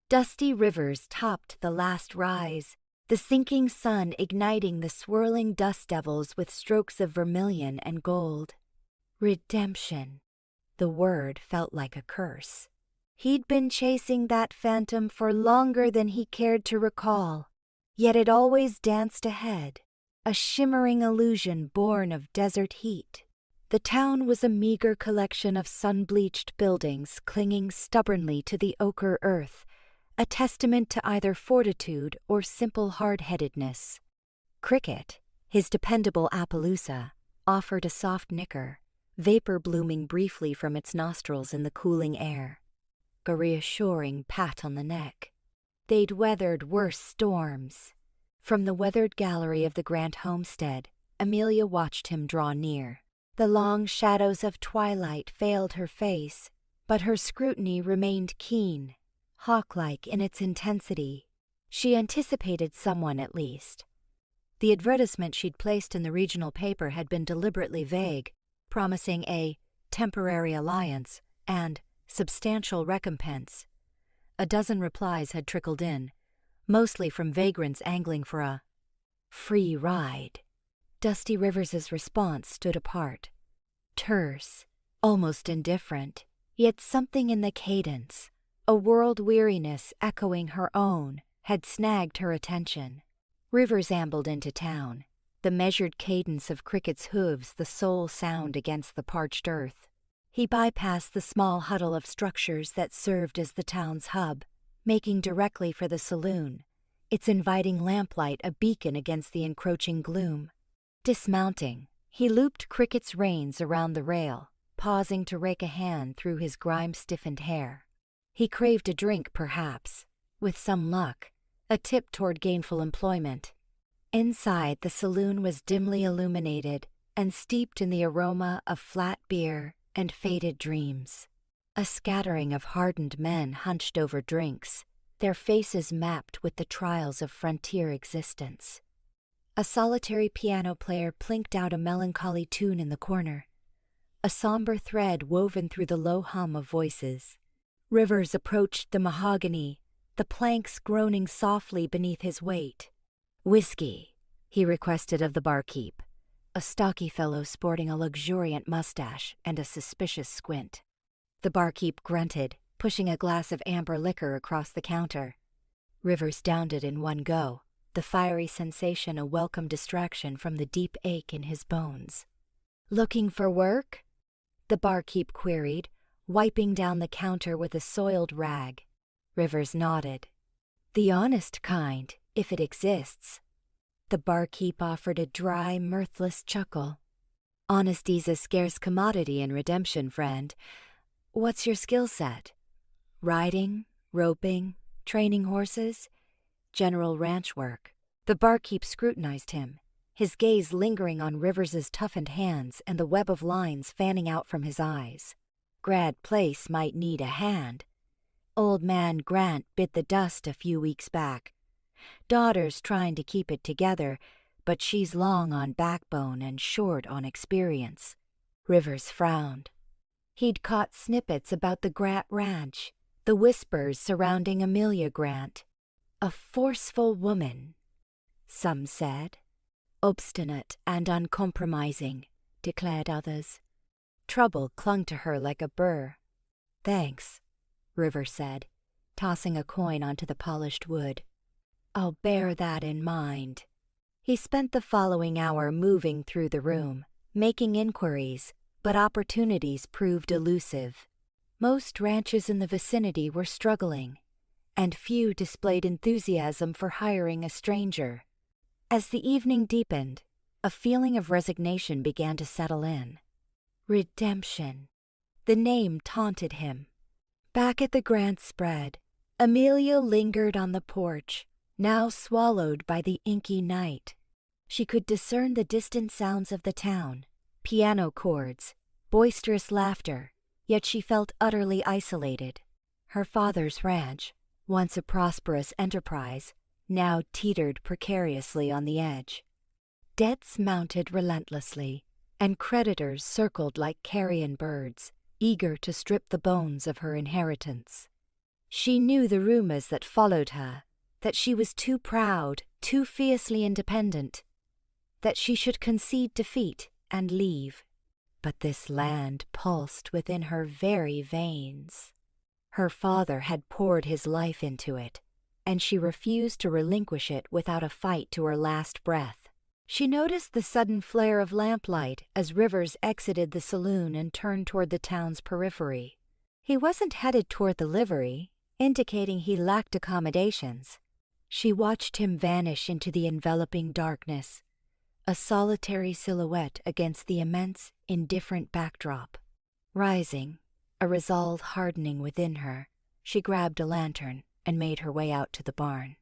Dusty rivers topped the last rise, the sinking sun igniting the swirling dust devils with strokes of vermilion and gold. Redemption. The word felt like a curse. He'd been chasing that phantom for longer than he cared to recall, yet it always danced ahead, a shimmering illusion born of desert heat. The town was a meager collection of sun-bleached buildings clinging stubbornly to the ochre earth, a testament to either fortitude or simple hard-headedness. Cricket, his dependable Appaloosa, offered a soft nicker, vapor blooming briefly from its nostrils in the cooling air. A reassuring pat on the neck. They'd weathered worse storms. From the weathered gallery of the Grant homestead, Amelia watched him draw near. The long shadows of twilight veiled her face, but her scrutiny remained keen, hawk-like in its intensity. She anticipated someone at least. The advertisement she'd placed in the regional paper had been deliberately vague, promising a temporary alliance and substantial recompense. A dozen replies had trickled in, mostly from vagrants angling for a free ride. Dusty Rivers's response stood apart. Terse, almost indifferent, yet something in the cadence, a world weariness echoing her own, had snagged her attention. Rivers ambled into town, the measured cadence of Cricket's hooves the sole sound against the parched earth. He bypassed the small huddle of structures that served as the town's hub, making directly for the saloon, its inviting lamplight a beacon against the encroaching gloom. Dismounting, he looped Cricket's reins around the rail, pausing to rake a hand through his grime-stiffened hair. He craved a drink, perhaps, with some luck, a tip toward gainful employment. Inside, the saloon was dimly illuminated and steeped in the aroma of flat beer and faded dreams. A scattering of hardened men hunched over drinks, their faces mapped with the trials of frontier existence. A solitary piano player plinked out a melancholy tune in the corner, a somber thread woven through the low hum of voices. Rivers approached the mahogany, the planks groaning softly beneath his weight. "Whiskey," he requested of the barkeep, a stocky fellow sporting a luxuriant mustache and a suspicious squint. The barkeep grunted, pushing a glass of amber liquor across the counter. Rivers downed it in one go, the fiery sensation a welcome distraction from the deep ache in his bones. "Looking for work?" the barkeep queried, wiping down the counter with a soiled rag. Rivers nodded. "The honest kind, if it exists." The barkeep offered a dry, mirthless chuckle. "Honesty's a scarce commodity in redemption, friend. What's your skill set? Riding, roping, training horses? General ranch work?" The barkeep scrutinized him, his gaze lingering on Rivers's toughened hands and the web of lines fanning out from his eyes. "Grad Place might need a hand. Old man Grant bit the dust a few weeks back. Daughter's trying to keep it together, but she's long on backbone and short on experience." Rivers frowned. He'd caught snippets about the Grant Ranch, the whispers surrounding Amelia Grant. A forceful woman, some said. Obstinate and uncompromising, declared others. Trouble clung to her like a burr. "Thanks," Rivers said, tossing a coin onto the polished wood. "I'll bear that in mind." He spent the following hour moving through the room, making inquiries, but opportunities proved elusive. Most ranches in the vicinity were struggling, and few displayed enthusiasm for hiring a stranger. As the evening deepened, a feeling of resignation began to settle in. Redemption. The name taunted him. Back at the Grant spread, Amelia lingered on the porch, now swallowed by the inky night. She could discern the distant sounds of the town, piano chords, boisterous laughter, yet she felt utterly isolated. Her father's ranch, once a prosperous enterprise, now teetered precariously on the edge. Debts mounted relentlessly, and creditors circled like carrion birds, eager to strip the bones of her inheritance. She knew the rumors that followed her, that she was too proud, too fiercely independent, that she should concede defeat and leave. But this land pulsed within her very veins. Her father had poured his life into it, and she refused to relinquish it without a fight to her last breath. She noticed the sudden flare of lamplight as Rivers exited the saloon and turned toward the town's periphery. He wasn't headed toward the livery, indicating he lacked accommodations. She watched him vanish into the enveloping darkness, a solitary silhouette against the immense, indifferent backdrop. Rising, a resolve hardening within her, she grabbed a lantern and made her way out to the barn.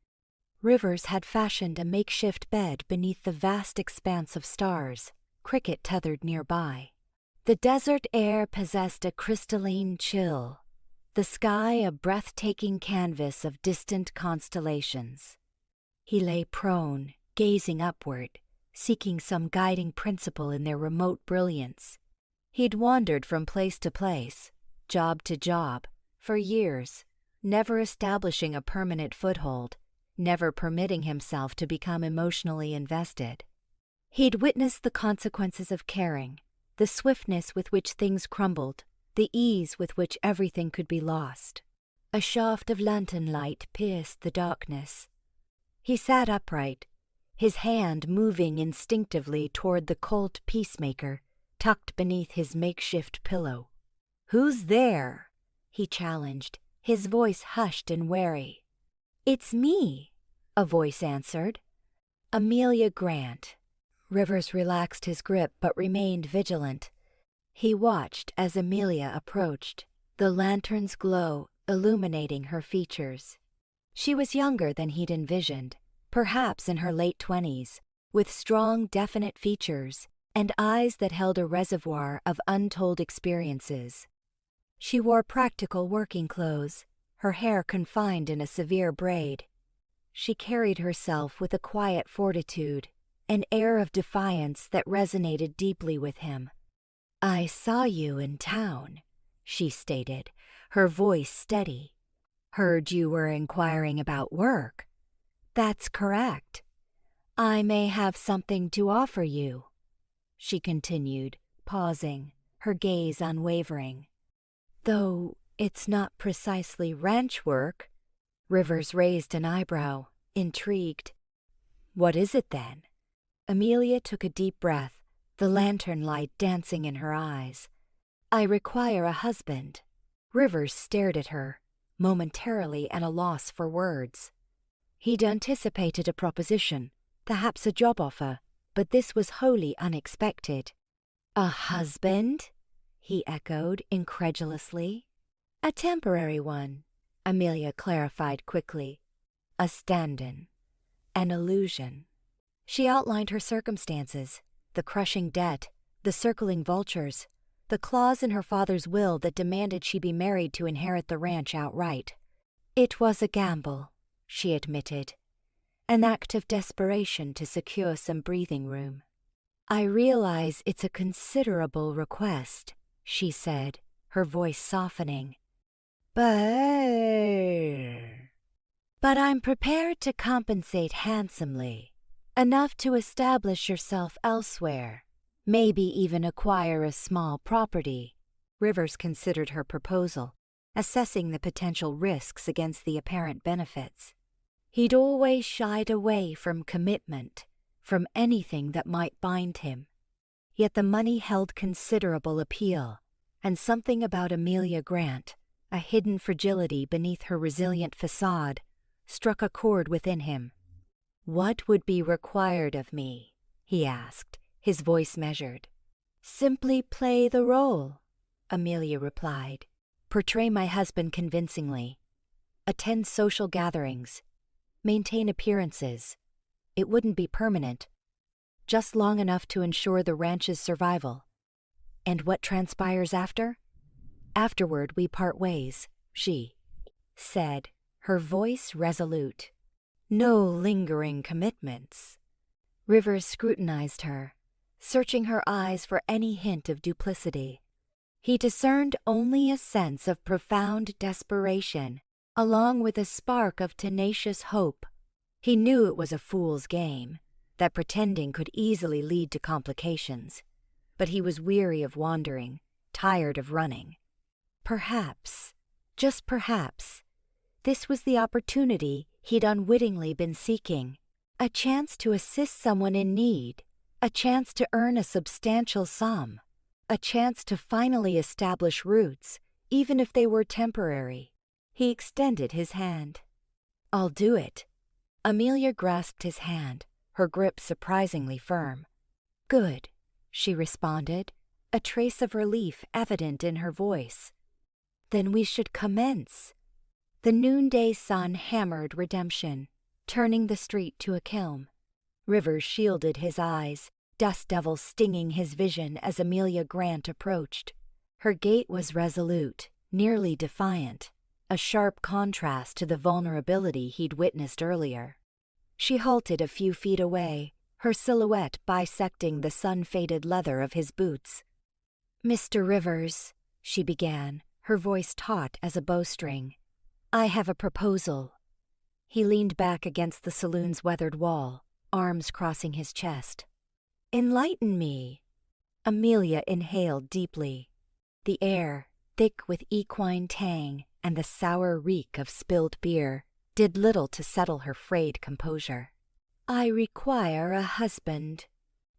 Rivers had fashioned a makeshift bed beneath the vast expanse of stars, cricket tethered nearby. The desert air possessed a crystalline chill, the sky a breathtaking canvas of distant constellations. He lay prone, gazing upward, seeking some guiding principle in their remote brilliance. He'd wandered from place to place, job to job, for years, never establishing a permanent foothold, never permitting himself to become emotionally invested. He'd witnessed the consequences of caring, the swiftness with which things crumbled, the ease with which everything could be lost. A shaft of lantern light pierced the darkness. He sat upright, his hand moving instinctively toward the Colt peacemaker tucked beneath his makeshift pillow. "Who's there?" he challenged, his voice hushed and wary. "It's me," a voice answered. "Amelia Grant." Rivers relaxed his grip but remained vigilant. He watched as Amelia approached, the lantern's glow illuminating her features. She was younger than he'd envisioned, perhaps in her late 20s, with strong, definite features and eyes that held a reservoir of untold experiences. She wore practical working clothes, her hair confined in a severe braid. She carried herself with a quiet fortitude, an air of defiance that resonated deeply with him. "I saw you in town," she stated, her voice steady. "Heard you were inquiring about work." "That's correct. I may have something to offer you," she continued, pausing, her gaze unwavering. "Though it's not precisely ranch work." Rivers raised an eyebrow, intrigued. "What is it then?" Amelia took a deep breath, the lantern light dancing in her eyes. "I require a husband." Rivers stared at her, momentarily at a loss for words. He'd anticipated a proposition, perhaps a job offer, but this was wholly unexpected. "A husband?" he echoed incredulously. "A temporary one," Amelia clarified quickly. "A stand-in. An illusion." She outlined her circumstances, the crushing debt, the circling vultures, the clause in her father's will that demanded she be married to inherit the ranch outright. "It was a gamble," she admitted, "an act of desperation to secure some breathing room." "I realize it's a considerable request," she said, her voice softening. But I'm prepared to compensate handsomely, enough to establish yourself elsewhere, maybe even acquire a small property." Rivers considered her proposal, assessing the potential risks against the apparent benefits. He'd always shied away from commitment, from anything that might bind him. Yet the money held considerable appeal, and something about Amelia Grant, a hidden fragility beneath her resilient facade, struck a chord within him. "What would be required of me?" he asked, his voice measured. "Simply play the role," Amelia replied. "Portray my husband convincingly. Attend social gatherings. Maintain appearances. It wouldn't be permanent, just long enough to ensure the ranch's survival. And what transpires after? Afterward we part ways," she said, her voice resolute. "No lingering commitments." Rivers scrutinized her, searching her eyes for any hint of duplicity. He discerned only a sense of profound desperation, along with a spark of tenacious hope. He knew it was a fool's game, that pretending could easily lead to complications, but he was weary of wandering, tired of running. Perhaps, just perhaps, this was the opportunity he'd unwittingly been seeking, a chance to assist someone in need, a chance to earn a substantial sum, a chance to finally establish roots, even if they were temporary. He extended his hand. "I'll do it." Amelia grasped his hand, her grip surprisingly firm. "Good," she responded, a trace of relief evident in her voice. "Then we should commence." The noonday sun hammered redemption, turning the street to a kiln. Rivers shielded his eyes, dust devils stinging his vision as Amelia Grant approached. Her gait was resolute, nearly defiant, a sharp contrast to the vulnerability he'd witnessed earlier. She halted a few feet away, her silhouette bisecting the sun-faded leather of his boots. "Mr. Rivers," she began, her voice taut as a bowstring, "I have a proposal." He leaned back against the saloon's weathered wall, arms crossing his chest. "Enlighten me." Amelia inhaled deeply. The air, thick with equine tang and the sour reek of spilled beer, did little to settle her frayed composure. "I require a husband."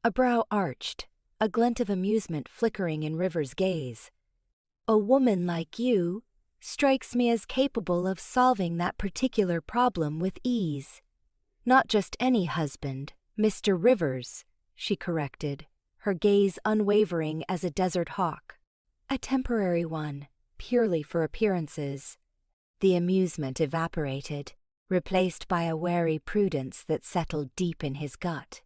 A brow arched, a glint of amusement flickering in River's gaze. "A woman like you strikes me as capable of solving that particular problem with ease." "Not just any husband, Mr. Rivers," she corrected, her gaze unwavering as a desert hawk. "A temporary one, purely for appearances." The amusement evaporated, replaced by a wary prudence that settled deep in his gut.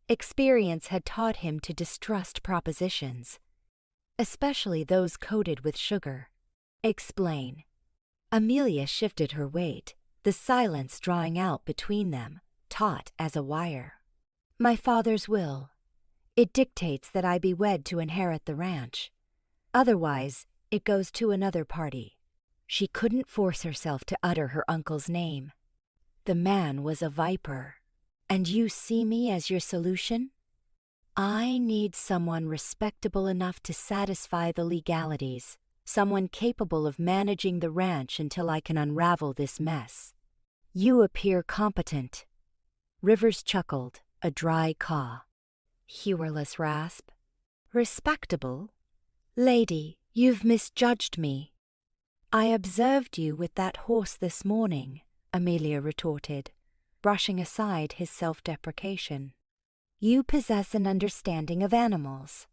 Experience had taught him to distrust propositions, especially those coated with sugar. "Explain." Amelia shifted her weight, the silence drawing out between them, taut as a wire. "My father's will. It dictates that I be wed to inherit the ranch. Otherwise, it goes to another party." She couldn't force herself to utter her uncle's name. "The man was a viper. And you see me as your solution?" "I need someone respectable enough to satisfy the legalities, someone capable of managing the ranch until I can unravel this mess." "You appear competent." Rivers chuckled, a dry caw. Humorless rasp. "Respectable? Lady, you've misjudged me." "I observed you with that horse this morning," Amelia retorted, brushing aside his self-deprecation. "You possess an understanding of animals.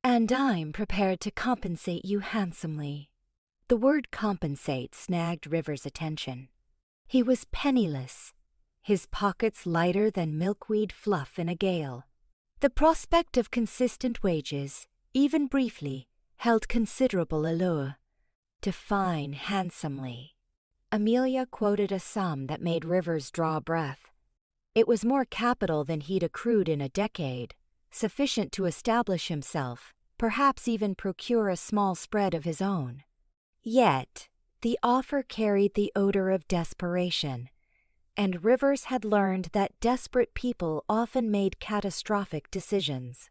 And I'm prepared to compensate you handsomely." The word compensate snagged Rivers' attention. He was penniless, his pockets lighter than milkweed fluff in a gale. The prospect of consistent wages, even briefly, held considerable allure. "Define handsomely." Amelia quoted a sum that made Rivers draw breath. It was more capital than he'd accrued in a decade, sufficient to establish himself, perhaps even procure a small spread of his own. Yet, the offer carried the odor of desperation, and Rivers had learned that desperate people often made catastrophic decisions.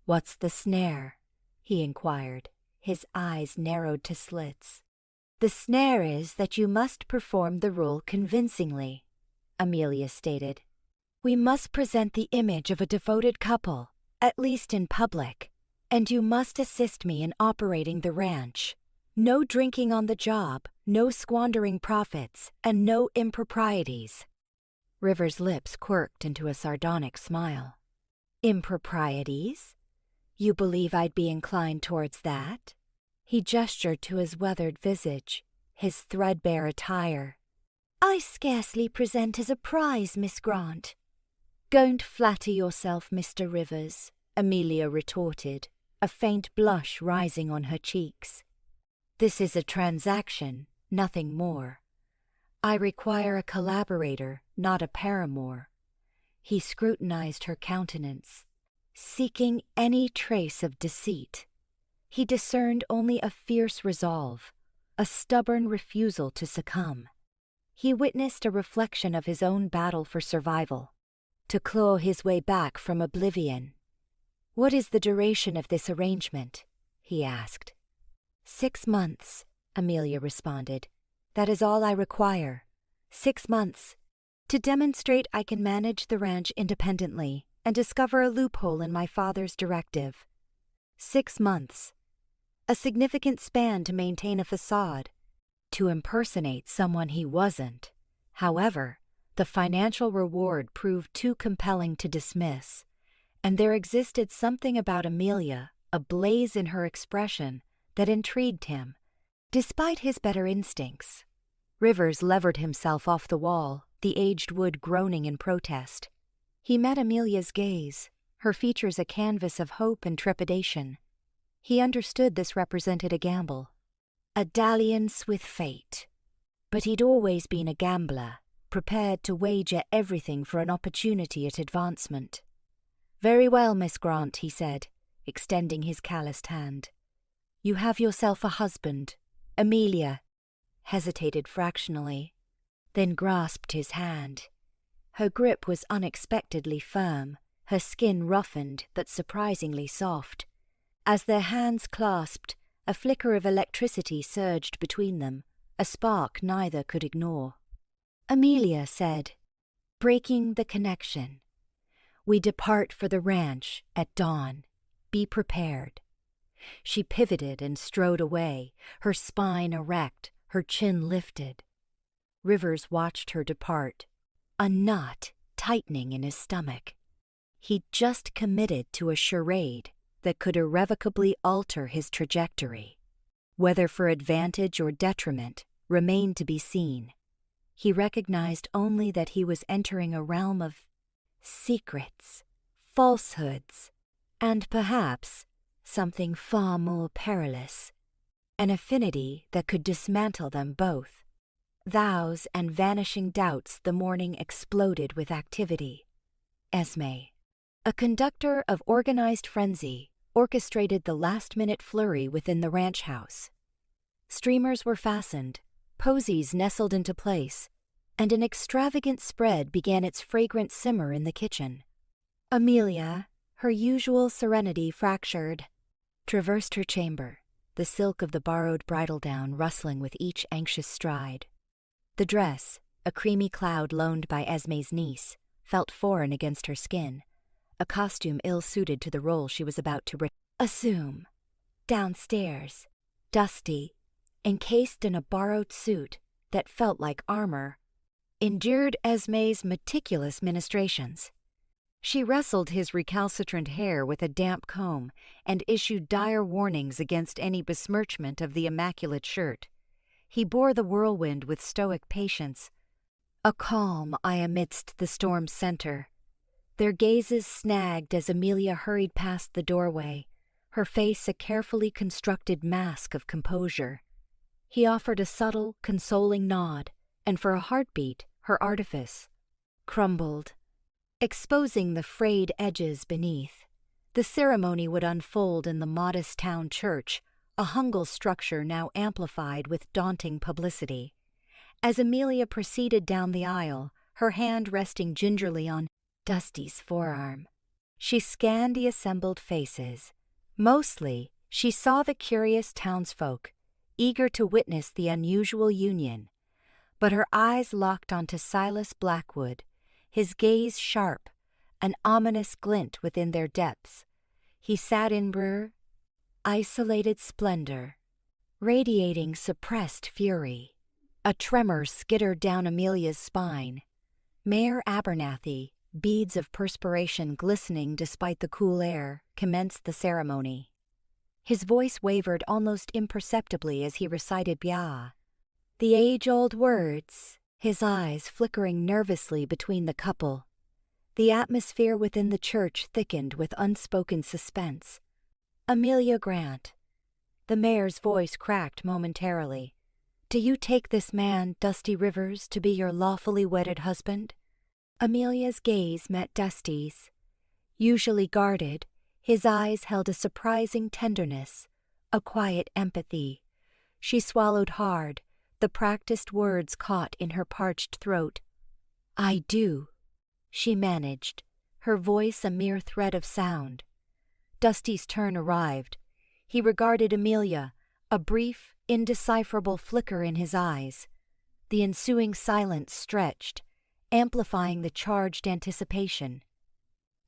"What's the snare?" he inquired, his eyes narrowed to slits. "The snare is that you must perform the role convincingly," Amelia stated. "We must present the image of a devoted couple, at least in public, and you must assist me in operating the ranch. No drinking on the job, no squandering profits, and no improprieties." Rivers' lips quirked into a sardonic smile. "Improprieties? You believe I'd be inclined towards that?" He gestured to his weathered visage, his threadbare attire. "I scarcely present as a prize, Miss Grant." "Don't flatter yourself, Mr. Rivers," Amelia retorted, a faint blush rising on her cheeks. "This is a transaction, nothing more. I require a collaborator, not a paramour." He scrutinized her countenance, seeking any trace of deceit. He discerned only a fierce resolve, a stubborn refusal to succumb. he witnessed a reflection of his own battle for survival, to claw his way back from oblivion. "What is the duration of this arrangement?" he asked. 6 months, Amelia responded. "That is all I require. 6 months. To demonstrate I can manage the ranch independently and discover a loophole in my father's directive. 6 months. A significant span to maintain a facade, to impersonate someone he wasn't. However, the financial reward proved too compelling to dismiss, and there existed something about Amelia, a blaze in her expression, that intrigued him, despite his better instincts. Rivers levered himself off the wall, the aged wood groaning in protest. He met Amelia's gaze, her features a canvas of hope and trepidation. He understood this represented a gamble, a dalliance with fate. But he'd always been a gambler, prepared to wager everything for an opportunity at advancement. "Very well, Miss Grant," he said, extending his calloused hand. "You have yourself a husband." Amelia hesitated fractionally, then grasped his hand. Her grip was unexpectedly firm, her skin roughened but surprisingly soft. As their hands clasped, a flicker of electricity surged between them, a spark neither could ignore. Amelia said, breaking the connection, "We depart for the ranch at dawn. Be prepared." She pivoted and strode away, her spine erect, her chin lifted. Rivers watched her depart, a knot tightening in his stomach. He'd just committed to a charade that could irrevocably alter his trajectory. Whether for advantage or detriment remained to be seen. He recognized only that he was entering a realm of secrets, falsehoods, and perhaps something far more perilous, an affinity that could dismantle them both. Vows and vanishing doubts, the morning exploded with activity. Esme, a conductor of organized frenzy, orchestrated the last-minute flurry within the ranch house. Streamers were fastened, posies nestled into place, and an extravagant spread began its fragrant simmer in the kitchen. Amelia, her usual serenity fractured, traversed her chamber, the silk of the borrowed bridal gown rustling with each anxious stride. The dress, a creamy cloud loaned by Esme's niece, felt foreign against her skin, a costume ill-suited to the role she was about to assume. Downstairs, dusty, encased in a borrowed suit that felt like armor, endured Esme's meticulous ministrations. She wrestled his recalcitrant hair with a damp comb and issued dire warnings against any besmirchment of the immaculate shirt. He bore the whirlwind with stoic patience, a calm eye amidst the storm's center. Their gazes snagged as Amelia hurried past the doorway, her face a carefully constructed mask of composure. He offered a subtle, consoling nod, and for a heartbeat, her artifice crumbled, exposing the frayed edges beneath. The ceremony would unfold in the modest town church, a humble structure now amplified with daunting publicity. As Amelia proceeded down the aisle, her hand resting gingerly on Dusty's forearm, she scanned the assembled faces. Mostly, she saw the curious townsfolk, eager to witness the unusual union. But her eyes locked onto Silas Blackwood, his gaze sharp, an ominous glint within their depths. He sat in isolated splendor, radiating suppressed fury. A tremor skittered down Amelia's spine. Mayor Abernathy, beads of perspiration glistening despite the cool air, commenced the ceremony. His voice wavered almost imperceptibly as he recited Bia, the age-old words, his eyes flickering nervously between the couple. The atmosphere within the church thickened with unspoken suspense. Amelia Grant. The mayor's voice cracked momentarily. "Do you take this man, Dusty Rivers, to be your lawfully wedded husband?" Amelia's gaze met Dusty's. Usually guarded, his eyes held a surprising tenderness, a quiet empathy. She swallowed hard, The practiced words caught in her parched throat. "I do," she managed, her voice a mere thread of sound. Dusty's turn arrived. He regarded Amelia, a brief, indecipherable flicker in his eyes. The ensuing silence stretched, amplifying the charged anticipation.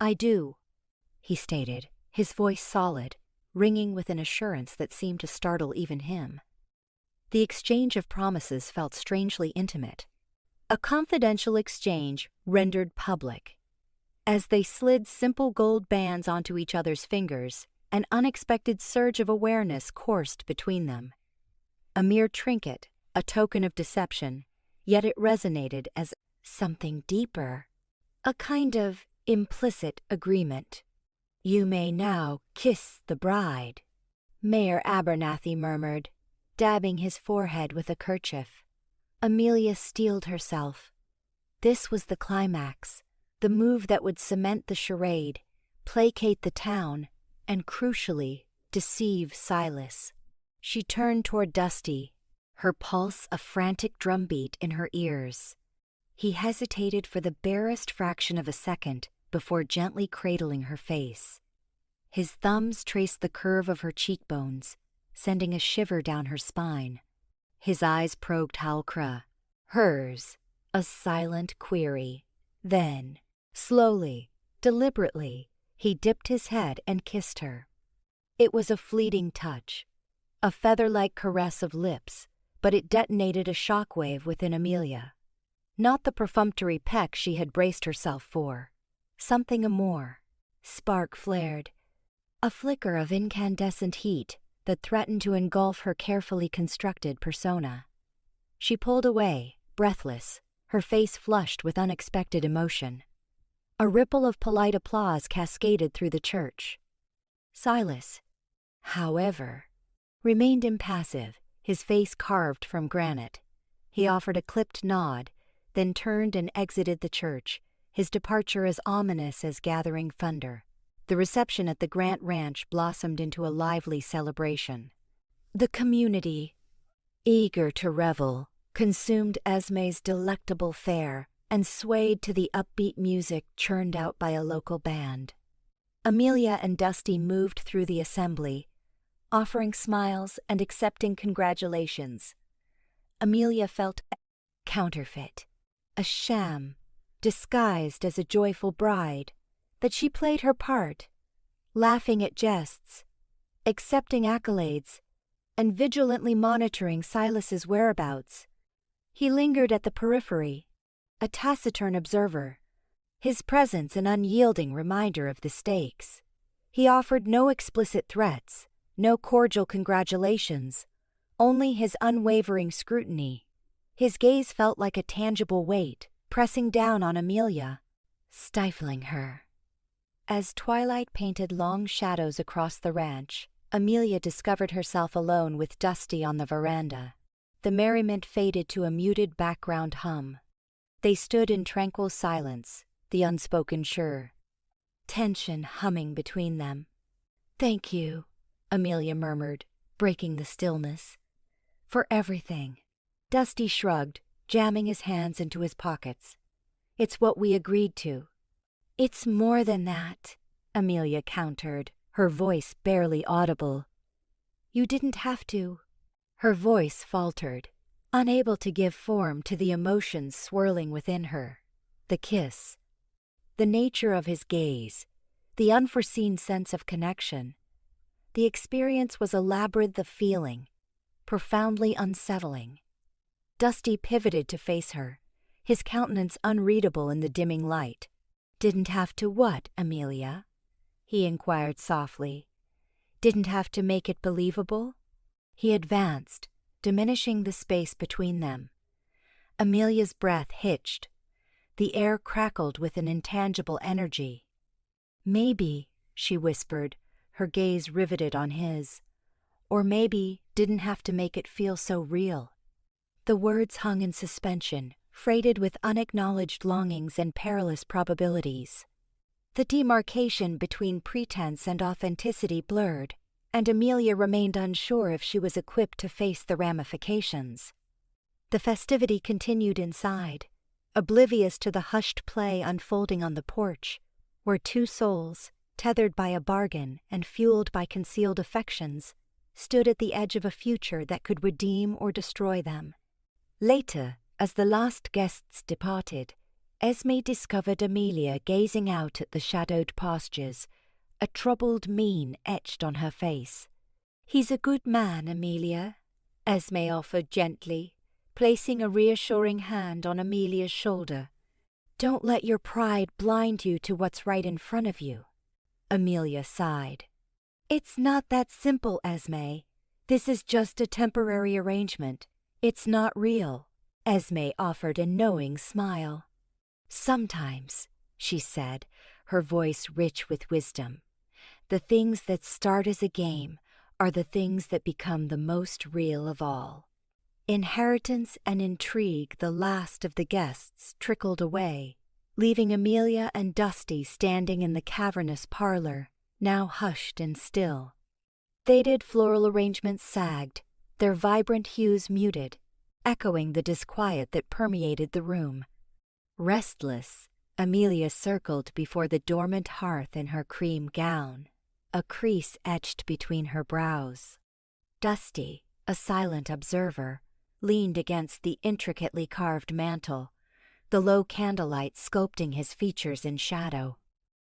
"I do," he stated, his voice solid, ringing with an assurance that seemed to startle even him. The exchange of promises felt strangely intimate. A confidential exchange rendered public. As they slid simple gold bands onto each other's fingers, an unexpected surge of awareness coursed between them. A mere trinket, a token of deception, yet it resonated as something deeper. A kind of implicit agreement. "You may now kiss the bride," Mayor Abernathy murmured, dabbing his forehead with a kerchief. Amelia steeled herself. This was the climax, the move that would cement the charade, placate the town, and crucially, deceive Silas. She turned toward Dusty, her pulse a frantic drumbeat in her ears. He hesitated for the barest fraction of a second before gently cradling her face. His thumbs traced the curve of her cheekbones, sending a shiver down her spine. His eyes probed Halcra, hers, a silent query. Then, slowly, deliberately, he dipped his head and kissed her. It was a fleeting touch, a feather-like caress of lips, but it detonated a shockwave within Amelia. Not the perfunctory peck she had braced herself for. Something more. Spark flared. A flicker of incandescent heat that threatened to engulf her carefully constructed persona. She pulled away, breathless, her face flushed with unexpected emotion. A ripple of polite applause cascaded through the church. Silas, however, remained impassive, his face carved from granite. He offered a clipped nod, then turned and exited the church, his departure as ominous as gathering thunder. The reception at the Grant Ranch blossomed into a lively celebration. The community, eager to revel, consumed Esme's delectable fare and swayed to the upbeat music churned out by a local band. Amelia and Dusty moved through the assembly, offering smiles and accepting congratulations. Amelia felt counterfeit, a sham, disguised as a joyful bride, that she played her part, laughing at jests, accepting accolades, and vigilantly monitoring Silas's whereabouts. He lingered at the periphery, a taciturn observer, his presence an unyielding reminder of the stakes. He offered no explicit threats, no cordial congratulations, only his unwavering scrutiny. His gaze felt like a tangible weight, pressing down on Amelia, stifling her. As twilight painted long shadows across the ranch, Amelia discovered herself alone with Dusty on the veranda. The merriment faded to a muted background hum. They stood in tranquil silence, the unspoken sure, tension humming between them. "Thank you," Amelia murmured, breaking the stillness. "For everything." Dusty shrugged, jamming his hands into his pockets. "It's what we agreed to." "It's more than that," Amelia countered, her voice barely audible. "You didn't have to." Her voice faltered, unable to give form to the emotions swirling within her. The kiss, the nature of his gaze, the unforeseen sense of connection. The experience was a labyrinth of feeling, profoundly unsettling. Dusty pivoted to face her, his countenance unreadable in the dimming light. "Didn't have to what, Amelia?" he inquired softly. "Didn't have to make it believable?" He advanced, diminishing the space between them. Amelia's breath hitched. The air crackled with an intangible energy. "Maybe," she whispered, her gaze riveted on his. "Or maybe didn't have to make it feel so real." The words hung in suspension, freighted with unacknowledged longings and perilous probabilities. The demarcation between pretense and authenticity blurred, and Amelia remained unsure if she was equipped to face the ramifications. The festivity continued inside, oblivious to the hushed play unfolding on the porch, where two souls, tethered by a bargain and fueled by concealed affections, stood at the edge of a future that could redeem or destroy them. Later, as the last guests departed, Esme discovered Amelia gazing out at the shadowed pastures, a troubled mien etched on her face. "He's a good man, Amelia," Esme offered gently, placing a reassuring hand on Amelia's shoulder. "Don't let your pride blind you to what's right in front of you." Amelia sighed. "It's not that simple, Esme. This is just a temporary arrangement. It's not real," Esme offered a knowing smile. "Sometimes," she said, her voice rich with wisdom, "the things that start as a game are the things that become the most real of all." Inheritance and intrigue, the last of the guests, trickled away, leaving Amelia and Dusty standing in the cavernous parlor, now hushed and still. Faded floral arrangements sagged, their vibrant hues muted, echoing the disquiet that permeated the room. Restless, Amelia circled before the dormant hearth in her cream gown, a crease etched between her brows. Dusty, a silent observer, leaned against the intricately carved mantel, the low candlelight sculpting his features in shadow.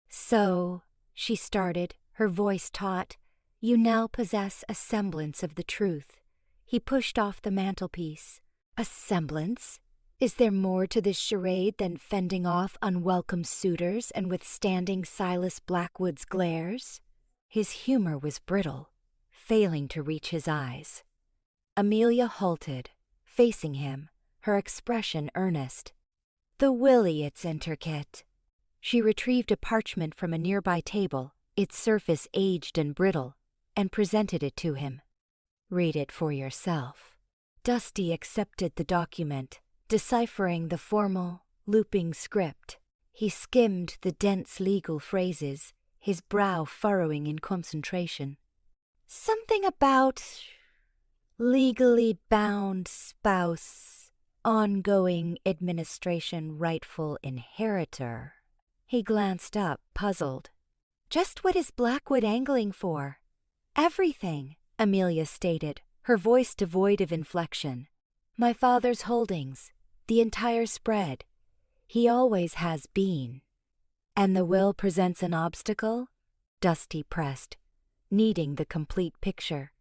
"So," she started, her voice taut, "you now possess a semblance of the truth." He pushed off the mantelpiece. "A semblance? Is there more to this charade than fending off unwelcome suitors and withstanding Silas Blackwood's glares?" His humor was brittle, failing to reach his eyes. Amelia halted, facing him, her expression earnest. "The willy, it's intricate." She retrieved a parchment from a nearby table, its surface aged and brittle, and presented it to him. "Read it for yourself." Dusty accepted the document, deciphering the formal, looping script. He skimmed the dense legal phrases, his brow furrowing in concentration. "Something about legally bound spouse, ongoing administration rightful inheritor." He glanced up, puzzled. "Just what is Blackwood angling for?" "Everything," Amelia stated, her voice devoid of inflection. "My father's holdings, the entire spread. He always has been." "And the will presents an obstacle?" Dusty pressed, needing the complete picture.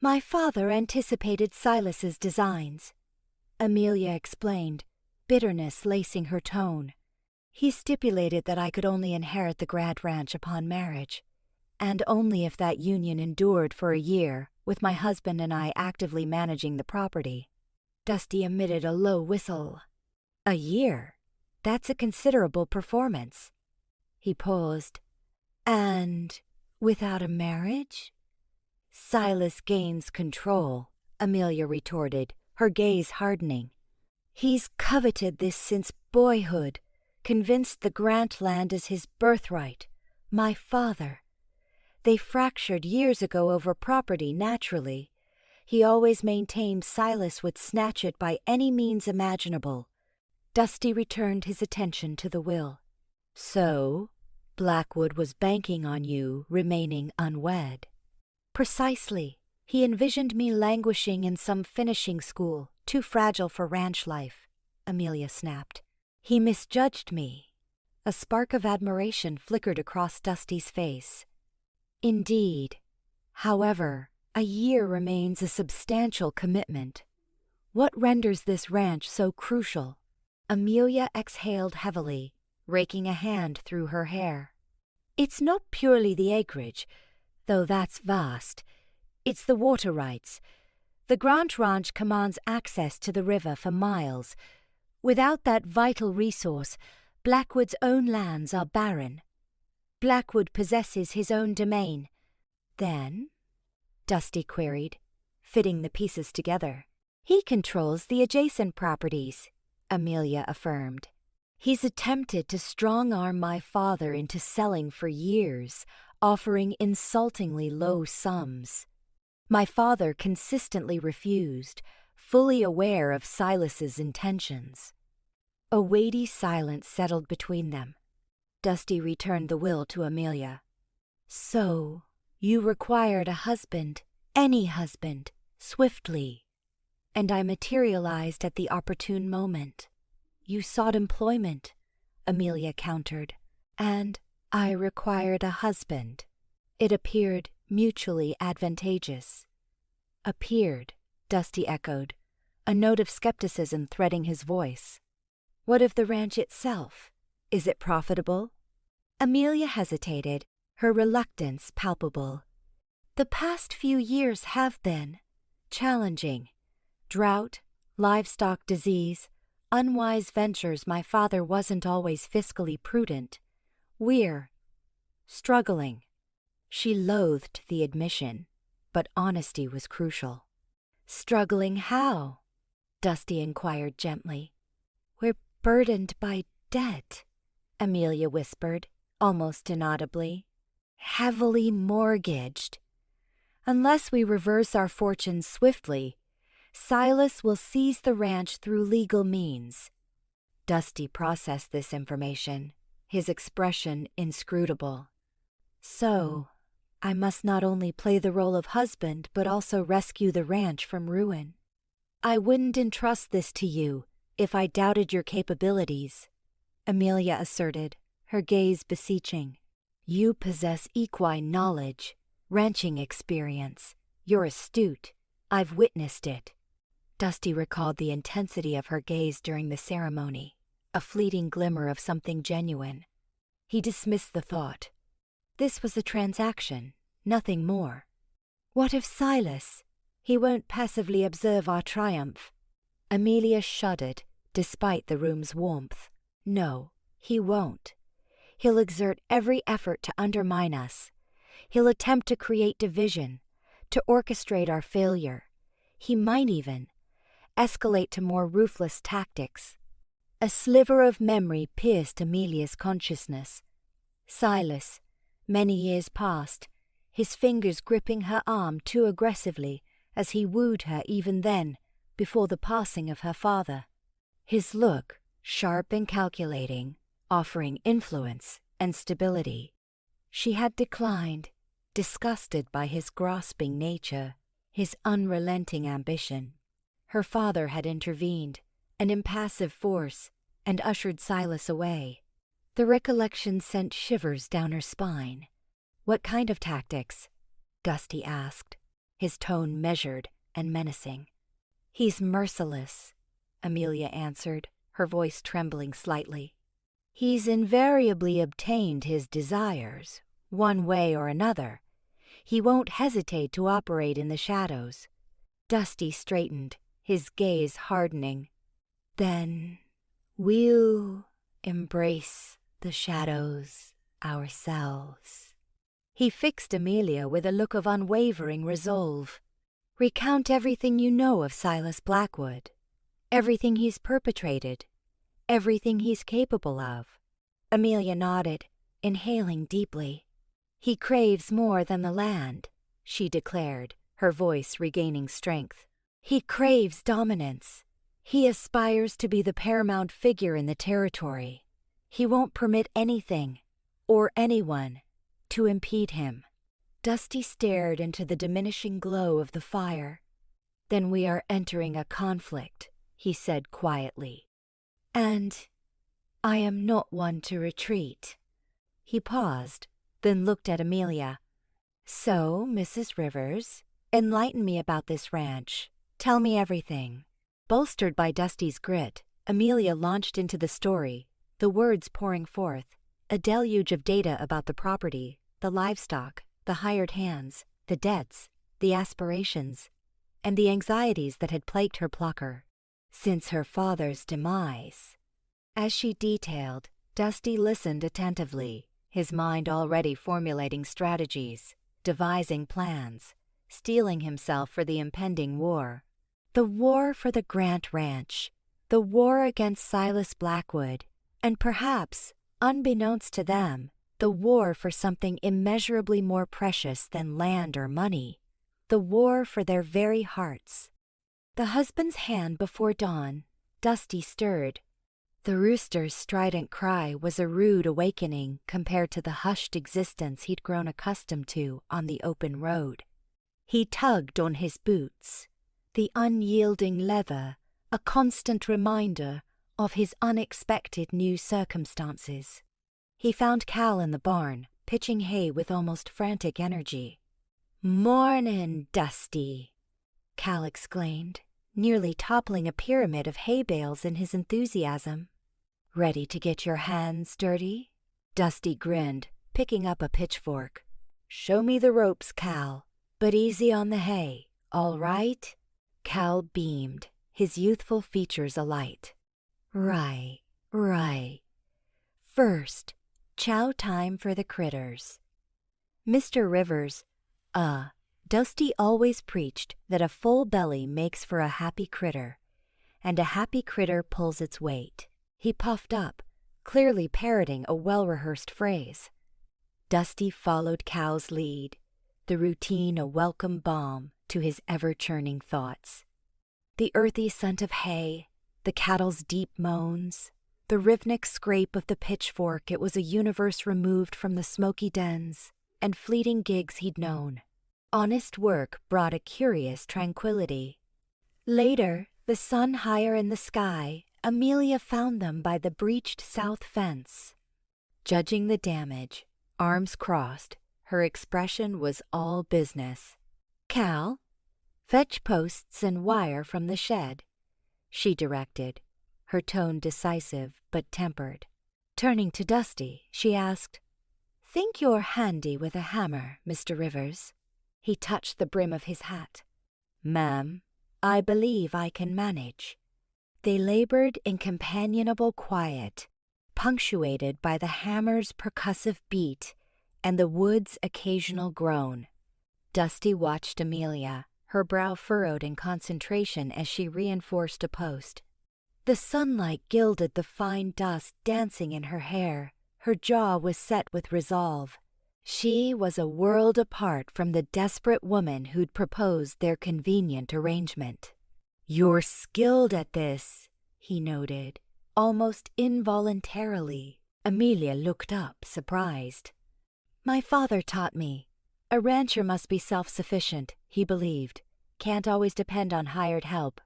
"My father anticipated Silas's designs," Amelia explained, bitterness lacing her tone. "He stipulated that I could only inherit the Grant Ranch upon marriage, and only if that union endured for a year, with my husband and I actively managing the property." Dusty emitted a low whistle. "A year? That's a considerable performance." He paused. "And without a marriage?" "Silas gains control," Amelia retorted, her gaze hardening. "He's coveted this since boyhood, convinced the Grant land is his birthright. My father. They fractured years ago over property, naturally. He always maintained Silas would snatch it by any means imaginable." Dusty returned his attention to the will. "So, Blackwood was banking on you remaining unwed." "Precisely. He envisioned me languishing in some finishing school, too fragile for ranch life," Amelia snapped. "He misjudged me." A spark of admiration flickered across Dusty's face. "Indeed. However, a year remains a substantial commitment. What renders this ranch so crucial?" Amelia exhaled heavily, raking a hand through her hair. "It's not purely the acreage, though that's vast. It's the water rights. The Grant Ranch commands access to the river for miles. Without that vital resource, Blackwood's own lands are barren. Blackwood possesses his own domain." "Then?" Dusty queried, fitting the pieces together. "He controls the adjacent properties," Amelia affirmed. "He's attempted to strong-arm my father into selling for years, offering insultingly low sums. My father consistently refused, fully aware of Silas's intentions. A weighty silence settled between them. Dusty returned the will to Amelia. "So, you required a husband, any husband, swiftly, and I materialized at the opportune moment. You sought employment," Amelia countered, "and I required a husband. It appeared mutually advantageous." "Appeared," Dusty echoed, a note of skepticism threading his voice. "What of the ranch itself? Is it profitable?" Amelia hesitated, her reluctance palpable. "The past few years have been challenging. Drought, livestock disease, unwise ventures. My father wasn't always fiscally prudent. We're struggling." She loathed the admission, but honesty was crucial. "Struggling how?" Dusty inquired gently. "We're burdened by debt," Amelia whispered, almost inaudibly. "Heavily mortgaged. Unless we reverse our fortunes swiftly, Silas will seize the ranch through legal means." Dusty processed this information, his expression inscrutable. "So, I must not only play the role of husband but also rescue the ranch from ruin. I wouldn't entrust this to you if I doubted your capabilities," Amelia asserted, her gaze beseeching. "You possess equine knowledge, ranching experience. You're astute. I've witnessed it." Dusty recalled the intensity of her gaze during the ceremony, a fleeting glimmer of something genuine. He dismissed the thought. This was a transaction, nothing more. "What of Silas? He won't passively observe our triumph." Amelia shuddered, despite the room's warmth. "No, he won't. He'll exert every effort to undermine us. He'll attempt to create division, to orchestrate our failure. He might even escalate to more ruthless tactics." A sliver of memory pierced Amelia's consciousness. Silas, many years past, his fingers gripping her arm too aggressively as he wooed her even then, before the passing of her father. His look, sharp and calculating, offering influence and stability. She had declined, disgusted by his grasping nature, his unrelenting ambition. Her father had intervened, an impassive force, and ushered Silas away. The recollection sent shivers down her spine. "What kind of tactics?" Dusty asked, his tone measured and menacing. "He's merciless," Amelia answered, her voice trembling slightly. "He's invariably obtained his desires, one way or another. He won't hesitate to operate in the shadows." Dusty straightened, his gaze hardening. "Then we'll embrace the shadows ourselves." He fixed Amelia with a look of unwavering resolve. "Recount everything you know of Silas Blackwood, everything he's perpetrated, everything he's capable of." Amelia nodded, inhaling deeply. "He craves more than the land," she declared, her voice regaining strength. "He craves dominance. He aspires to be the paramount figure in the territory. He won't permit anything, or anyone, to impede him." Dusty stared into the diminishing glow of the fire. "Then we are entering a conflict," he said quietly. "And I am not one to retreat." He paused, then looked at Amelia. "So, Mrs. Rivers, enlighten me about this ranch. Tell me everything." Bolstered by Dusty's grit, Amelia launched into the story, the words pouring forth, a deluge of data about the property, the livestock, the hired hands, the debts, the aspirations, and the anxieties that had plagued her plucker since her father's demise. As she detailed, Dusty listened attentively, his mind already formulating strategies, devising plans, steeling himself for the impending war. The war for the Grant Ranch, the war against Silas Blackwood, and perhaps, unbeknownst to them, the war for something immeasurably more precious than land or money, the war for their very hearts. The husband's hand before dawn, Dusty stirred. The rooster's strident cry was a rude awakening compared to the hushed existence he'd grown accustomed to on the open road. He tugged on his boots, the unyielding leather a constant reminder of his unexpected new circumstances. He found Cal in the barn, pitching hay with almost frantic energy. "Mornin', Dusty," Cal exclaimed, nearly toppling a pyramid of hay bales in his enthusiasm. "Ready to get your hands dirty?" Dusty grinned, picking up a pitchfork. "Show me the ropes, Cal, but easy on the hay, all right?" Cal beamed, his youthful features alight. Right. First, chow time for the critters." Mr. Rivers, Dusty always preached that a full belly makes for a happy critter, and a happy critter pulls its weight. He puffed up, clearly parroting a well-rehearsed phrase. Dusty followed Cal's lead, the routine a welcome balm to his ever-churning thoughts. The earthy scent of hay, the cattle's deep moans, the rhythmic scrape of the pitchfork. It was a universe removed from the smoky dens and fleeting gigs he'd known. Honest work brought a curious tranquility. Later, the sun higher in the sky, Amelia found them by the breached south fence. Judging the damage, arms crossed, her expression was all business. "Cal, fetch posts and wire from the shed," she directed, her tone decisive but tempered. Turning to Dusty, she asked, "Think you're handy with a hammer, Mr. Rivers?" He touched the brim of his hat. "Ma'am, I believe I can manage." They labored in companionable quiet, punctuated by the hammer's percussive beat and the wood's occasional groan. Dusty watched Amelia, her brow furrowed in concentration as she reinforced a post. The sunlight gilded the fine dust dancing in her hair. Her jaw was set with resolve. She was a world apart from the desperate woman who'd proposed their convenient arrangement. "You're skilled at this," he noted, almost involuntarily. Amelia looked up, surprised. "My father taught me. A rancher must be self-sufficient, he believed. Can't always depend on hired help."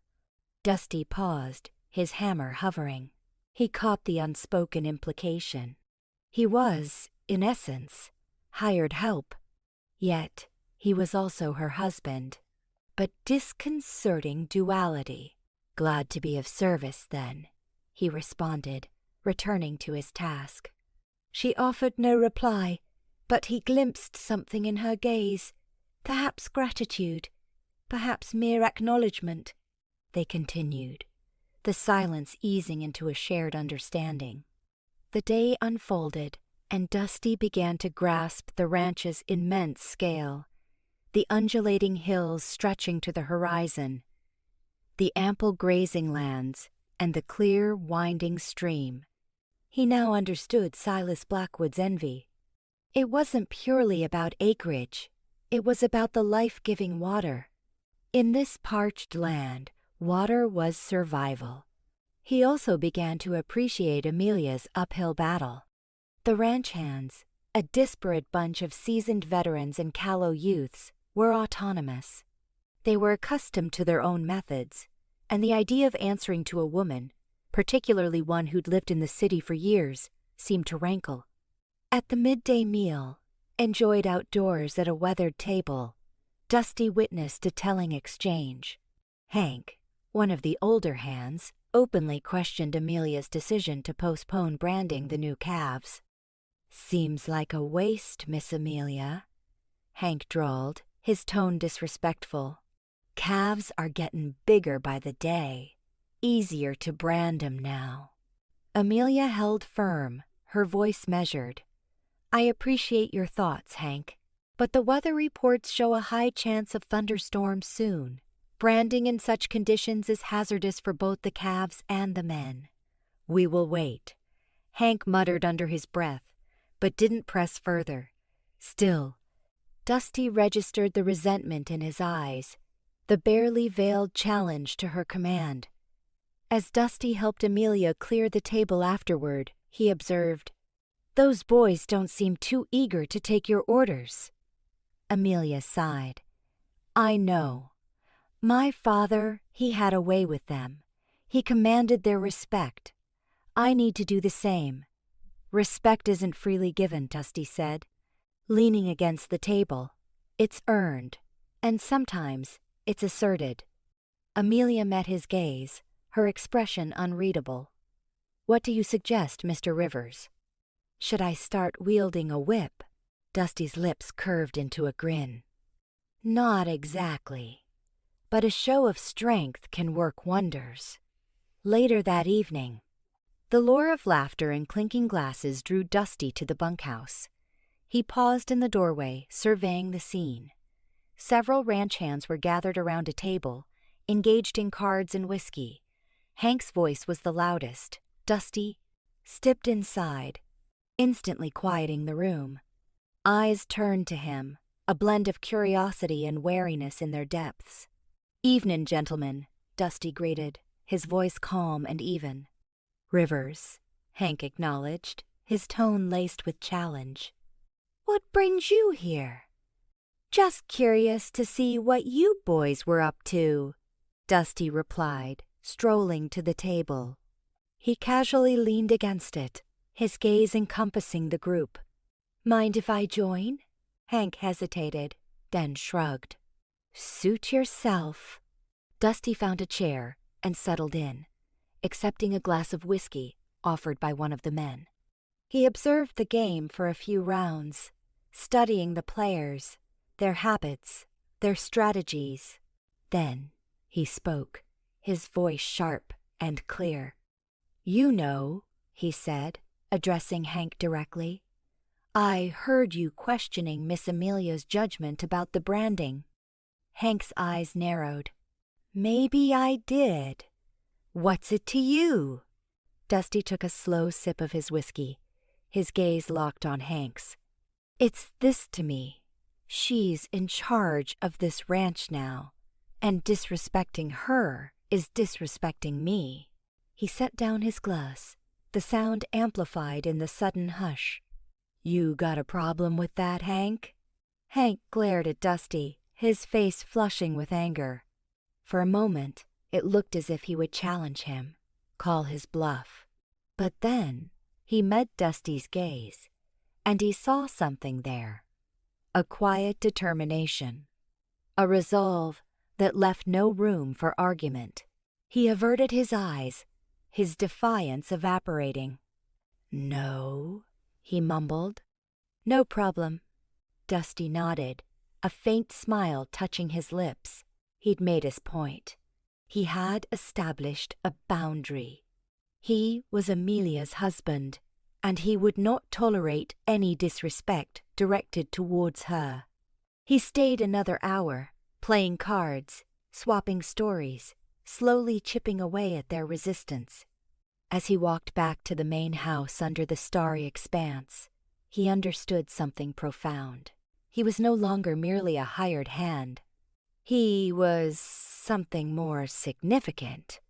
Dusty paused, his hammer hovering. He caught the unspoken implication. He was, in essence, hired help. Yet he was also her husband. But disconcerting duality. "Glad to be of service, then," he responded, returning to his task. She offered no reply, but he glimpsed something in her gaze, perhaps gratitude, perhaps mere acknowledgement. They continued, the silence easing into a shared understanding. The day unfolded, and Dusty began to grasp the ranch's immense scale, the undulating hills stretching to the horizon, the ample grazing lands, and the clear, winding stream. He now understood Silas Blackwood's envy. It wasn't purely about acreage. It was about the life-giving water. In this parched land, water was survival. He also began to appreciate Amelia's uphill battle. The ranch hands, a disparate bunch of seasoned veterans and callow youths, were autonomous. They were accustomed to their own methods, and the idea of answering to a woman, particularly one who'd lived in the city for years, seemed to rankle. At the midday meal, enjoyed outdoors at a weathered table, Dusty witnessed a telling exchange. Hank, one of the older hands, openly questioned Amelia's decision to postpone branding the new calves. "Seems like a waste, Miss Amelia," Hank drawled, his tone disrespectful. "Calves are gettin' bigger by the day. Easier to brand 'em now." Amelia held firm, her voice measured. "I appreciate your thoughts, Hank, but the weather reports show a high chance of thunderstorms soon. Branding in such conditions is hazardous for both the calves and the men." "We will wait," Hank muttered under his breath, but didn't press further. Still, Dusty registered the resentment in his eyes. the barely veiled challenge to her command. As Dusty helped Amelia clear the table afterward, he observed, "Those boys don't seem too eager to take your orders." Amelia sighed. "I know. My father, he had a way with them. He commanded their respect. I need to do the same." "Respect isn't freely given," Dusty said, leaning against the table. "It's earned, and sometimes it's asserted." Amelia met his gaze, her expression unreadable. "What do you suggest, Mr. Rivers?" "Should I start wielding a whip?" Dusty's lips curved into a grin. "Not exactly, but a show of strength can work wonders." Later that evening, the lure of laughter and clinking glasses drew Dusty to the bunkhouse. He paused in the doorway, surveying the scene. Several ranch hands were gathered around a table, engaged in cards and whiskey. Hank's voice was the loudest. Dusty stepped inside, instantly quieting the room. Eyes turned to him, a blend of curiosity and wariness in their depths. "Evenin', gentlemen," Dusty greeted, his voice calm and even. "Rivers," Hank acknowledged, his tone laced with challenge. "What brings you here?" "Just curious to see what you boys were up to," Dusty replied, strolling to the table. He casually leaned against it, his gaze encompassing the group. "Mind if I join?" Hank hesitated, then shrugged. "Suit yourself." Dusty found a chair and settled in, accepting a glass of whiskey offered by one of the men. He observed the game for a few rounds, studying the players, their habits, their strategies. Then he spoke, his voice sharp and clear. "You know," he said, addressing Hank directly, "I heard you questioning Miss Amelia's judgment about the branding." Hank's eyes narrowed. "Maybe I did. What's it to you?" Dusty took a slow sip of his whiskey, his gaze locked on Hank's. "It's this to me. She's in charge of this ranch now, and disrespecting her is disrespecting me." He set down his glass, the sound amplified in the sudden hush. "You got a problem with that, Hank?" Hank glared at Dusty, his face flushing with anger. For a moment, it looked as if he would challenge him, call his bluff. But then he met Dusty's gaze, and he saw something there. A quiet determination, a resolve that left no room for argument. He averted his eyes, his defiance evaporating. "No," he mumbled. "No problem." Dusty nodded, a faint smile touching his lips. He'd made his point. He had established a boundary. He was Amelia's husband, and he would not tolerate any disrespect directed towards her. He stayed another hour, playing cards, swapping stories, slowly chipping away at their resistance. As he walked back to the main house under the starry expanse, he understood something profound. He was no longer merely a hired hand. He was something more significant.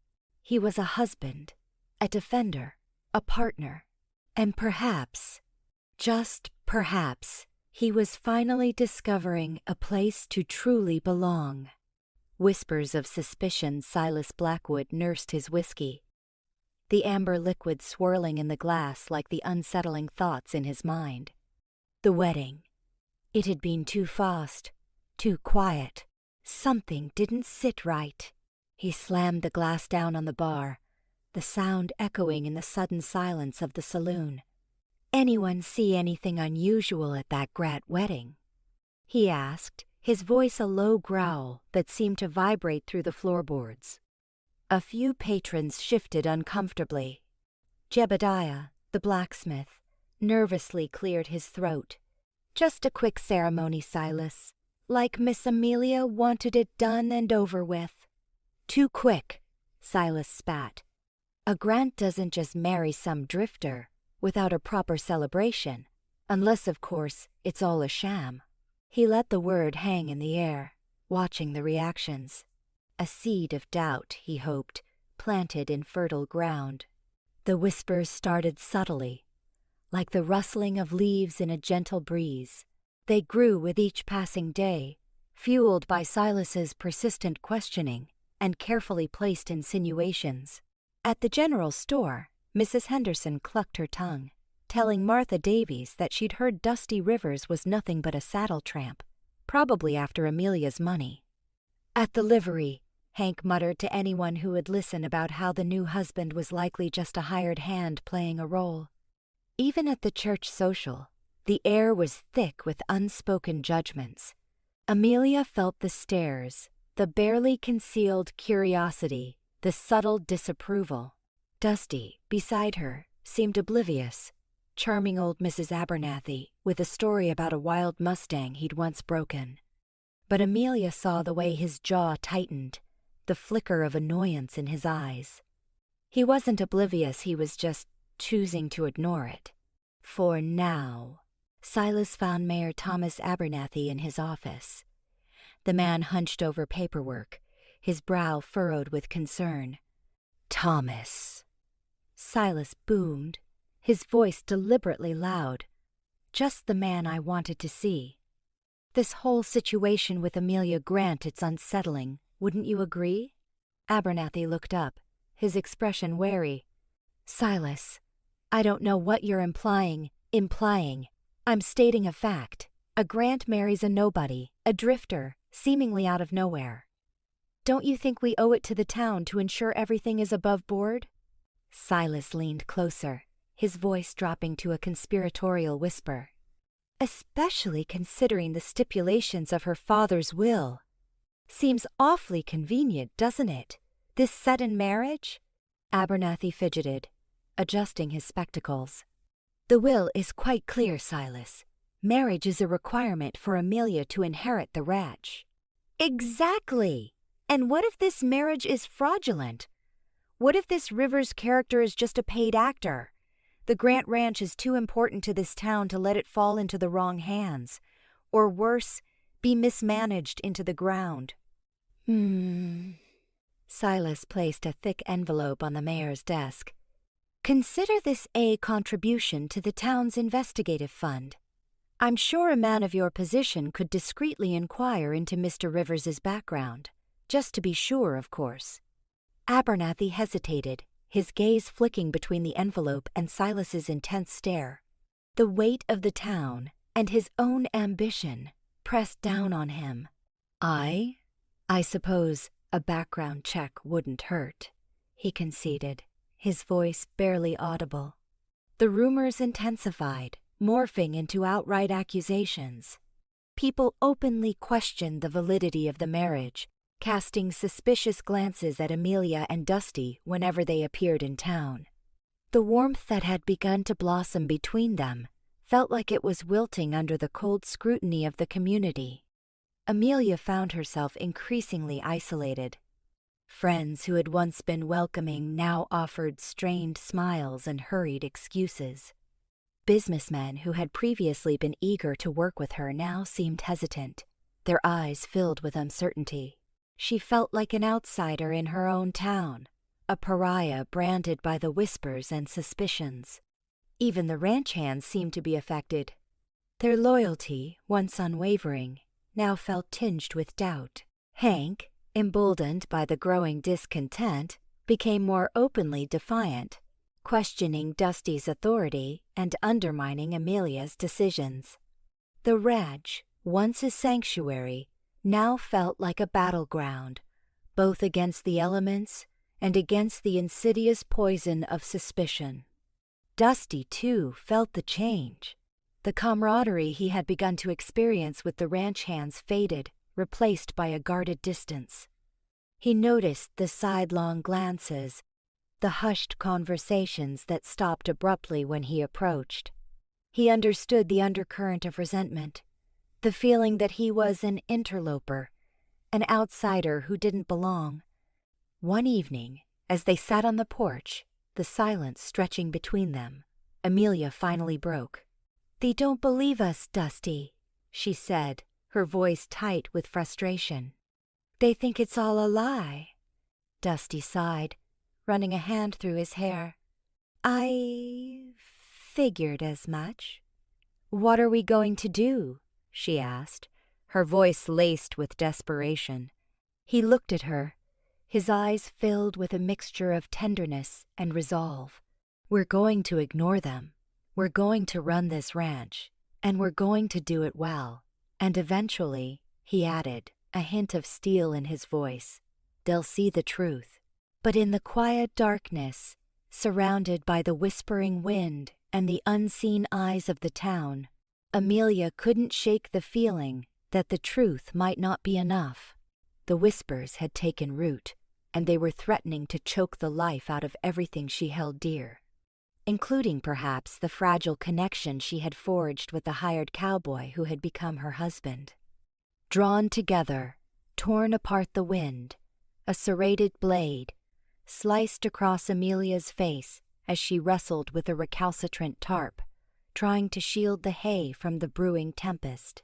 He was a husband, a defender, a partner, and perhaps, just perhaps, he was finally discovering a place to truly belong. Whispers of suspicion Silas Blackwood nursed his whiskey, the amber liquid swirling in the glass like the unsettling thoughts in his mind. The wedding. It had been too fast, too quiet. Something didn't sit right. He slammed the glass down on the bar, the sound echoing in the sudden silence of the saloon. "Anyone see anything unusual at that Grant wedding?" he asked, his voice a low growl that seemed to vibrate through the floorboards. A few patrons shifted uncomfortably. Jebediah, the blacksmith, nervously cleared his throat. "Just a quick ceremony, Silas. Like Miss Amelia wanted it done and over with." "Too quick," Silas spat. "A Grant doesn't just marry some drifter without a proper celebration, unless, of course, it's all a sham." He let the word hang in the air, watching the reactions. a seed of doubt, he hoped, planted in fertile ground. The whispers started subtly, like the rustling of leaves in a gentle breeze. They grew with each passing day, fueled by Silas's persistent questioning and carefully placed insinuations. At the general store, Mrs. Henderson clucked her tongue, telling Martha Davies that she'd heard Dusty Rivers was nothing but a saddle tramp, probably after Amelia's money. At the livery, Hank muttered to anyone who would listen about how the new husband was likely just a hired hand playing a role. Even at the church social, the air was thick with unspoken judgments. Amelia felt the stares, the barely concealed curiosity, the subtle disapproval. Dusty, beside her, seemed oblivious. Charming old Mrs. Abernathy, with a story about a wild Mustang he'd once broken. But Amelia saw the way his jaw tightened, the flicker of annoyance in his eyes. He wasn't oblivious, he was just choosing to ignore it. For now, Silas found Mayor Thomas Abernathy in his office. The man hunched over paperwork, his brow furrowed with concern. "Thomas," Silas boomed, his voice deliberately loud. "Just the man I wanted to see. This whole situation with Amelia Grant, it's unsettling, wouldn't you agree?" Abernathy looked up, his expression wary. "Silas, I don't know what you're implying. I'm stating a fact. A Grant marries a nobody, a drifter, seemingly out of nowhere. Don't you think we owe it to the town to ensure everything is above board?" Silas leaned closer, his voice dropping to a conspiratorial whisper. "Especially considering the stipulations of her father's will. Seems awfully convenient, doesn't it? This sudden marriage?" Abernathy fidgeted, adjusting his spectacles. "The will is quite clear, Silas. Marriage is a requirement for Amelia to inherit the ranch." "Exactly! And what if this marriage is fraudulent? What if this Rivers character is just a paid actor? The Grant Ranch is too important to this town to let it fall into the wrong hands, or worse, be mismanaged into the ground." Silas placed a thick envelope on the mayor's desk. "Consider this a contribution to the town's investigative fund. I'm sure a man of your position could discreetly inquire into Mr. Rivers's background, just to be sure, of course." Abernathy hesitated, his gaze flicking between the envelope and Silas's intense stare. The weight of the town and his own ambition pressed down on him. I suppose a background check wouldn't hurt," he conceded, his voice barely audible. The rumors intensified, morphing into outright accusations. People openly questioned the validity of the marriage, casting suspicious glances at Amelia and Dusty whenever they appeared in town. The warmth that had begun to blossom between them felt like it was wilting under the cold scrutiny of the community. Amelia found herself increasingly isolated. Friends who had once been welcoming now offered strained smiles and hurried excuses. Businessmen who had previously been eager to work with her now seemed hesitant, their eyes filled with uncertainty. She felt like an outsider in her own town, a pariah branded by the whispers and suspicions. Even the ranch hands seemed to be affected. Their loyalty, once unwavering, now felt tinged with doubt. Hank, emboldened by the growing discontent, became more openly defiant, questioning Dusty's authority and undermining Amelia's decisions. The ranch, once a sanctuary, now felt like a battleground, both against the elements and against the insidious poison of suspicion. Dusty, too, felt the change. The camaraderie he had begun to experience with the ranch hands faded, replaced by a guarded distance. He noticed the sidelong glances, the hushed conversations that stopped abruptly when he approached. He understood the undercurrent of resentment, the feeling that he was an interloper, an outsider who didn't belong. One evening, as they sat on the porch, the silence stretching between them, Amelia finally broke. "They don't believe us, Dusty," she said, her voice tight with frustration. They think it's all a lie. Dusty sighed, running a hand through his hair. I figured as much. What are we going to do? She asked, her voice laced with desperation. He looked at her, his eyes filled with a mixture of tenderness and resolve. We're going to ignore them. We're going to run this ranch, and we're going to do it well. And eventually, he added, a hint of steel in his voice, they'll see the truth. But in the quiet darkness, surrounded by the whispering wind and the unseen eyes of the town, Amelia couldn't shake the feeling that the truth might not be enough. The whispers had taken root, and they were threatening to choke the life out of everything she held dear, including perhaps the fragile connection she had forged with the hired cowboy who had become her husband. Drawn together, torn apart the wind, a serrated blade sliced across Amelia's face as she wrestled with a recalcitrant tarp, trying to shield the hay from the brewing tempest.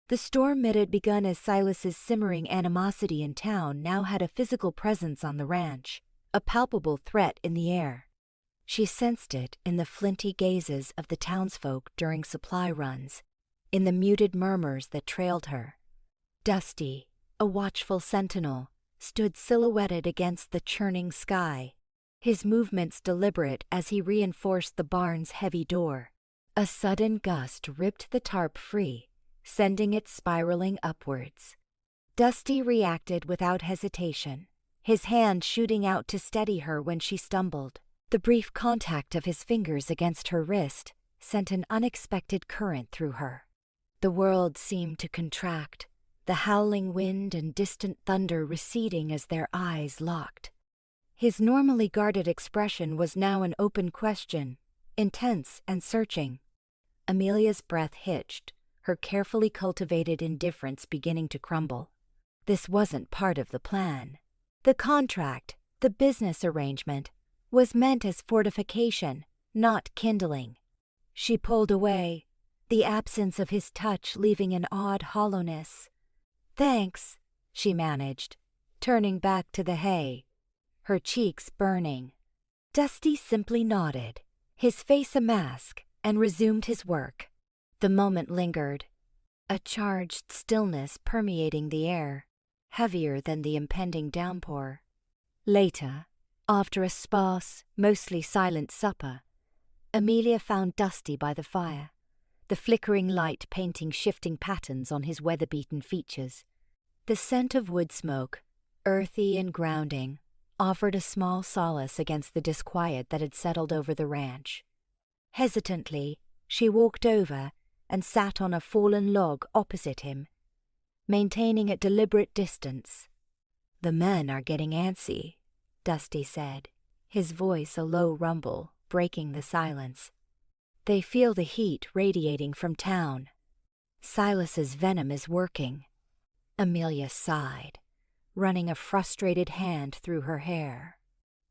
The storm that had begun as Silas's simmering animosity in town now had a physical presence on the ranch, a palpable threat in the air. She sensed it in the flinty gazes of the townsfolk during supply runs, in the muted murmurs that trailed her. Dusty, a watchful sentinel, stood silhouetted against the churning sky, his movements deliberate as he reinforced the barn's heavy door. A sudden gust ripped the tarp free, sending it spiraling upwards. Dusty reacted without hesitation, his hand shooting out to steady her when she stumbled. The brief contact of his fingers against her wrist sent an unexpected current through her. The world seemed to contract, the howling wind and distant thunder receding as their eyes locked. His normally guarded expression was now an open question, intense and searching. Amelia's breath hitched, her carefully cultivated indifference beginning to crumble. This wasn't part of the plan. The contract, the business arrangement, was meant as fortification, not kindling. She pulled away, the absence of his touch leaving an odd hollowness. "Thanks," she managed, turning back to the hay, her cheeks burning. Dusty simply nodded, his face a mask, and resumed his work. The moment lingered, a charged stillness permeating the air, heavier than the impending downpour. Later, after a sparse, mostly silent supper, Amelia found Dusty by the fire, the flickering light painting shifting patterns on his weather-beaten features. The scent of wood smoke, earthy and grounding, offered a small solace against the disquiet that had settled over the ranch. Hesitantly, she walked over and sat on a fallen log opposite him, maintaining a deliberate distance. "The men are getting antsy," Dusty said, his voice a low rumble, breaking the silence. "They feel the heat radiating from town. Silas's venom is working." Amelia sighed, running a frustrated hand through her hair.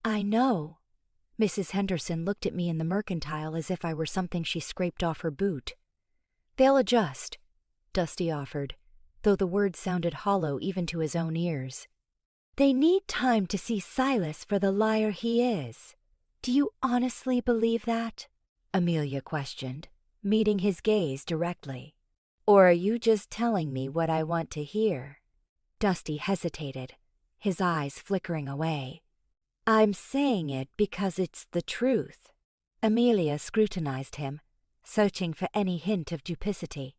"I know." Mrs. Henderson looked at me in the mercantile as if I were something she scraped off her boot. "They'll adjust," Dusty offered, though the words sounded hollow even to his own ears. "They need time to see Silas for the liar he is. Do you honestly believe that?" Amelia questioned, meeting his gaze directly. "Or are you just telling me what I want to hear?" Dusty hesitated, his eyes flickering away. "I'm saying it because it's the truth." Amelia scrutinized him, searching for any hint of duplicity.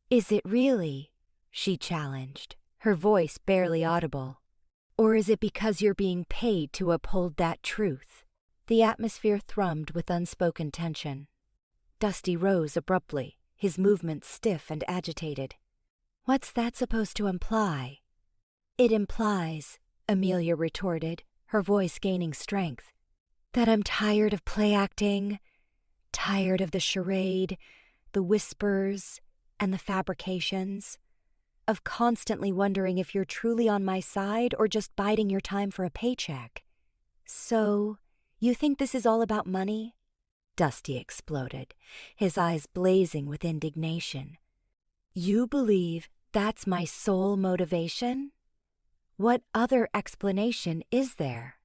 "Is it really?" she challenged, her voice barely audible. "Or is it because you're being paid to uphold that truth?" The atmosphere thrummed with unspoken tension. Dusty rose abruptly, his movements stiff and agitated. "What's that supposed to imply?" "It implies," Amelia retorted, her voice gaining strength, "that I'm tired of play acting, tired of the charade, the whispers, and the fabrications, of constantly wondering if you're truly on my side or just biding your time for a paycheck. So, you think this is all about money?" Dusty exploded, his eyes blazing with indignation. "You believe that's my sole motivation? What other explanation is there?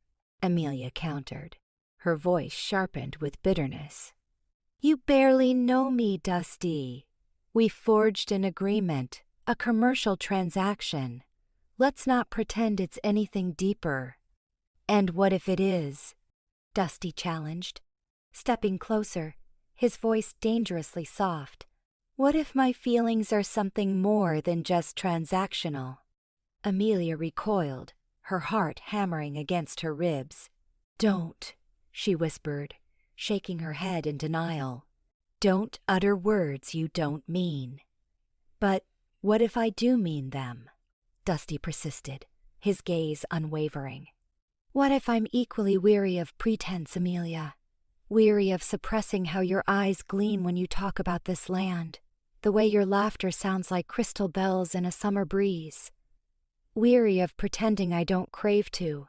Amelia countered, her voice sharpened with bitterness. You barely know me, Dusty. We forged an agreement, a commercial transaction. Let's not pretend it's anything deeper. And what if it is? Dusty challenged, stepping closer, his voice dangerously soft. What if my feelings are something more than just transactional? Amelia recoiled, her heart hammering against her ribs. Don't, she whispered, shaking her head in denial. Don't utter words you don't mean. But what if I do mean them? Dusty persisted, his gaze unwavering. What if I'm equally weary of pretense, Amelia? Weary of suppressing how your eyes gleam when you talk about this land, the way your laughter sounds like crystal bells in a summer breeze. Weary of pretending I don't crave to.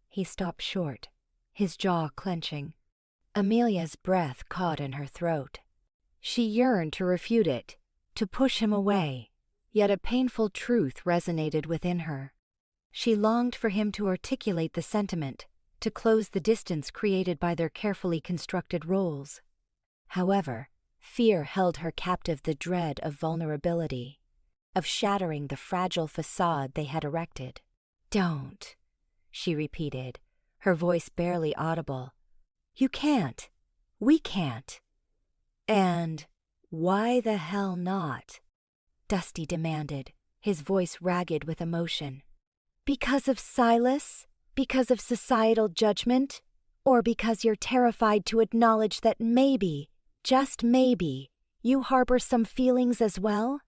He stopped short, his jaw clenching. Amelia's breath caught in her throat. She yearned to refute it, to push him away, yet a painful truth resonated within her. She longed for him to articulate the sentiment, to close the distance created by their carefully constructed roles. However, fear held her captive, the dread of vulnerability, of shattering the fragile facade they had erected. Don't, she repeated, her voice barely audible. You can't. We can't. And why the hell not? Dusty demanded, his voice ragged with emotion. Because of Silas? Because of societal judgment? Or because you're terrified to acknowledge that maybe, just maybe, you harbor some feelings as well?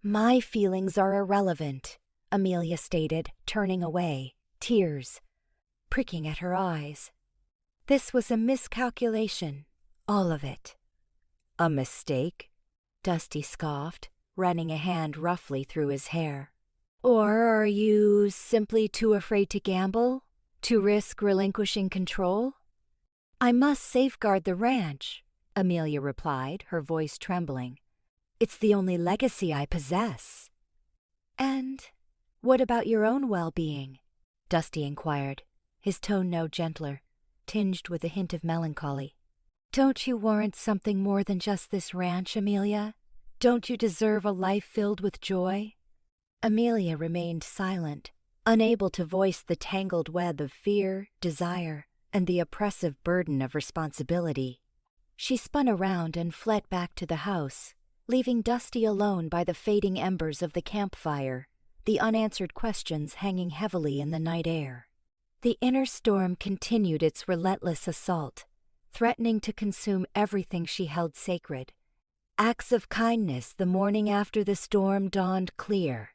My feelings are irrelevant, Amelia stated, turning away, tears pricking at her eyes. This was a miscalculation, all of it. A mistake? Dusty scoffed, running a hand roughly through his hair. Or are you simply too afraid to gamble? To risk relinquishing control? I must safeguard the ranch, Amelia replied, her voice trembling. It's the only legacy I possess. And what about your own well-being? Dusty inquired, his tone no gentler, tinged with a hint of melancholy. Don't you warrant something more than just this ranch, Amelia? Don't you deserve a life filled with joy? Amelia remained silent, unable to voice the tangled web of fear, desire, and the oppressive burden of responsibility. She spun around and fled back to the house, leaving Dusty alone by the fading embers of the campfire, the unanswered questions hanging heavily in the night air. The inner storm continued its relentless assault, threatening to consume everything she held sacred. Acts of kindness the morning after the storm dawned clear,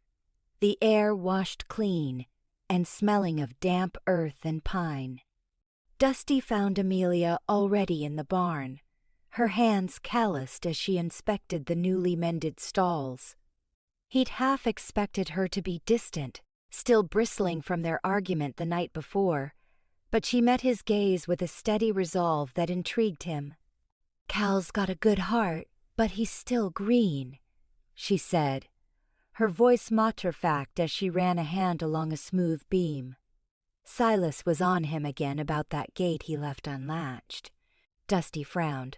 the air washed clean and smelling of damp earth and pine. Dusty found Amelia already in the barn, her hands calloused as she inspected the newly mended stalls. He'd half expected her to be distant, still bristling from their argument the night before, but she met his gaze with a steady resolve that intrigued him. Cal's got a good heart, but he's still green, she said, her voice matter-of-fact as she ran a hand along a smooth beam. Silas was on him again about that gate he left unlatched. Dusty frowned.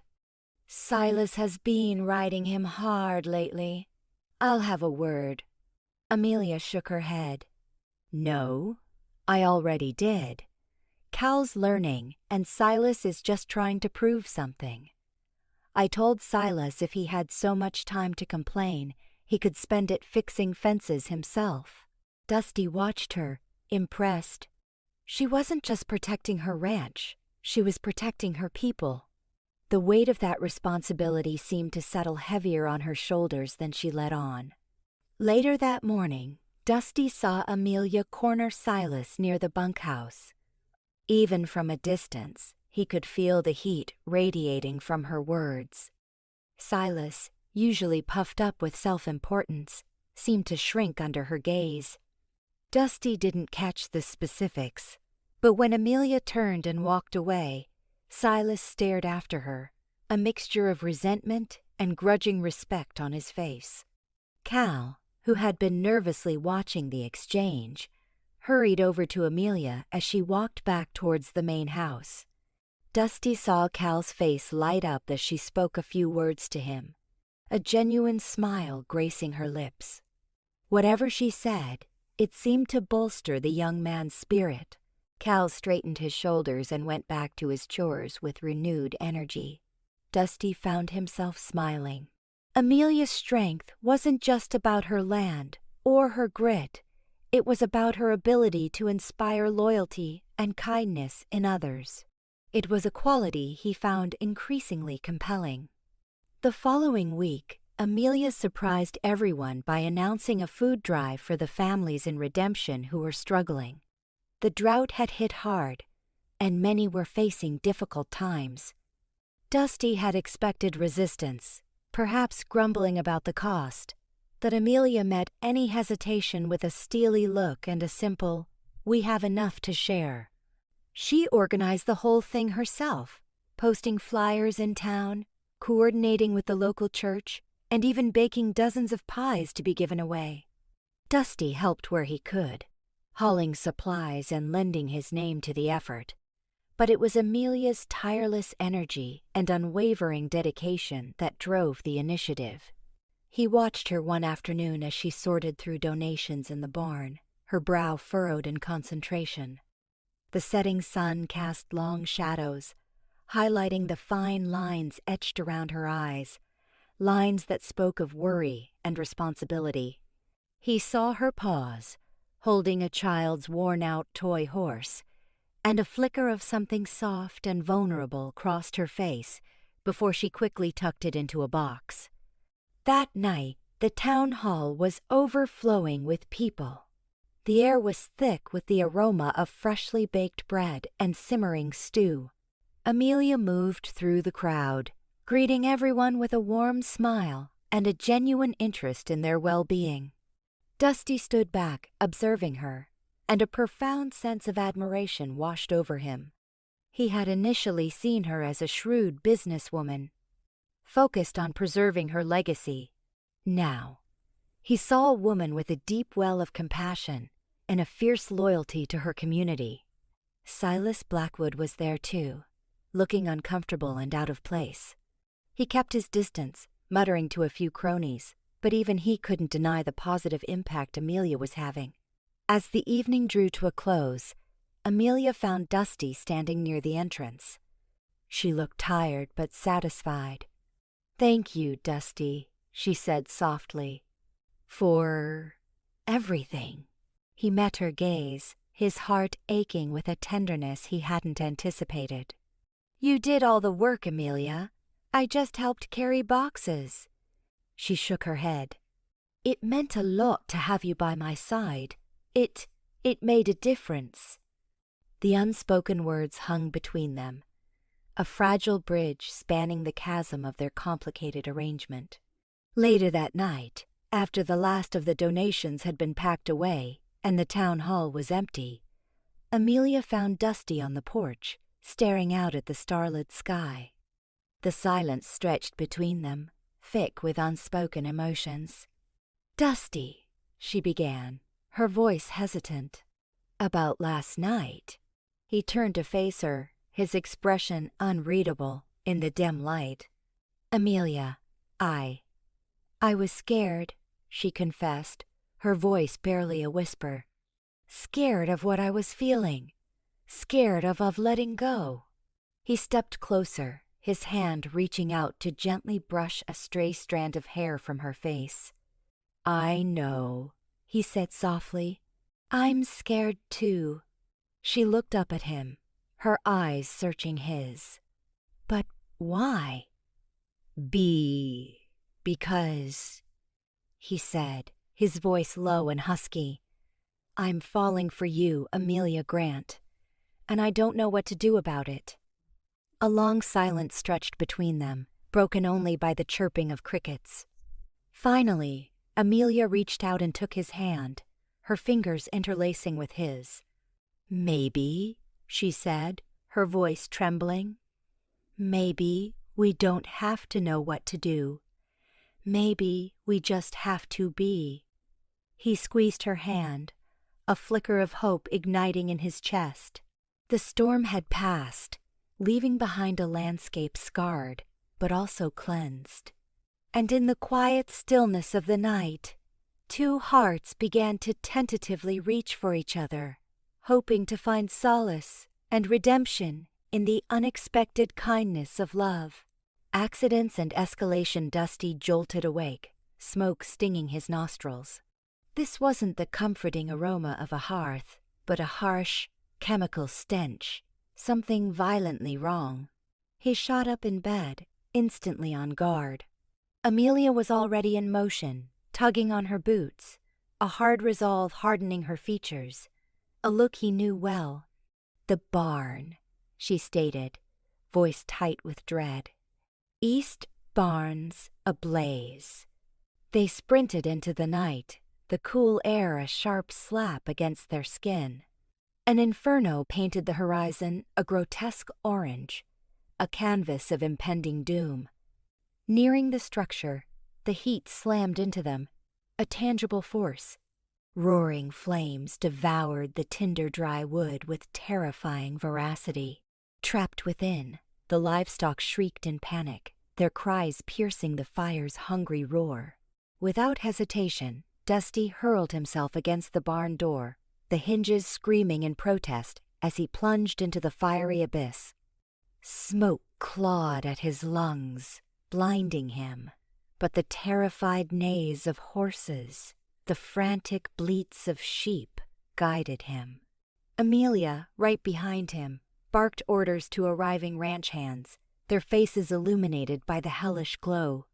Silas has been riding him hard lately. I'll have a word. Amelia shook her head. No, I already did. Cal's learning, and Silas is just trying to prove something. I told Silas if he had so much time to complain, he could spend it fixing fences himself. Dusty watched her, impressed. She wasn't just protecting her ranch, she was protecting her people. The weight of that responsibility seemed to settle heavier on her shoulders than she let on. Later that morning, Dusty saw Amelia corner Silas near the bunkhouse. Even from a distance, he could feel the heat radiating from her words. Silas, usually puffed up with self-importance, seemed to shrink under her gaze. Dusty didn't catch the specifics, but when Amelia turned and walked away, Silas stared after her, a mixture of resentment and grudging respect on his face. Cal, who had been nervously watching the exchange, hurried over to Amelia as she walked back towards the main house. Dusty saw Cal's face light up as she spoke a few words to him, a genuine smile gracing her lips. Whatever she said, it seemed to bolster the young man's spirit. Cal straightened his shoulders and went back to his chores with renewed energy. Dusty found himself smiling. Amelia's strength wasn't just about her land or her grit. It was about her ability to inspire loyalty and kindness in others. It was a quality he found increasingly compelling. The following week, Amelia surprised everyone by announcing a food drive for the families in Redemption who were struggling. The drought had hit hard, and many were facing difficult times. Dusty had expected resistance, perhaps grumbling about the cost, but Amelia met any hesitation with a steely look and a simple, "We have enough to share." She organized the whole thing herself, posting flyers in town, coordinating with the local church, and even baking dozens of pies to be given away. Dusty helped where he could, hauling supplies and lending his name to the effort. But it was Amelia's tireless energy and unwavering dedication that drove the initiative. He watched her one afternoon as she sorted through donations in the barn, her brow furrowed in concentration. The setting sun cast long shadows, highlighting the fine lines etched around her eyes, lines that spoke of worry and responsibility. He saw her pause, holding a child's worn-out toy horse, and a flicker of something soft and vulnerable crossed her face before she quickly tucked it into a box. That night, the town hall was overflowing with people. The air was thick with the aroma of freshly baked bread and simmering stew. Amelia moved through the crowd, greeting everyone with a warm smile and a genuine interest in their well-being. Dusty stood back, observing her, and a profound sense of admiration washed over him. He had initially seen her as a shrewd businesswoman, focused on preserving her legacy. Now, he saw a woman with a deep well of compassion and a fierce loyalty to her community. Silas Blackwood was there too, looking uncomfortable and out of place. He kept his distance, muttering to a few cronies, but even he couldn't deny the positive impact Amelia was having. As the evening drew to a close, Amelia found Dusty standing near the entrance. She looked tired but satisfied. "Thank you, Dusty," she said softly, "for everything." He met her gaze, his heart aching with a tenderness he hadn't anticipated. "You did all the work, Amelia. I just helped carry boxes." She shook her head. "It meant a lot to have you by my side. It made a difference." The unspoken words hung between them, a fragile bridge spanning the chasm of their complicated arrangement. Later that night, after the last of the donations had been packed away and the town hall was empty, Amelia found Dusty on the porch, staring out at the starlit sky. The silence stretched between them, thick with unspoken emotions. "Dusty," she began, her voice hesitant. "About last night." He turned to face her, his expression unreadable in the dim light. "Amelia, I was scared," she confessed, her voice barely a whisper. "Scared of what I was feeling. Scared of letting go." He stepped closer, his hand reaching out to gently brush a stray strand of hair from her face. "I know," he said softly. "I'm scared too." She looked up at him, her eyes searching his. "But why?" Because," he said, his voice low and husky. "I'm falling for you, Amelia Grant, and I don't know what to do about it." A long silence stretched between them, broken only by the chirping of crickets. Finally, Amelia reached out and took his hand, her fingers interlacing with his. "Maybe," she said, her voice trembling. "Maybe we don't have to know what to do. Maybe we just have to be." He squeezed her hand, a flicker of hope igniting in his chest. The storm had passed, leaving behind a landscape scarred, but also cleansed. And in the quiet stillness of the night, two hearts began to tentatively reach for each other, hoping to find solace and redemption in the unexpected kindness of love. Accidents and escalation. Dusty jolted awake, smoke stinging his nostrils. This wasn't the comforting aroma of a hearth, but a harsh, chemical stench, something violently wrong. He shot up in bed, instantly on guard. Amelia was already in motion, tugging on her boots, a hard resolve hardening her features, a look he knew well. "The barn," she stated, voice tight with dread. East Barn's ablaze. They sprinted into the night, the cool air a sharp slap against their skin. An inferno painted the horizon a grotesque orange, a canvas of impending doom. Nearing the structure, the heat slammed into them, a tangible force. Roaring flames devoured the tinder-dry wood with terrifying voracity. Trapped within, the livestock shrieked in panic, their cries piercing the fire's hungry roar. Without hesitation, Dusty hurled himself against the barn door, the hinges screaming in protest as he plunged into the fiery abyss. Smoke clawed at his lungs, blinding him, but the terrified neighs of horses, the frantic bleats of sheep, guided him. Amelia, right behind him, barked orders to arriving ranch hands, their faces illuminated by the hellish glow.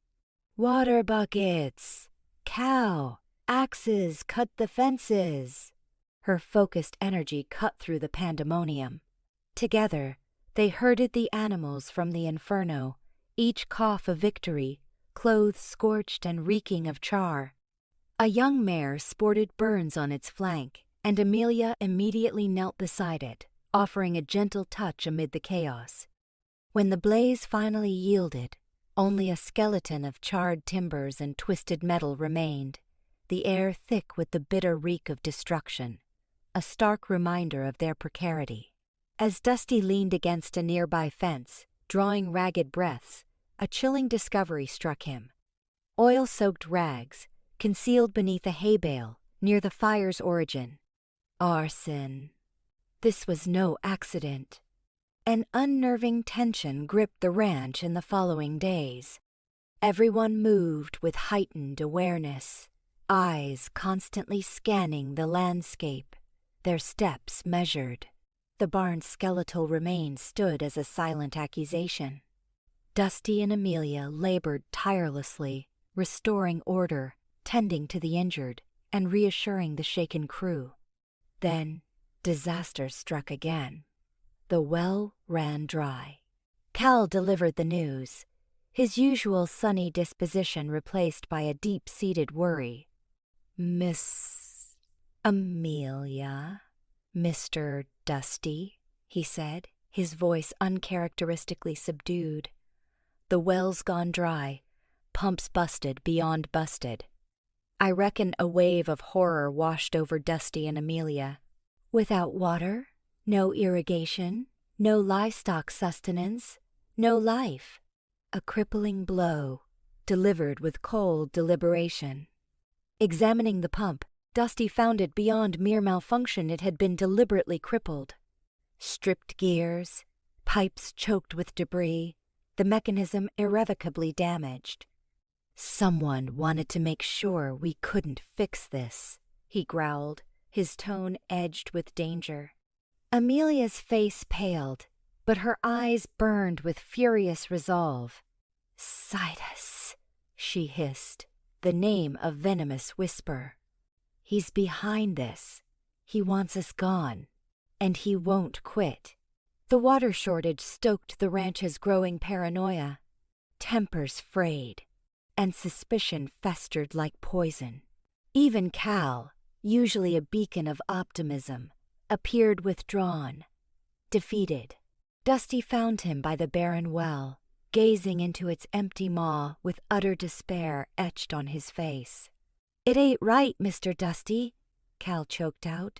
"Water buckets! Cow! Axes! Cut the fences!" Her focused energy cut through the pandemonium. Together, they herded the animals from the inferno, each cough a victory, clothes scorched and reeking of char. A young mare sported burns on its flank, and Amelia immediately knelt beside it, offering a gentle touch amid the chaos. When the blaze finally yielded, only a skeleton of charred timbers and twisted metal remained, the air thick with the bitter reek of destruction, a stark reminder of their precarity. As Dusty leaned against a nearby fence, drawing ragged breaths, a chilling discovery struck him. Oil-soaked rags, concealed beneath a hay bale near the fire's origin. Arson. This was no accident. An unnerving tension gripped the ranch in the following days. Everyone moved with heightened awareness, eyes constantly scanning the landscape, their steps measured. The barn's skeletal remains stood as a silent accusation. Dusty and Amelia labored tirelessly, restoring order, tending to the injured, and reassuring the shaken crew. Then, disaster struck again. The well ran dry. Cal delivered the news, his usual sunny disposition replaced by a deep-seated worry. "Miss Amelia, Mr. Dusty," he said, his voice uncharacteristically subdued. "The well's gone dry, pumps busted beyond busted." I reckon a wave of horror washed over Dusty and Amelia. Without water, no irrigation, no livestock sustenance, no life. A crippling blow, delivered with cold deliberation. Examining the pump, Dusty found it beyond mere malfunction. It had been deliberately crippled. Stripped gears, pipes choked with debris, the mechanism irrevocably damaged. "Someone wanted to make sure we couldn't fix this," he growled, his tone edged with danger. Amelia's face paled, but her eyes burned with furious resolve. "Sidus," she hissed, the name a venomous whisper. "He's behind this. He wants us gone. And he won't quit." The water shortage stoked the ranch's growing paranoia. Tempers frayed, and suspicion festered like poison. Even Cal, usually a beacon of optimism, appeared withdrawn, defeated. Dusty found him by the barren well, gazing into its empty maw with utter despair etched on his face. "It ain't right, Mr. Dusty," Cal choked out.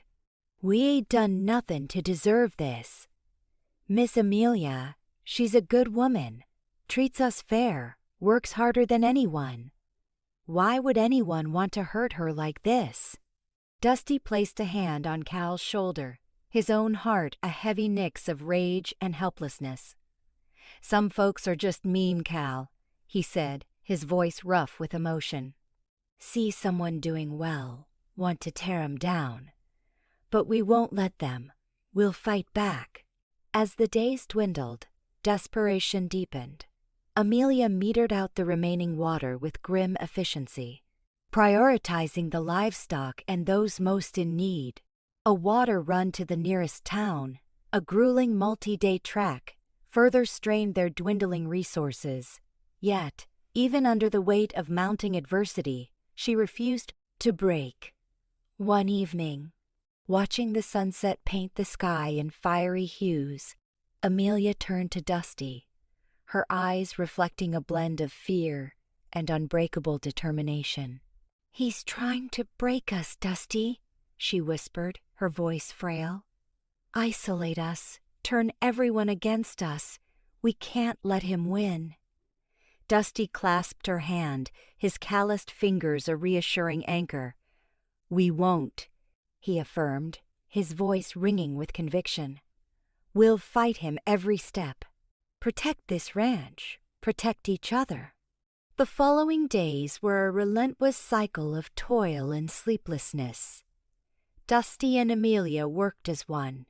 "We ain't done nothing to deserve this. Miss Amelia, she's a good woman, treats us fair, works harder than anyone. Why would anyone want to hurt her like this?" Dusty placed a hand on Cal's shoulder, his own heart a heavy mix of rage and helplessness. "Some folks are just mean, Cal," he said, his voice rough with emotion. "See someone doing well, want to tear 'em down. But we won't let them. We'll fight back." As the days dwindled, desperation deepened. Amelia metered out the remaining water with grim efficiency, prioritizing the livestock and those most in need. A water run to the nearest town, a grueling multi-day trek, further strained their dwindling resources. Yet, even under the weight of mounting adversity, she refused to break. One evening, watching the sunset paint the sky in fiery hues, Amelia turned to Dusty, her eyes reflecting a blend of fear and unbreakable determination. "He's trying to break us, Dusty," she whispered, her voice frail. "Isolate us, turn everyone against us. We can't let him win." Dusty clasped her hand, his calloused fingers a reassuring anchor. "We won't," he affirmed, his voice ringing with conviction. "We'll fight him every step. Protect this ranch, protect each other." The following days were a relentless cycle of toil and sleeplessness. Dusty and Amelia worked as one,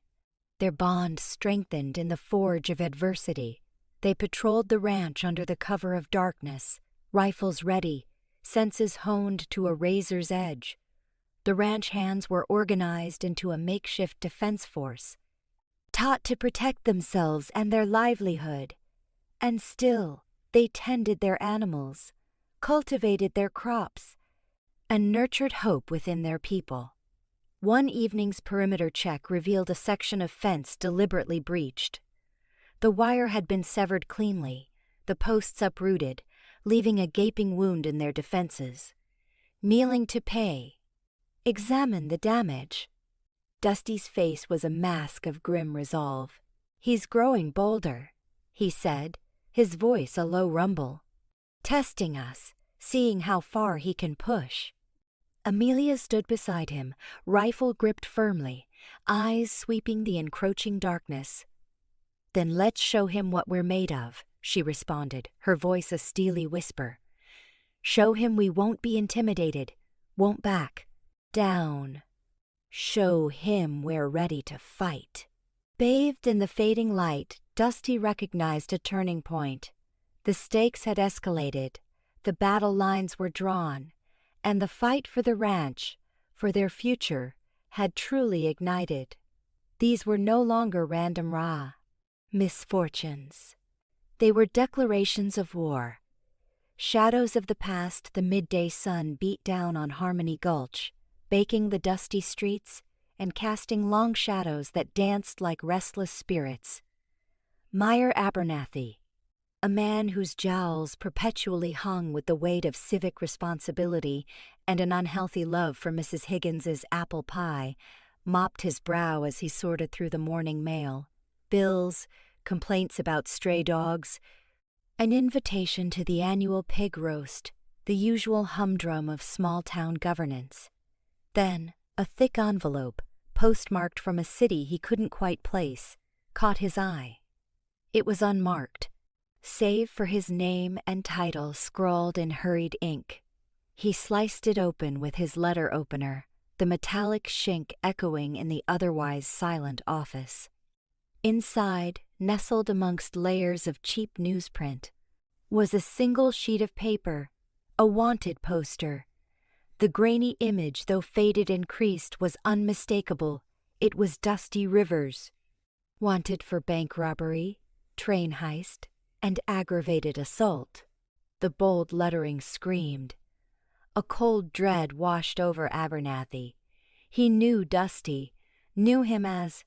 their bond strengthened in the forge of adversity. They patrolled the ranch under the cover of darkness, rifles ready, senses honed to a razor's edge. The ranch hands were organized into a makeshift defense force, taught to protect themselves and their livelihood. And still, they tended their animals, cultivated their crops, and nurtured hope within their people. One evening's perimeter check revealed a section of fence deliberately breached. The wire had been severed cleanly, the posts uprooted, leaving a gaping wound in their defenses. Kneeling to pay, examine the damage. Dusty's face was a mask of grim resolve. "He's growing bolder," he said, his voice a low rumble. "Testing us, seeing how far he can push." Amelia stood beside him, rifle gripped firmly, eyes sweeping the encroaching darkness. "Then let's show him what we're made of," she responded, her voice a steely whisper. "Show him we won't be intimidated, won't back down. Show him we're ready to fight." Bathed in the fading light, Dusty recognized a turning point. The stakes had escalated, the battle lines were drawn, and the fight for the ranch, for their future, had truly ignited. These were no longer random misfortunes. They were declarations of war. Shadows of the past, the midday sun beat down on Harmony Gulch, baking the dusty streets and casting long shadows that danced like restless spirits. Meyer Abernathy, a man whose jowls perpetually hung with the weight of civic responsibility and an unhealthy love for Mrs. Higgins's apple pie, mopped his brow as he sorted through the morning mail. Bills, complaints about stray dogs, an invitation to the annual pig roast, the usual humdrum of small-town governance. Then, a thick envelope, postmarked from a city he couldn't quite place, caught his eye. It was unmarked, save for his name and title scrawled in hurried ink. He sliced it open with his letter opener, the metallic shink echoing in the otherwise silent office. Inside, nestled amongst layers of cheap newsprint, was a single sheet of paper, a wanted poster. The grainy image, though faded and creased, was unmistakable. It was Dusty Rivers, wanted for bank robbery, train heist, and aggravated assault. The bold lettering screamed. A cold dread washed over Abernathy. He knew Dusty, knew him as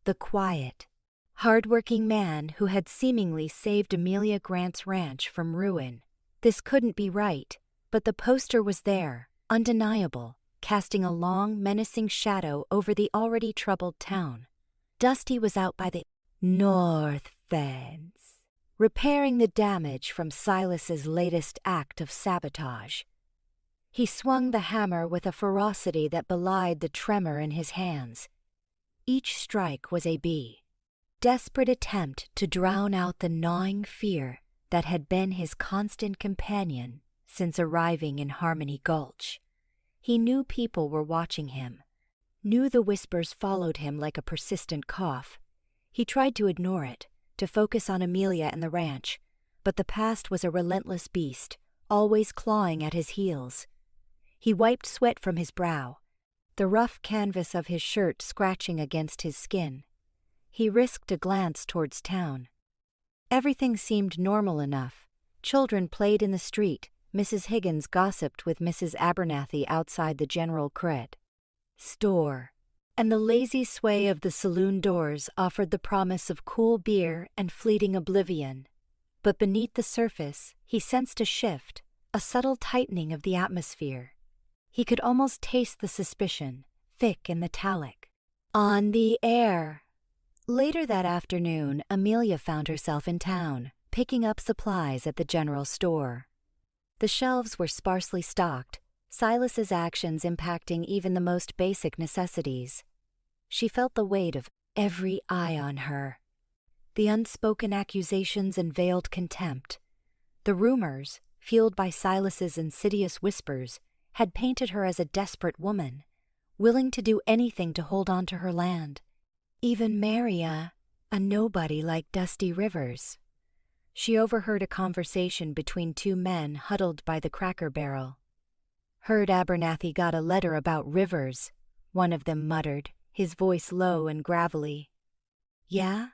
the quiet, hard-working man who had seemingly saved Amelia Grant's ranch from ruin. This couldn't be right, but the poster was there, undeniable. casting a long, menacing shadow over the already troubled town. Dusty was out by the north fence, repairing the damage from Silas's latest act of sabotage. He swung the hammer with a ferocity that belied the tremor in his hands. Each strike was a desperate attempt to drown out the gnawing fear that had been his constant companion since arriving in Harmony Gulch. He knew people were watching him, knew the whispers followed him like a persistent cough. He tried to ignore it, to focus on Amelia and the ranch, but the past was a relentless beast, always clawing at his heels. He wiped sweat from his brow, the rough canvas of his shirt scratching against his skin. He risked a glance towards town. Everything seemed normal enough. Children played in the street. Mrs. Higgins gossiped with Mrs. Abernathy outside the General Cred store, and the lazy sway of the saloon doors offered the promise of cool beer and fleeting oblivion. But beneath the surface, he sensed a shift, a subtle tightening of the atmosphere. He could almost taste the suspicion, thick and metallic. On the air. Later that afternoon, Amelia found herself in town, picking up supplies at the general store. The shelves were sparsely stocked, Silas's actions impacting even the most basic necessities. She felt the weight of every eye on her. The unspoken accusations and veiled contempt. The rumors, fueled by Silas's insidious whispers, had painted her as a desperate woman, willing to do anything to hold on to her land. Even marry a nobody like Dusty Rivers. She overheard a conversation between two men huddled by the Cracker Barrel. Heard Abernathy got a letter about Rivers, one of them muttered, his voice low and gravelly. Yeah?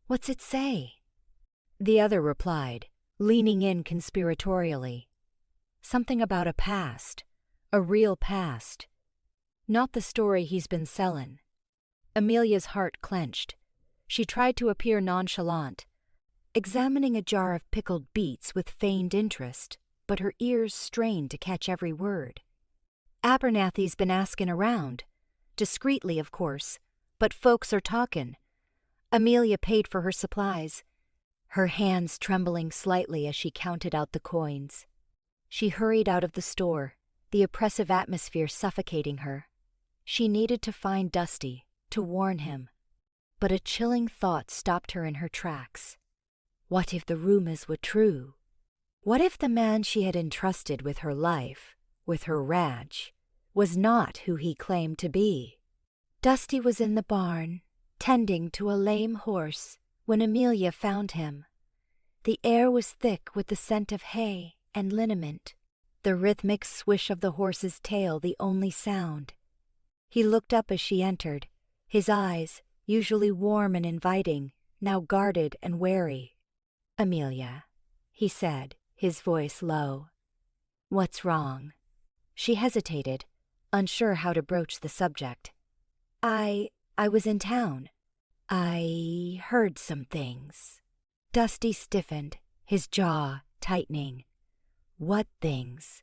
What's it say? The other replied, leaning in conspiratorially. Something about a past, a real past. Not the story he's been sellin'. Amelia's heart clenched. She tried to appear nonchalant, examining a jar of pickled beets with feigned interest, but her ears strained to catch every word. Abernathy's been askin' around. Discreetly, of course, but folks are talkin'. Amelia paid for her supplies, her hands trembling slightly as she counted out the coins. She hurried out of the store, the oppressive atmosphere suffocating her. She needed to find Dusty, to warn him. But a chilling thought stopped her in her tracks. What if the rumors were true? What if the man she had entrusted with her life, with her ranch, was not who he claimed to be? Dusty was in the barn, tending to a lame horse, when Amelia found him. The air was thick with the scent of hay and liniment, the rhythmic swish of the horse's tail the only sound. He looked up as she entered, his eyes, usually warm and inviting, now guarded and wary. "Amelia," he said, his voice low. "What's wrong?" She hesitated, unsure how to broach the subject. I was in town. I heard some things." Dusty stiffened, his jaw tightening. "What things?"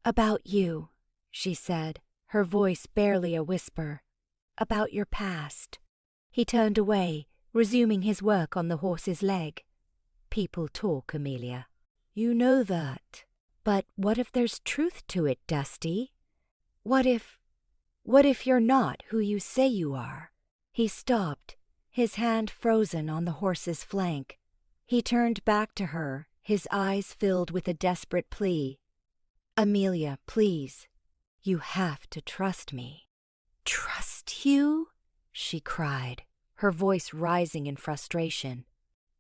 "About you," she said, her voice barely a whisper. "About your past." He turned away, resuming his work on the horse's leg. "People talk, Amelia. You know that. But what if there's truth to it, Dusty? What if you're not who you say you are?" He stopped, his hand frozen on the horse's flank. He turned back to her, his eyes filled with a desperate plea. "Amelia, please. You have to trust me." "Trust you?" she cried, her voice rising in frustration.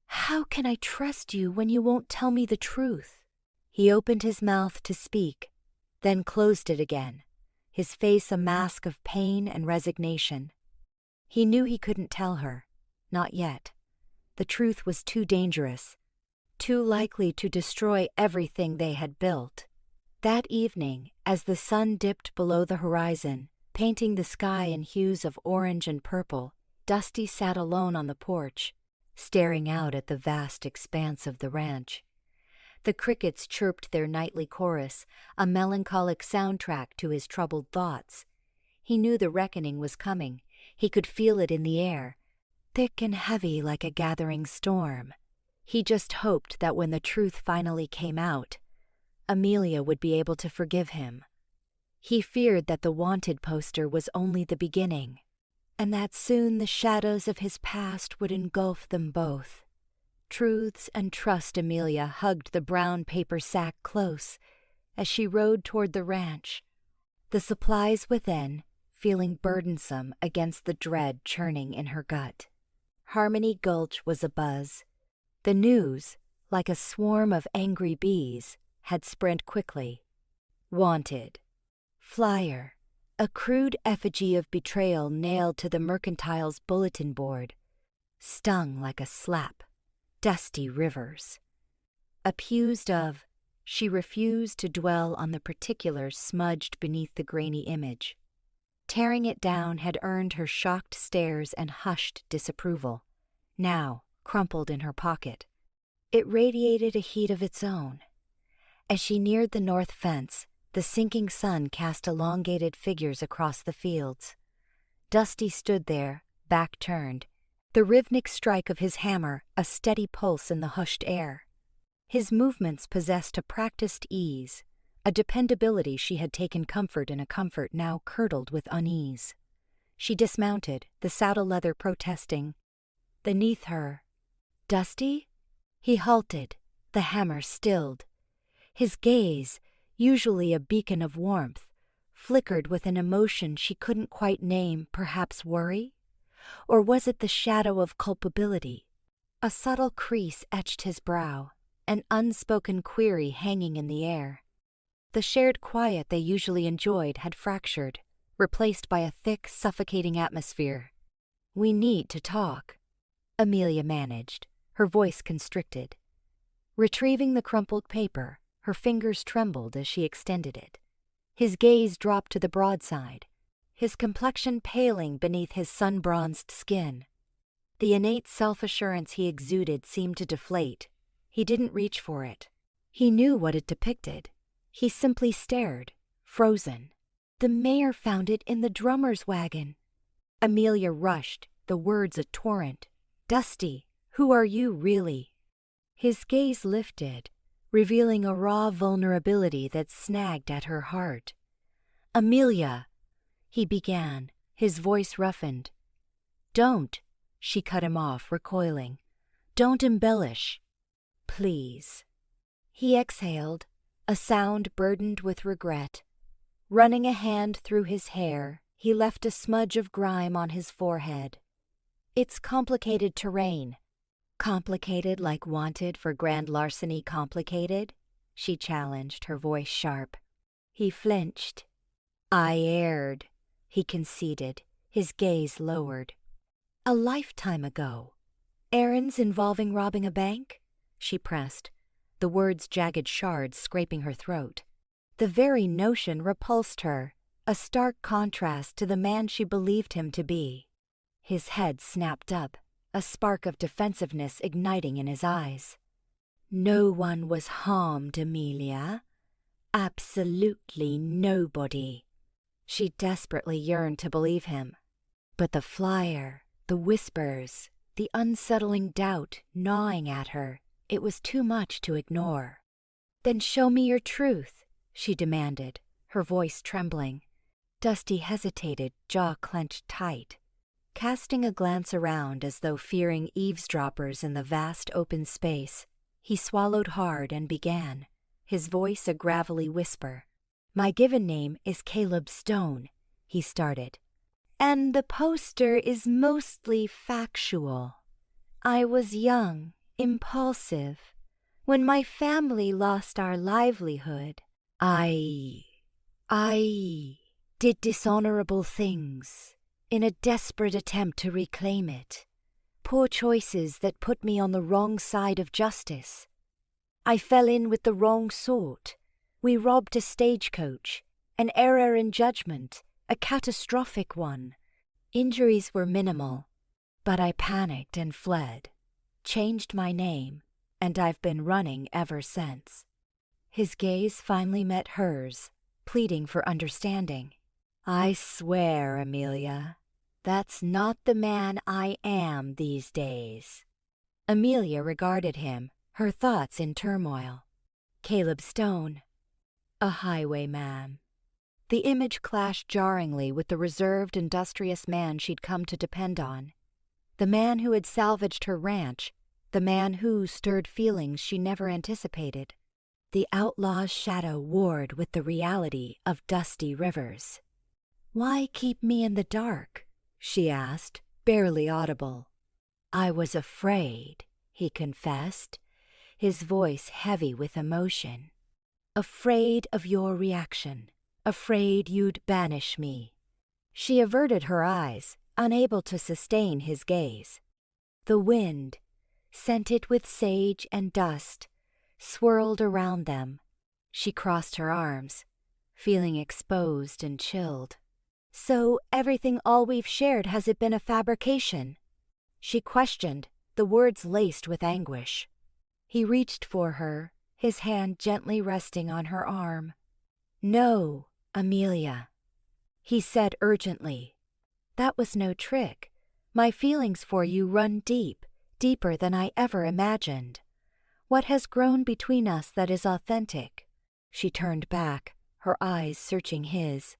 "How can I trust you when you won't tell me the truth?" He opened his mouth to speak, then closed it again, his face a mask of pain and resignation. He knew he couldn't tell her, not yet. The truth was too dangerous, too likely to destroy everything they had built. That evening, as the sun dipped below the horizon, painting the sky in hues of orange and purple, Dusty sat alone on the porch, staring out at the vast expanse of the ranch. The crickets chirped their nightly chorus, a melancholic soundtrack to his troubled thoughts. He knew the reckoning was coming. He could feel it in the air, thick and heavy like a gathering storm. He just hoped that when the truth finally came out, Amelia would be able to forgive him. He feared that the wanted poster was only the beginning, and that soon the shadows of his past would engulf them both. Truths and trust. Amelia hugged the brown paper sack close as she rode toward the ranch, the supplies within feeling burdensome against the dread churning in her gut. Harmony Gulch was abuzz. The news, like a swarm of angry bees, had spread quickly. Wanted. Flyer. A crude effigy of betrayal nailed to the mercantile's bulletin board. Stung like a slap. Dusty Rivers. Accused of. She refused to dwell on the particulars smudged beneath the grainy image. Tearing it down had earned her shocked stares and hushed disapproval, now crumpled in her pocket. It radiated a heat of its own. As she neared the north fence, the sinking sun cast elongated figures across the fields. Dusty stood there, back turned, the rhythmic strike of his hammer a steady pulse in the hushed air. His movements possessed a practiced ease, a dependability she had taken comfort in, a comfort now curdled with unease. She dismounted, the saddle leather protesting. Beneath her, "Dusty?" He halted, the hammer stilled. His gaze, usually a beacon of warmth, flickered with an emotion she couldn't quite name, perhaps worry? Or was it the shadow of culpability? A subtle crease etched his brow, an unspoken query hanging in the air. The shared quiet they usually enjoyed had fractured, replaced by a thick, suffocating atmosphere. "We need to talk," Amelia managed, her voice constricted. Retrieving the crumpled paper, her fingers trembled as she extended it. His gaze dropped to the broadside, his complexion paling beneath his sun-bronzed skin. The innate self-assurance he exuded seemed to deflate. He didn't reach for it. He knew what it depicted. He simply stared, frozen. "The mayor found it in the drummer's wagon." Amelia rushed, the words a torrent. "Dusty, who are you really?" His gaze lifted, revealing a raw vulnerability that snagged at her heart. "Amelia," he began, his voice roughened. "Don't," she cut him off, recoiling. "Don't embellish. Please." He exhaled, a sound burdened with regret. Running a hand through his hair, he left a smudge of grime on his forehead. "It's complicated terrain." "Complicated like wanted for grand larceny complicated?" she challenged, her voice sharp. He flinched. "I erred," he conceded, his gaze lowered. "A lifetime ago. Errands involving robbing a bank?" she pressed, the words jagged shards scraping her throat. The very notion repulsed her, a stark contrast to the man she believed him to be. His head snapped up, a spark of defensiveness igniting in his eyes. "No one was harmed, Amelia. Absolutely nobody." She desperately yearned to believe him. But the flyer, the whispers, the unsettling doubt gnawing at her, it was too much to ignore. "Then show me your truth," she demanded, her voice trembling. Dusty hesitated, jaw clenched tight. Casting a glance around as though fearing eavesdroppers in the vast open space, he swallowed hard and began, his voice a gravelly whisper. "My given name is Caleb Stone," he started. "And the poster is mostly factual. I was young, impulsive. When my family lost our livelihood, I did dishonorable things in a desperate attempt to reclaim it. Poor choices that put me on the wrong side of justice. I fell in with the wrong sort. We robbed a stagecoach, an error in judgment, a catastrophic one. Injuries were minimal, but I panicked and fled, changed my name, and I've been running ever since." His gaze finally met hers, pleading for understanding. "I swear, Amelia, that's not the man I am these days." Amelia regarded him, her thoughts in turmoil. Caleb Stone, a highwayman. The image clashed jarringly with the reserved, industrious man she'd come to depend on. The man who had salvaged her ranch, the man who stirred feelings she never anticipated. The outlaw's shadow warred with the reality of Dusty Rivers. "Why keep me in the dark?" she asked, barely audible. "I was afraid," he confessed, his voice heavy with emotion. "Afraid of your reaction, afraid you'd banish me." She averted her eyes, unable to sustain his gaze. The wind, scented with sage and dust, swirled around them. She crossed her arms, feeling exposed and chilled. "So everything all we've shared, has it been a fabrication?" she questioned, the words laced with anguish. He reached for her, his hand gently resting on her arm. "No, Amelia," he said urgently. "That was no trick. My feelings for you run deep, deeper than I ever imagined. What has grown between us that is authentic?" She turned back, her eyes searching his.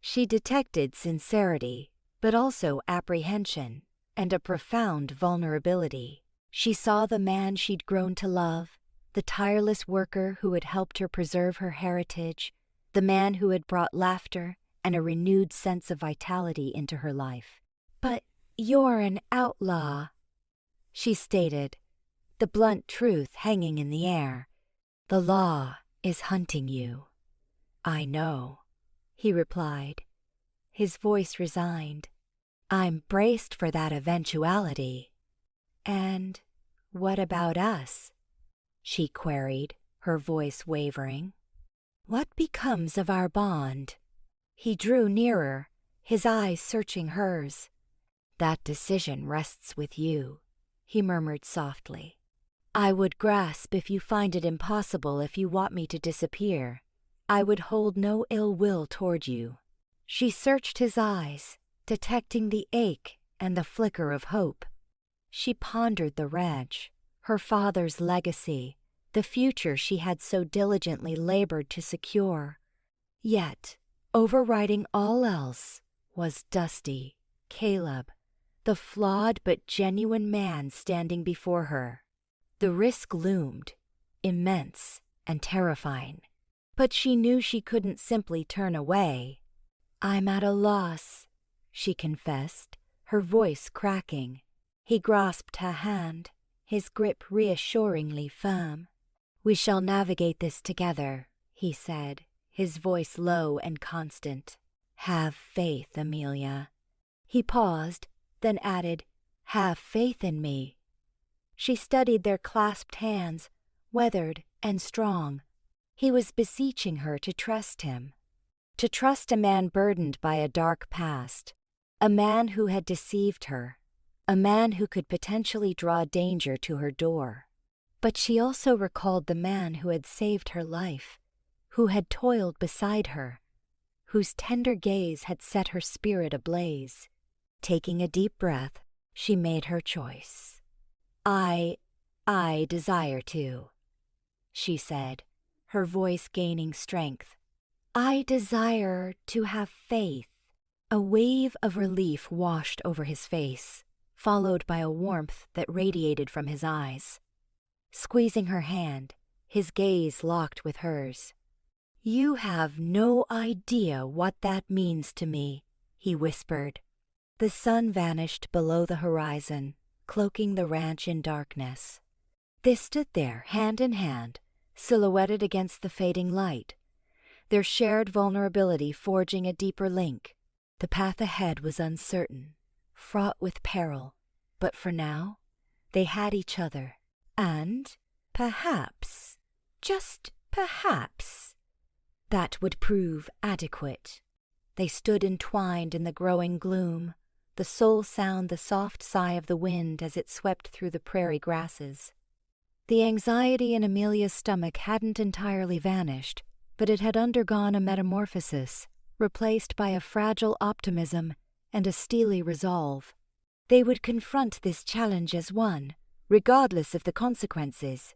She detected sincerity, but also apprehension, and a profound vulnerability. She saw the man she'd grown to love, the tireless worker who had helped her preserve her heritage, the man who had brought laughter and a renewed sense of vitality into her life. "But you're an outlaw," she stated, the blunt truth hanging in the air. "The law is hunting you." "I know," he replied, his voice resigned. "I'm braced for that eventuality." "And what about us?" she queried, her voice wavering. "What becomes of our bond?" He drew nearer, his eyes searching hers. "That decision rests with you," he murmured softly. "I would grasp if you find it impossible, if you want me to disappear. I would hold no ill will toward you." She searched his eyes, detecting the ache and the flicker of hope. She pondered the ranch, her father's legacy, the future she had so diligently labored to secure. Yet, overriding all else, was Dusty, Caleb, the flawed but genuine man standing before her. The risk loomed, immense and terrifying, but she knew she couldn't simply turn away. "I'm at a loss," she confessed, her voice cracking. He grasped her hand, his grip reassuringly firm. "We shall navigate this together," he said, his voice low and constant. "Have faith, Amelia." He paused, then added, "Have faith in me." She studied their clasped hands, weathered and strong. He was beseeching her to trust him. To trust a man burdened by a dark past, a man who had deceived her, a man who could potentially draw danger to her door. But she also recalled the man who had saved her life, who had toiled beside her, whose tender gaze had set her spirit ablaze. Taking a deep breath, she made her choice. I desire to," she said, her voice gaining strength. "I desire to have faith." A wave of relief washed over his face, followed by a warmth that radiated from his eyes. Squeezing her hand, his gaze locked with hers. "You have no idea what that means to me," he whispered. The sun vanished below the horizon, cloaking the ranch in darkness. They stood there, hand in hand, silhouetted against the fading light, their shared vulnerability forging a deeper link. The path ahead was uncertain, fraught with peril, but for now, they had each other. And perhaps, just perhaps, that would prove adequate. They stood entwined in the growing gloom, the sole sound the soft sigh of the wind as it swept through the prairie grasses. The anxiety in Amelia's stomach hadn't entirely vanished, but it had undergone a metamorphosis, replaced by a fragile optimism and a steely resolve. They would confront this challenge as one, regardless of the consequences.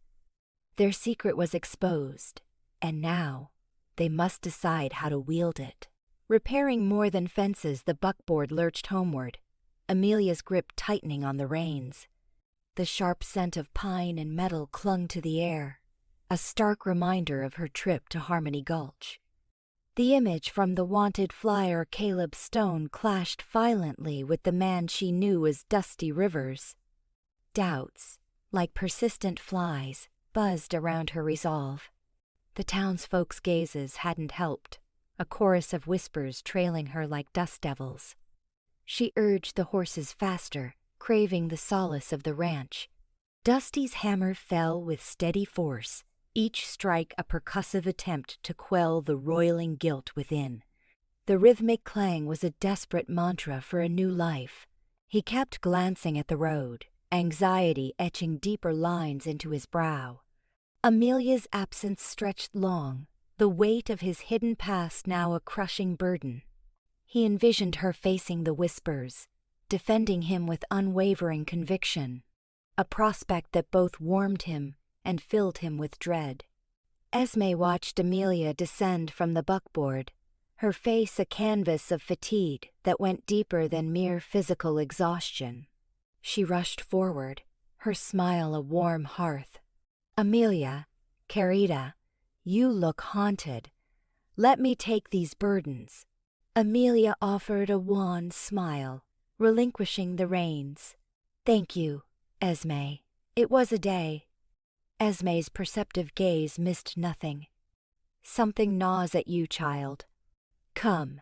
Their secret was exposed, and now they must decide how to wield it. Repairing more than fences, the buckboard lurched homeward, Amelia's grip tightening on the reins. The sharp scent of pine and metal clung to the air, a stark reminder of her trip to Harmony Gulch. The image from the wanted flyer Caleb Stone clashed violently with the man she knew as Dusty Rivers. Doubts, like persistent flies, buzzed around her resolve. The townsfolk's gazes hadn't helped, a chorus of whispers trailing her like dust devils. She urged the horses faster, craving the solace of the ranch. Dusty's hammer fell with steady force, each strike a percussive attempt to quell the roiling guilt within. The rhythmic clang was a desperate mantra for a new life. He kept glancing at the road, anxiety etching deeper lines into his brow. Amelia's absence stretched long, the weight of his hidden past now a crushing burden. He envisioned her facing the whispers, defending him with unwavering conviction, a prospect that both warmed him and filled him with dread. Esme watched Amelia descend from the buckboard, her face a canvas of fatigue that went deeper than mere physical exhaustion. She rushed forward, her smile a warm hearth. "Amelia, querida, you look haunted. Let me take these burdens." Amelia offered a wan smile, relinquishing the reins. "Thank you, Esme. It was a day." Esme's perceptive gaze missed nothing. "Something gnaws at you, child. Come,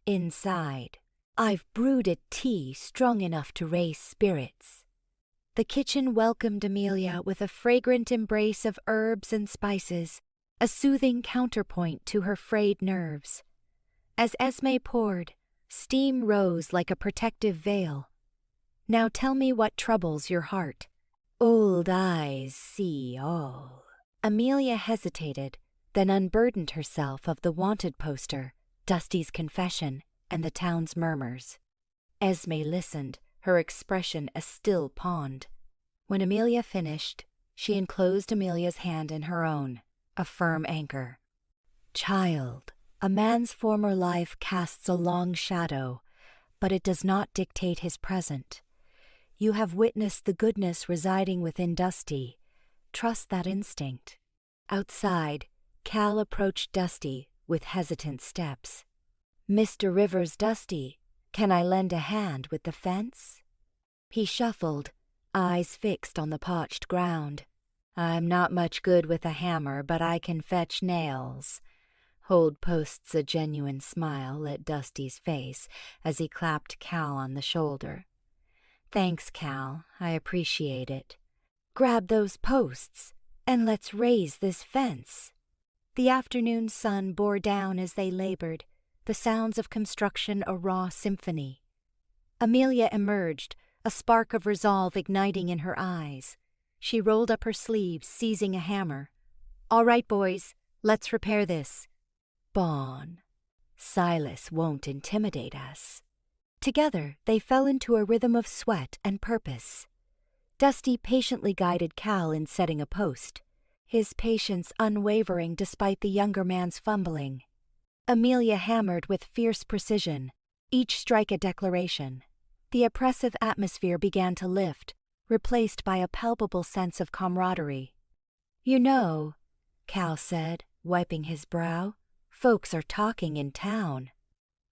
inside. I've brewed a tea strong enough to raise spirits." The kitchen welcomed Amelia with a fragrant embrace of herbs and spices, a soothing counterpoint to her frayed nerves. As Esme poured, steam rose like a protective veil. "Now tell me what troubles your heart." "Old eyes see all." Amelia hesitated, then unburdened herself of the wanted poster, Dusty's confession, and the town's murmurs. Esme listened, her expression a still pond. When Amelia finished, she enclosed Amelia's hand in her own, a firm anchor. "Child, a man's former life casts a long shadow, but it does not dictate his present. You have witnessed the goodness residing within Dusty. Trust that instinct." Outside, Cal approached Dusty with hesitant steps. "Mr. Rivers, Dusty, can I lend a hand with the fence?" He shuffled, eyes fixed on the parched ground. "I'm not much good with a hammer, but I can fetch nails." Hold Post's a genuine smile lit Dusty's face as he clapped Cal on the shoulder. "Thanks, Cal. I appreciate it. Grab those posts, and let's raise this fence." The afternoon sun bore down as they labored, the sounds of construction a raw symphony. Amelia emerged, a spark of resolve igniting in her eyes. She rolled up her sleeves, seizing a hammer. "All right, boys, let's repair this." "Bon, Silas won't intimidate us." Together, they fell into a rhythm of sweat and purpose. Dusty patiently guided Cal in setting a post, his patience unwavering despite the younger man's fumbling. Amelia hammered with fierce precision, each strike a declaration. The oppressive atmosphere began to lift, replaced by a palpable sense of camaraderie. "You know," Cal said, wiping his brow, "folks are talking in town.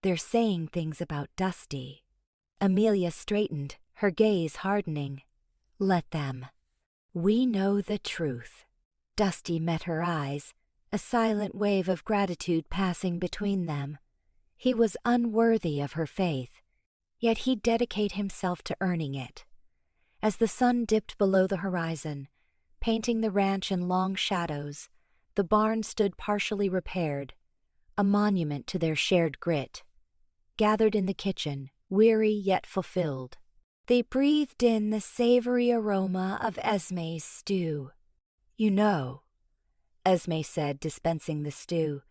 They're saying things about Dusty." Amelia straightened, her gaze hardening. "Let them. We know the truth." Dusty met her eyes, a silent wave of gratitude passing between them. He was unworthy of her faith, yet he'd dedicate himself to earning it. As the sun dipped below the horizon, painting the ranch in long shadows, the barn stood partially repaired, a monument to their shared grit. Gathered in the kitchen, weary yet fulfilled, they breathed in the savory aroma of Esme's stew. You know, Esme said, dispensing the stew,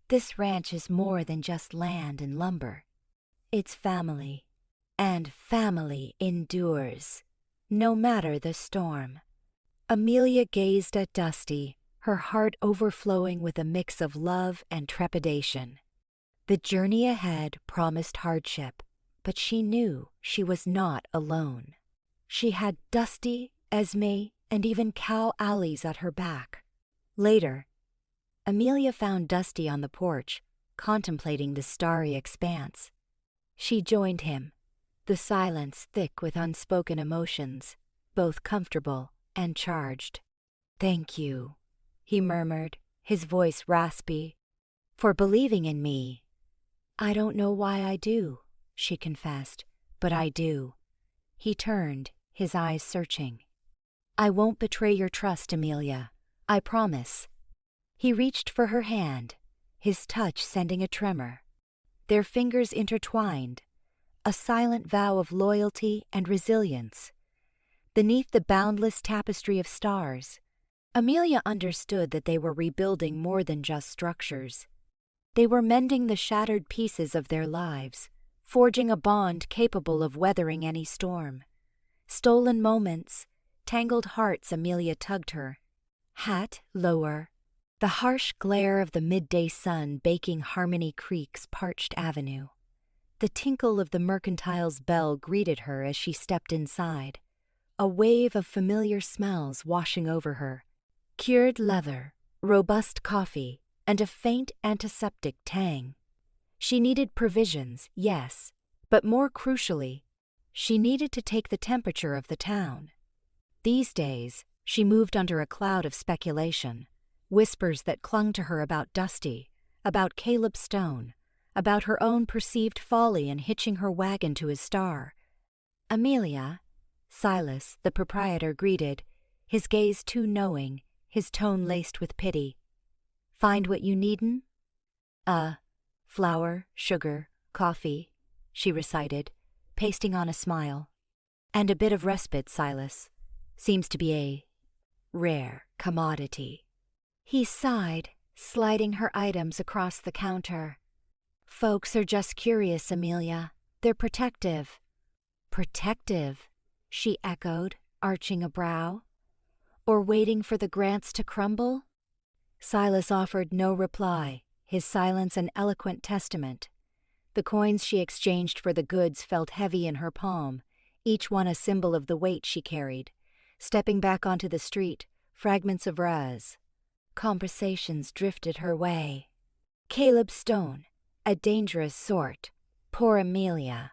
this ranch is more than just land and lumber. It's family, and family endures, no matter the storm. Amelia gazed at Dusty, her heart overflowing with a mix of love and trepidation. The journey ahead promised hardship, but she knew she was not alone. She had Dusty, Esme, and even Cal Allies at her back. Later, Amelia found Dusty on the porch, contemplating the starry expanse. She joined him, the silence thick with unspoken emotions, both comfortable and charged. "Thank you," he murmured, his voice raspy, "for believing in me." "I don't know why I do," she confessed, "but I do." He turned, his eyes searching. "I won't betray your trust, Amelia. I promise." He reached for her hand, his touch sending a tremor. Their fingers intertwined, a silent vow of loyalty and resilience. Beneath the boundless tapestry of stars, Amelia understood that they were rebuilding more than just structures. They were mending the shattered pieces of their lives, forging a bond capable of weathering any storm. Stolen moments, tangled hearts. Amelia tugged her hat lower. The harsh glare of the midday sun baking Harmony Creek's parched avenue. The tinkle of the mercantile's bell greeted her as she stepped inside, a wave of familiar smells washing over her. Cured leather, robust coffee, and a faint antiseptic tang. She needed provisions, yes, but more crucially, she needed to take the temperature of the town. These days, she moved under a cloud of speculation, whispers that clung to her about Dusty, about Caleb Stone, about her own perceived folly in hitching her wagon to his star. "Amelia," Silas, the proprietor, greeted, his gaze too knowing, his tone laced with pity. "Find what you needin'?" Flour, sugar, coffee," she recited, pasting on a smile. "And a bit of respite, Silas. Seems to be a rare commodity." He sighed, sliding her items across the counter. "Folks are just curious, Amelia. They're protective." "Protective?" she echoed, arching a brow. "Or waiting for the Grants to crumble?" Silas offered no reply, his silence an eloquent testament. The coins she exchanged for the goods felt heavy in her palm, each one a symbol of the weight she carried. Stepping back onto the street, fragments of conversations drifted her way. Caleb Stone, a dangerous sort. Poor Amelia.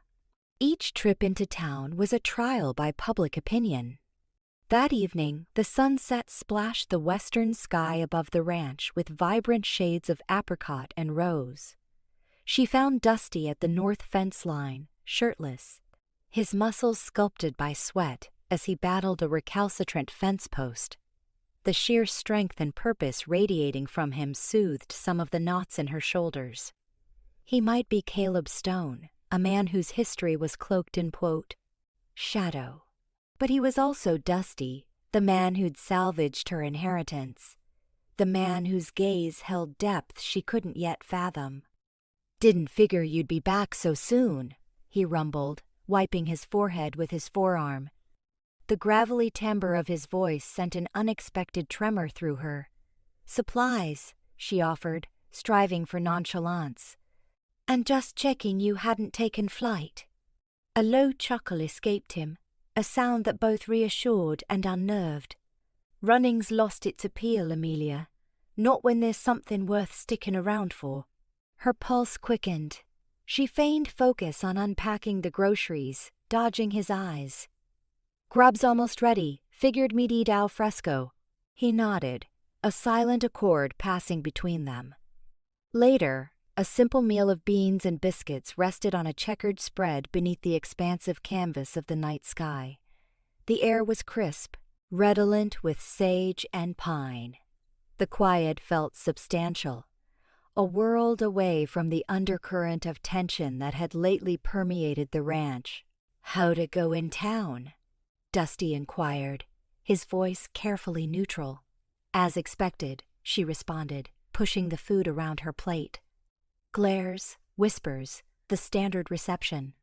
Each trip into town was a trial by public opinion. That evening, the sunset splashed the western sky above the ranch with vibrant shades of apricot and rose. She found Dusty at the north fence line, shirtless, his muscles sculpted by sweat as he battled a recalcitrant fence post. The sheer strength and purpose radiating from him soothed some of the knots in her shoulders. He might be Caleb Stone, a man whose history was cloaked in, quote, shadow. But he was also Dusty, the man who'd salvaged her inheritance, the man whose gaze held depth she couldn't yet fathom. "Didn't figure you'd be back so soon," he rumbled, wiping his forehead with his forearm. The gravelly timbre of his voice sent an unexpected tremor through her. "Supplies," she offered, striving for nonchalance. "And just checking you hadn't taken flight." A low chuckle escaped him, a sound that both reassured and unnerved. "Running's lost its appeal, Amelia. Not when there's something worth sticking around for." Her pulse quickened. She feigned focus on unpacking the groceries, dodging his eyes. "Grub's almost ready. Figured me'd eat al fresco." He nodded, a silent accord passing between them. Later, a simple meal of beans and biscuits rested on a checkered spread beneath the expansive canvas of the night sky. The air was crisp, redolent with sage and pine. The quiet felt substantial, a world away from the undercurrent of tension that had lately permeated the ranch. "How'd it go in town?" Dusty inquired, his voice carefully neutral. As expected, she responded, pushing the food around her plate. Glares, whispers, the standard reception.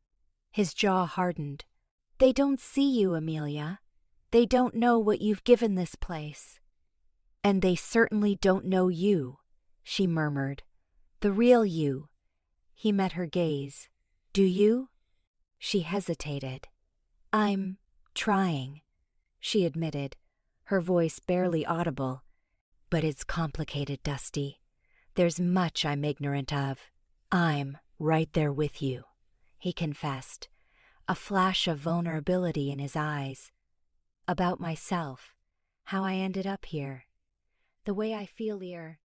His jaw hardened. They don't see you, Amelia. They don't know what you've given this place. And they certainly don't know you, she murmured. The real you. He met her gaze. Do you? She hesitated. I'm trying, she admitted, her voice barely audible. But it's complicated, Dusty. There's much I'm ignorant of. I'm right there with you, he confessed, a flash of vulnerability in his eyes. About myself, how I ended up here, the way I feel here.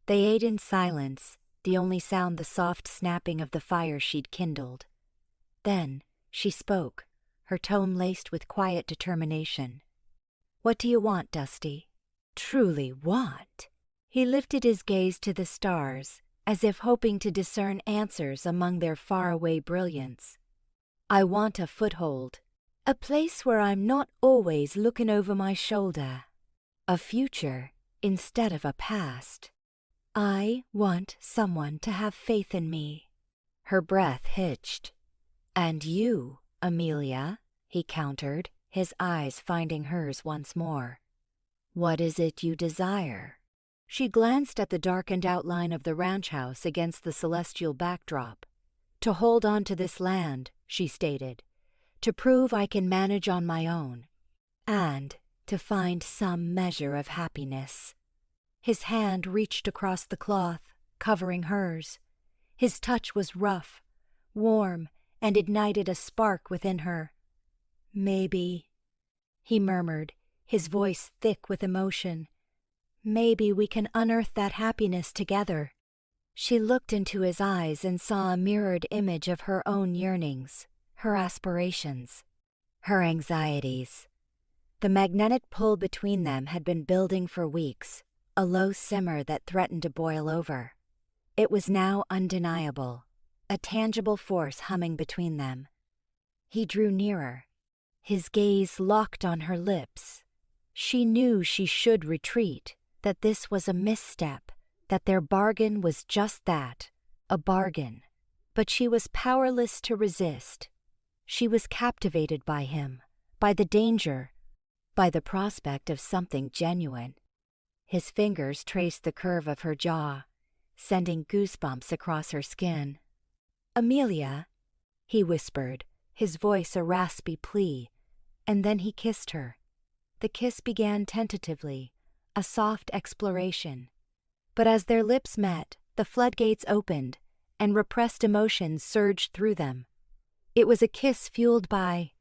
They ate in silence, the only sound the soft snapping of the fire she'd kindled. Then she spoke, her tone laced with quiet determination. What do you want, Dusty? Truly want? He lifted his gaze to the stars, as if hoping to discern answers among their faraway brilliance. I want a foothold, a place where I'm not always looking over my shoulder, a future instead of a past. I want someone to have faith in me. Her breath hitched. And you, Amelia, he countered, his eyes finding hers once more. What is it you desire? She glanced at the darkened outline of the ranch house against the celestial backdrop. To hold on to this land, she stated, to prove I can manage on my own, and to find some measure of happiness. His hand reached across the cloth, covering hers. His touch was rough, warm, and ignited a spark within her. Maybe, he murmured, his voice thick with emotion. Maybe we can unearth that happiness together. She looked into his eyes and saw a mirrored image of her own yearnings, her aspirations, her anxieties. The magnetic pull between them had been building for weeks, a low simmer that threatened to boil over. It was now undeniable, a tangible force humming between them. He drew nearer, his gaze locked on her lips. She knew she should retreat, that this was a misstep, that their bargain was just that, a bargain. But she was powerless to resist. She was captivated by him, by the danger, by the prospect of something genuine. His fingers traced the curve of her jaw, sending goosebumps across her skin. Amelia, he whispered, his voice a raspy plea, and then he kissed her. The kiss began tentatively, a soft exploration. But as their lips met, the floodgates opened, and repressed emotions surged through them. It was a kiss fueled by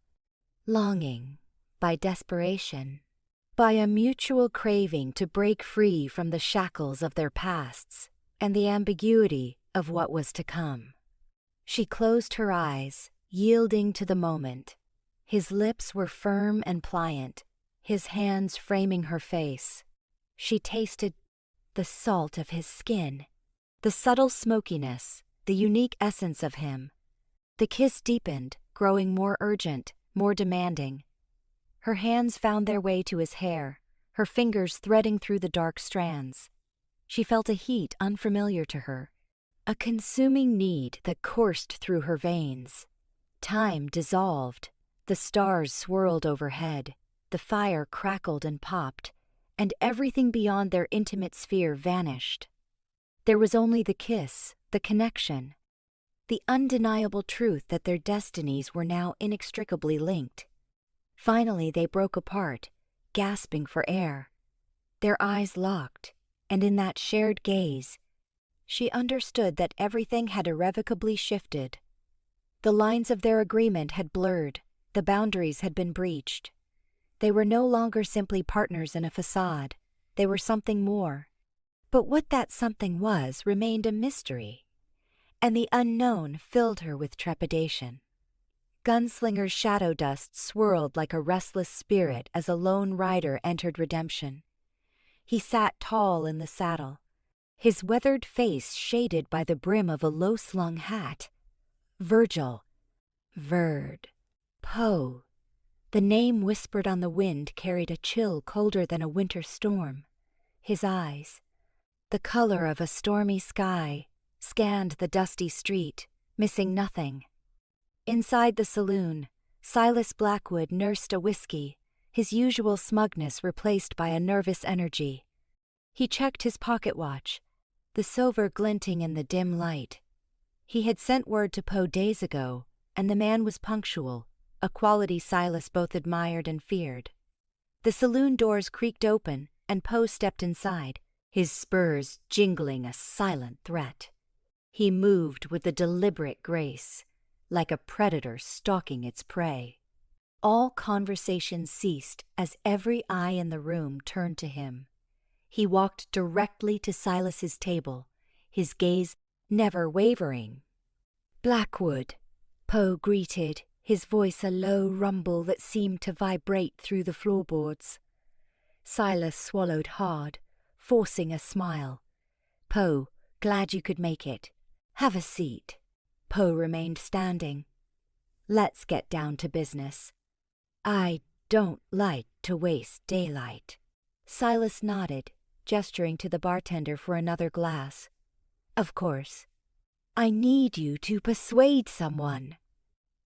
longing, by desperation, by a mutual craving to break free from the shackles of their pasts and the ambiguity of what was to come. She closed her eyes, yielding to the moment. His lips were firm and pliant, his hands framing her face. She tasted the salt of his skin, the subtle smokiness, the unique essence of him. The kiss deepened, growing more urgent, more demanding. Her hands found their way to his hair, her fingers threading through the dark strands. She felt a heat unfamiliar to her, a consuming need that coursed through her veins. Time dissolved, the stars swirled overhead, the fire crackled and popped, and everything beyond their intimate sphere vanished. There was only the kiss, the connection, the undeniable truth that their destinies were now inextricably linked. Finally they broke apart, gasping for air. Their eyes locked, and in that shared gaze, she understood that everything had irrevocably shifted. The lines of their agreement had blurred, the boundaries had been breached. They were no longer simply partners in a facade. They were something more. But what that something was remained a mystery, and the unknown filled her with trepidation. Gunslinger's shadow dust swirled like a restless spirit as a lone rider entered redemption. He sat tall in the saddle, his weathered face shaded by the brim of a low-slung hat. Virgil, Verd, Poe. The name whispered on the wind carried a chill colder than a winter storm. his eyes, the color of a stormy sky, scanned the dusty street, missing nothing. Inside the saloon, Silas Blackwood nursed a whiskey, his usual smugness replaced by a nervous energy. He checked his pocket watch, the silver glinting in the dim light. He had sent word to Poe days ago, and the man was punctual, a quality Silas both admired and feared. The saloon doors creaked open, and Poe stepped inside, his spurs jingling a silent threat. He moved with a deliberate grace, like a predator stalking its prey. All conversation ceased as every eye in the room turned to him. He walked directly to Silas's table, his gaze never wavering. "Blackwood," Poe greeted, his voice a low rumble that seemed to vibrate through the floorboards. Silas swallowed hard, forcing a smile. "Poe, glad you could make it. Have a seat." Poe remained standing. "Let's get down to business. I don't like to waste daylight." Silas nodded, gesturing to the bartender for another glass. "Of course. I need you to persuade someone.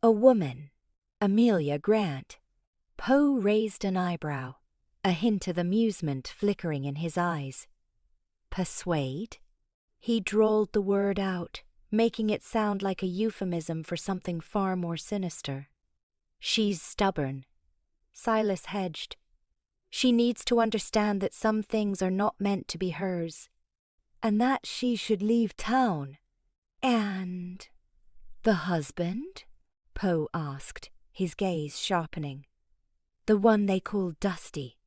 A woman, Amelia Grant." Poe raised an eyebrow, a hint of amusement flickering in his eyes. "Persuade?" He drawled the word out, making it sound like a euphemism for something far more sinister. "She's stubborn." Silas hedged. "She needs to understand that some things are not meant to be hers, and that she should leave town." "And the husband?" Poe asked, his gaze sharpening. "The one they call Dusty,"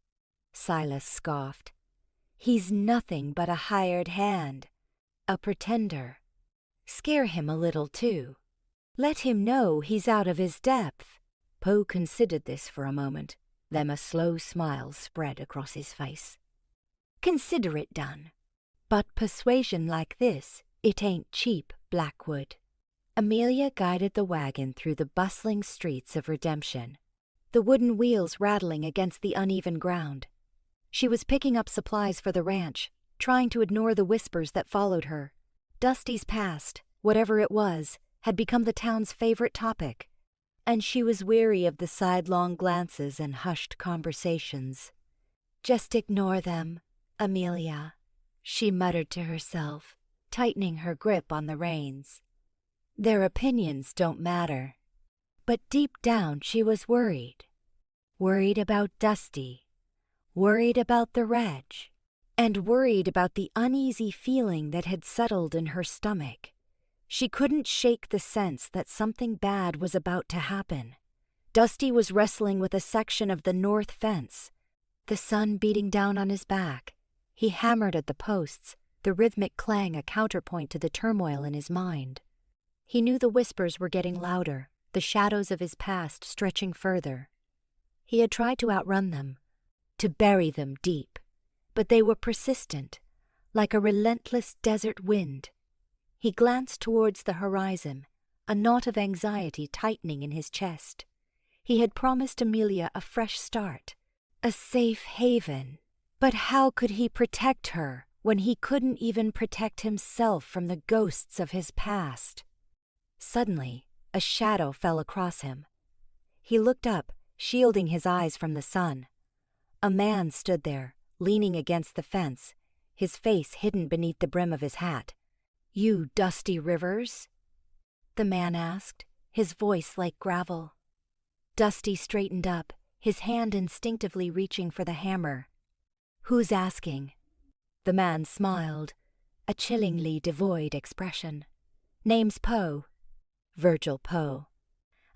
Silas scoffed. "He's nothing but a hired hand, a pretender. Scare him a little, too. Let him know he's out of his depth." Poe considered this for a moment, then a slow smile spread across his face. "Consider it done. But persuasion like this, it ain't cheap, Blackwood." Amelia guided the wagon through the bustling streets of Redemption, the wooden wheels rattling against the uneven ground. She was picking up supplies for the ranch, trying to ignore the whispers that followed her. Dusty's past, whatever it was, had become the town's favorite topic, and she was weary of the sidelong glances and hushed conversations. "Just ignore them, Amelia," she muttered to herself, tightening her grip on the reins. Their opinions don't matter. But deep down she was worried. Worried about Dusty. Worried about the reg. And worried about the uneasy feeling that had settled in her stomach. She couldn't shake the sense that something bad was about to happen. Dusty was wrestling with a section of the north fence, the sun beating down on his back. He hammered at the posts, the rhythmic clang a counterpoint to the turmoil in his mind. He knew the whispers were getting louder, the shadows of his past stretching further. He had tried to outrun them, to bury them deep, but they were persistent, like a relentless desert wind. He glanced towards the horizon, a knot of anxiety tightening in his chest. He had promised Amelia a fresh start, a safe haven. But how could he protect her when he couldn't even protect himself from the ghosts of his past? Suddenly, a shadow fell across him. He looked up, shielding his eyes from the sun. A man stood there, leaning against the fence, his face hidden beneath the brim of his hat. "You Dusty Rivers?" the man asked, his voice like gravel. Dusty straightened up, his hand instinctively reaching for the hammer. "Who's asking?" The man smiled, a chillingly devoid expression. "Name's Poe. Virgil Poe.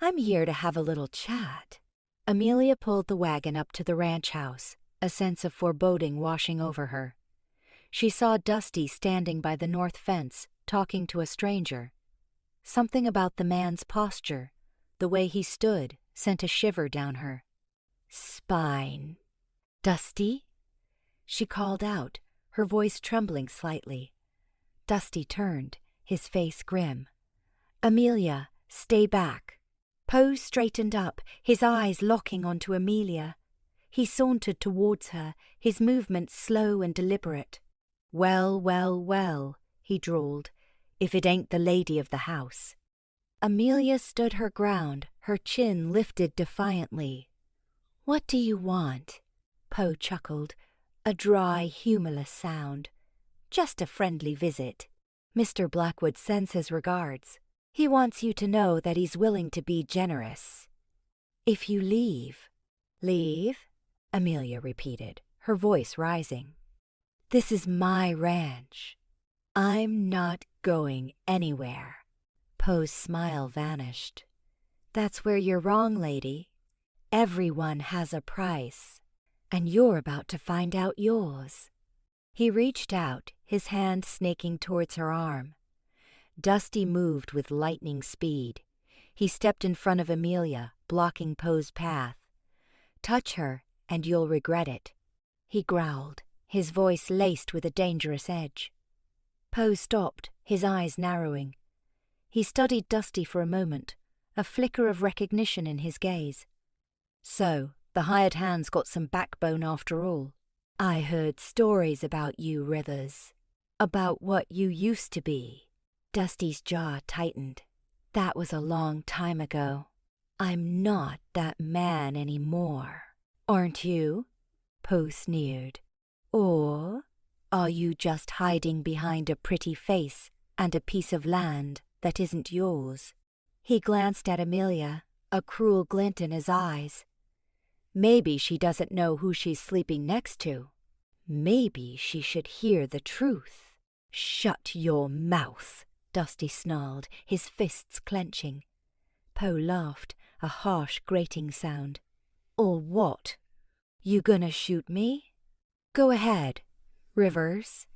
I'm here to have a little chat." Amelia pulled the wagon up to the ranch house, a sense of foreboding washing over her. She saw Dusty standing by the north fence, talking to a stranger. Something about the man's posture, the way he stood, sent a shiver down her spine. "Dusty?" she called out, her voice trembling slightly. Dusty turned, his face grim. "Amelia, stay back." Poe straightened up, his eyes locking onto Amelia. He sauntered towards her, his movements slow and deliberate. "Well, well, well," he drawled, "if it ain't the lady of the house." Amelia stood her ground, her chin lifted defiantly. "What do you want?" Poe chuckled, a dry, humorless sound. "Just a friendly visit. Mr. Blackwood sends his regards. He wants you to know that he's willing to be generous. If you leave." "Leave?" Amelia repeated, her voice rising. "This is my ranch. I'm not going anywhere." Poe's smile vanished. "That's where you're wrong, lady. Everyone has a price, and you're about to find out yours." He reached out, his hand snaking towards her arm. Dusty moved with lightning speed. He stepped in front of Amelia, blocking Poe's path. "Touch her, and you'll regret it," he growled, his voice laced with a dangerous edge. Poe stopped, his eyes narrowing. He studied Dusty for a moment, a flicker of recognition in his gaze. "So, the hired hand's got some backbone after all. I heard stories about you, Rivers. About what you used to be." Dusty's jaw tightened. "That was a long time ago. I'm not that man anymore." "Aren't you?" Poe sneered. "Or are you just hiding behind a pretty face and a piece of land that isn't yours?" He glanced at Amelia, a cruel glint in his eyes. Maybe she doesn't know who she's sleeping next to. Maybe she should hear the truth. "Shut your mouth," Dusty snarled, his fists clenching. Poe laughed, a harsh grating sound. "Or what? You gonna shoot me? Go ahead, Rivers.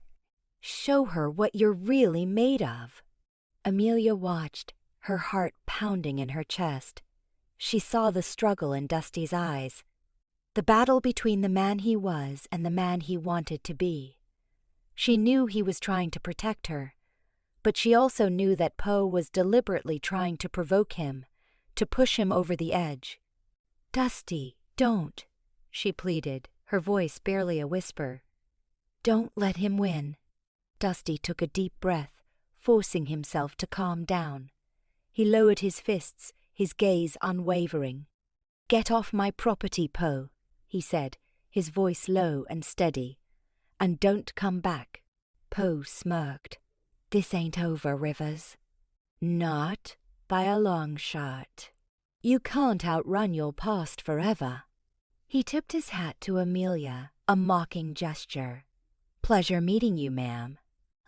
Show her what you're really made of." Amelia watched, her heart pounding in her chest. She saw the struggle in Dusty's eyes, the battle between the man he was and the man he wanted to be. She knew he was trying to protect her, but she also knew that Poe was deliberately trying to provoke him, to push him over the edge. "Dusty, don't," she pleaded, her voice barely a whisper. "Don't let him win." Dusty took a deep breath, forcing himself to calm down. He lowered his fists, his gaze unwavering. "Get off my property, Poe," he said, his voice low and steady. "And don't come back." Poe smirked. "This ain't over, Rivers." "Not by a long shot. You can't outrun your past forever." He tipped his hat to Amelia, a mocking gesture. "Pleasure meeting you, ma'am.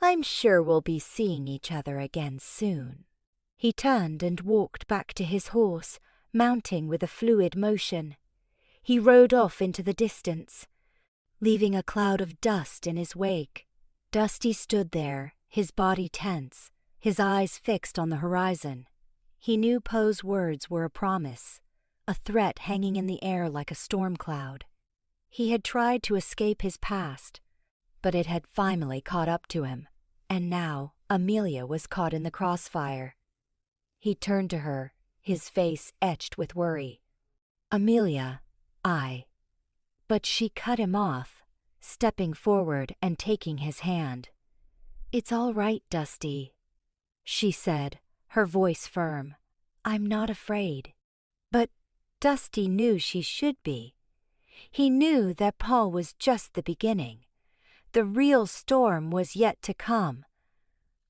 I'm sure we'll be seeing each other again soon." He turned and walked back to his horse, mounting with a fluid motion. He rode off into the distance, leaving a cloud of dust in his wake. Dusty stood there, his body tense, his eyes fixed on the horizon. He knew Poe's words were a promise, a threat hanging in the air like a storm cloud. He had tried to escape his past, but it had finally caught up to him, and now Amelia was caught in the crossfire. He turned to her, his face etched with worry. "Amelia, But she cut him off, stepping forward and taking his hand. "It's all right, Dusty," she said, her voice firm. "I'm not afraid." But Dusty knew she should be. He knew that Paul was just the beginning. The real storm was yet to come.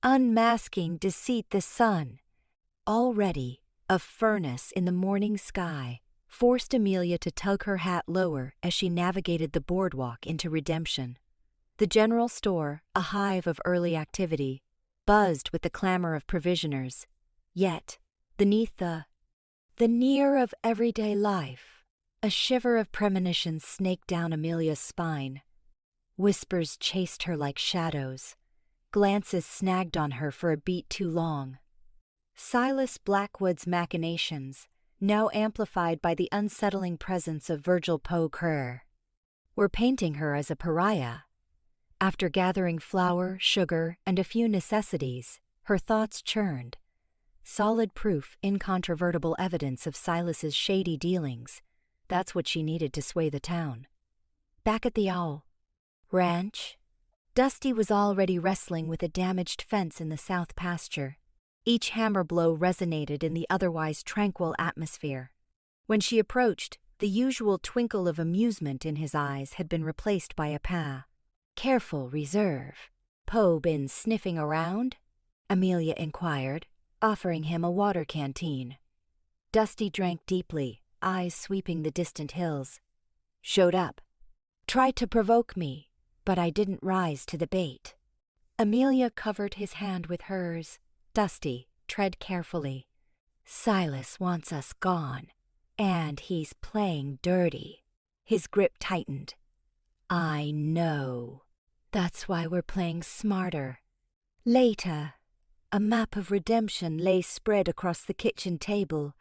Unmasking deceit the sun. Already, a furnace in the morning sky forced Amelia to tug her hat lower as she navigated the boardwalk into Redemption. The general store, a hive of early activity, buzzed with the clamor of provisioners. Yet, beneath the near of everyday life, a shiver of premonition snaked down Amelia's spine. Whispers chased her like shadows. Glances snagged on her for a beat too long. Silas Blackwood's machinations, now amplified by the unsettling presence of Virgil Poe Kerr, were painting her as a pariah. After gathering flour, sugar, and a few necessities, her thoughts churned. Solid proof, incontrovertible evidence of Silas's shady dealings. that's what she needed to sway the town. Back at the Owl Ranch, Dusty was already wrestling with a damaged fence in the south pasture. Each hammer blow resonated in the otherwise tranquil atmosphere. When she approached, the usual twinkle of amusement in his eyes had been replaced by a pah. "Careful reserve. Poe been sniffing around?" Amelia inquired, offering him a water canteen. Dusty drank deeply, eyes sweeping the distant hills. "Showed up. Tried to provoke me, but I didn't rise to the bait." Amelia covered his hand with hers. "Dusty, tread carefully. Silas wants us gone, and he's playing dirty." His grip tightened. "I know. That's why we're playing smarter." Later, a map of redemption lay spread across the kitchen table,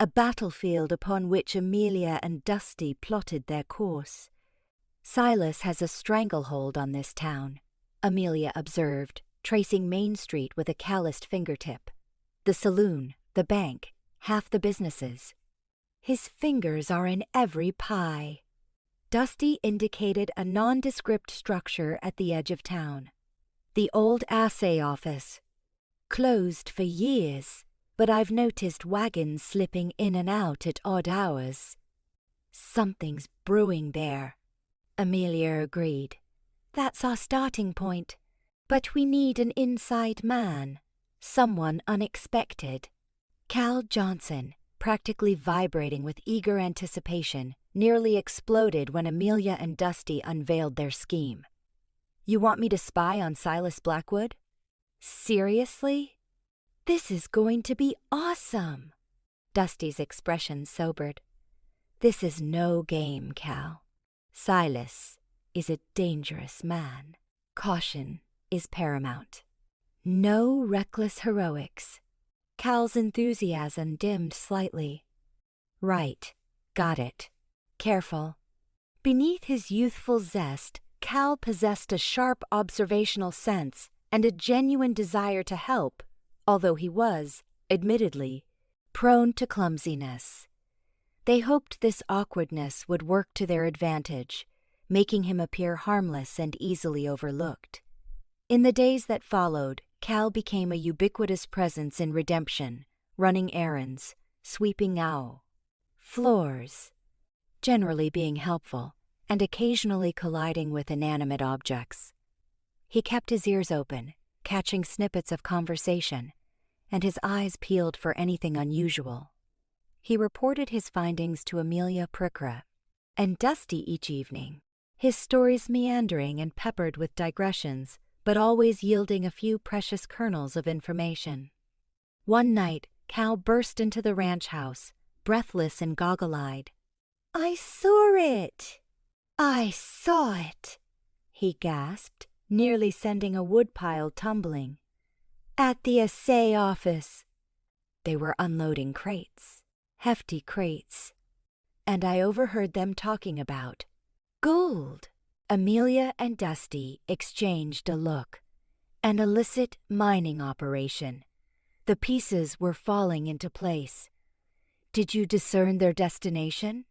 a battlefield upon which Amelia and Dusty plotted their course. "Silas has a stranglehold on this town," Amelia observed, tracing Main Street with a calloused fingertip. "The saloon, the bank, half the businesses. His fingers are in every pie." Dusty indicated a nondescript structure at the edge of town. "The old assay office. Closed for years, but I've noticed wagons slipping in and out at odd hours." "Something's brewing there," Amelia agreed. "That's our starting point. But we need an inside man, someone unexpected." Cal Johnson, practically vibrating with eager anticipation, nearly exploded when Amelia and Dusty unveiled their scheme. "You want me to spy on Silas Blackwood? Seriously? This is going to be awesome." Dusty's expression sobered. "This is no game, Cal. Silas is a dangerous man. Caution is paramount. No reckless heroics." Cal's enthusiasm dimmed slightly. "Right, got it. Careful." Beneath his youthful zest, Cal possessed a sharp observational sense and a genuine desire to help, although he was, admittedly, prone to clumsiness. They hoped this awkwardness would work to their advantage, making him appear harmless and easily overlooked. In the days that followed, Cal became a ubiquitous presence in redemption, running errands, sweeping floors, generally being helpful, and occasionally colliding with inanimate objects. He kept his ears open, catching snippets of conversation, and his eyes peeled for anything unusual. He reported his findings to Amelia Prickra and Dusty each evening, his stories meandering and peppered with digressions, but always yielding a few precious kernels of information. One night, Cal burst into the ranch house, breathless and goggle-eyed. "I saw it! I saw it!" he gasped, nearly sending a woodpile tumbling. "At the assay office." They were unloading crates, hefty crates, and I overheard them talking about gold. Amelia and Dusty exchanged a look. An illicit mining operation. The pieces were falling into place. "Did you discern their destination?"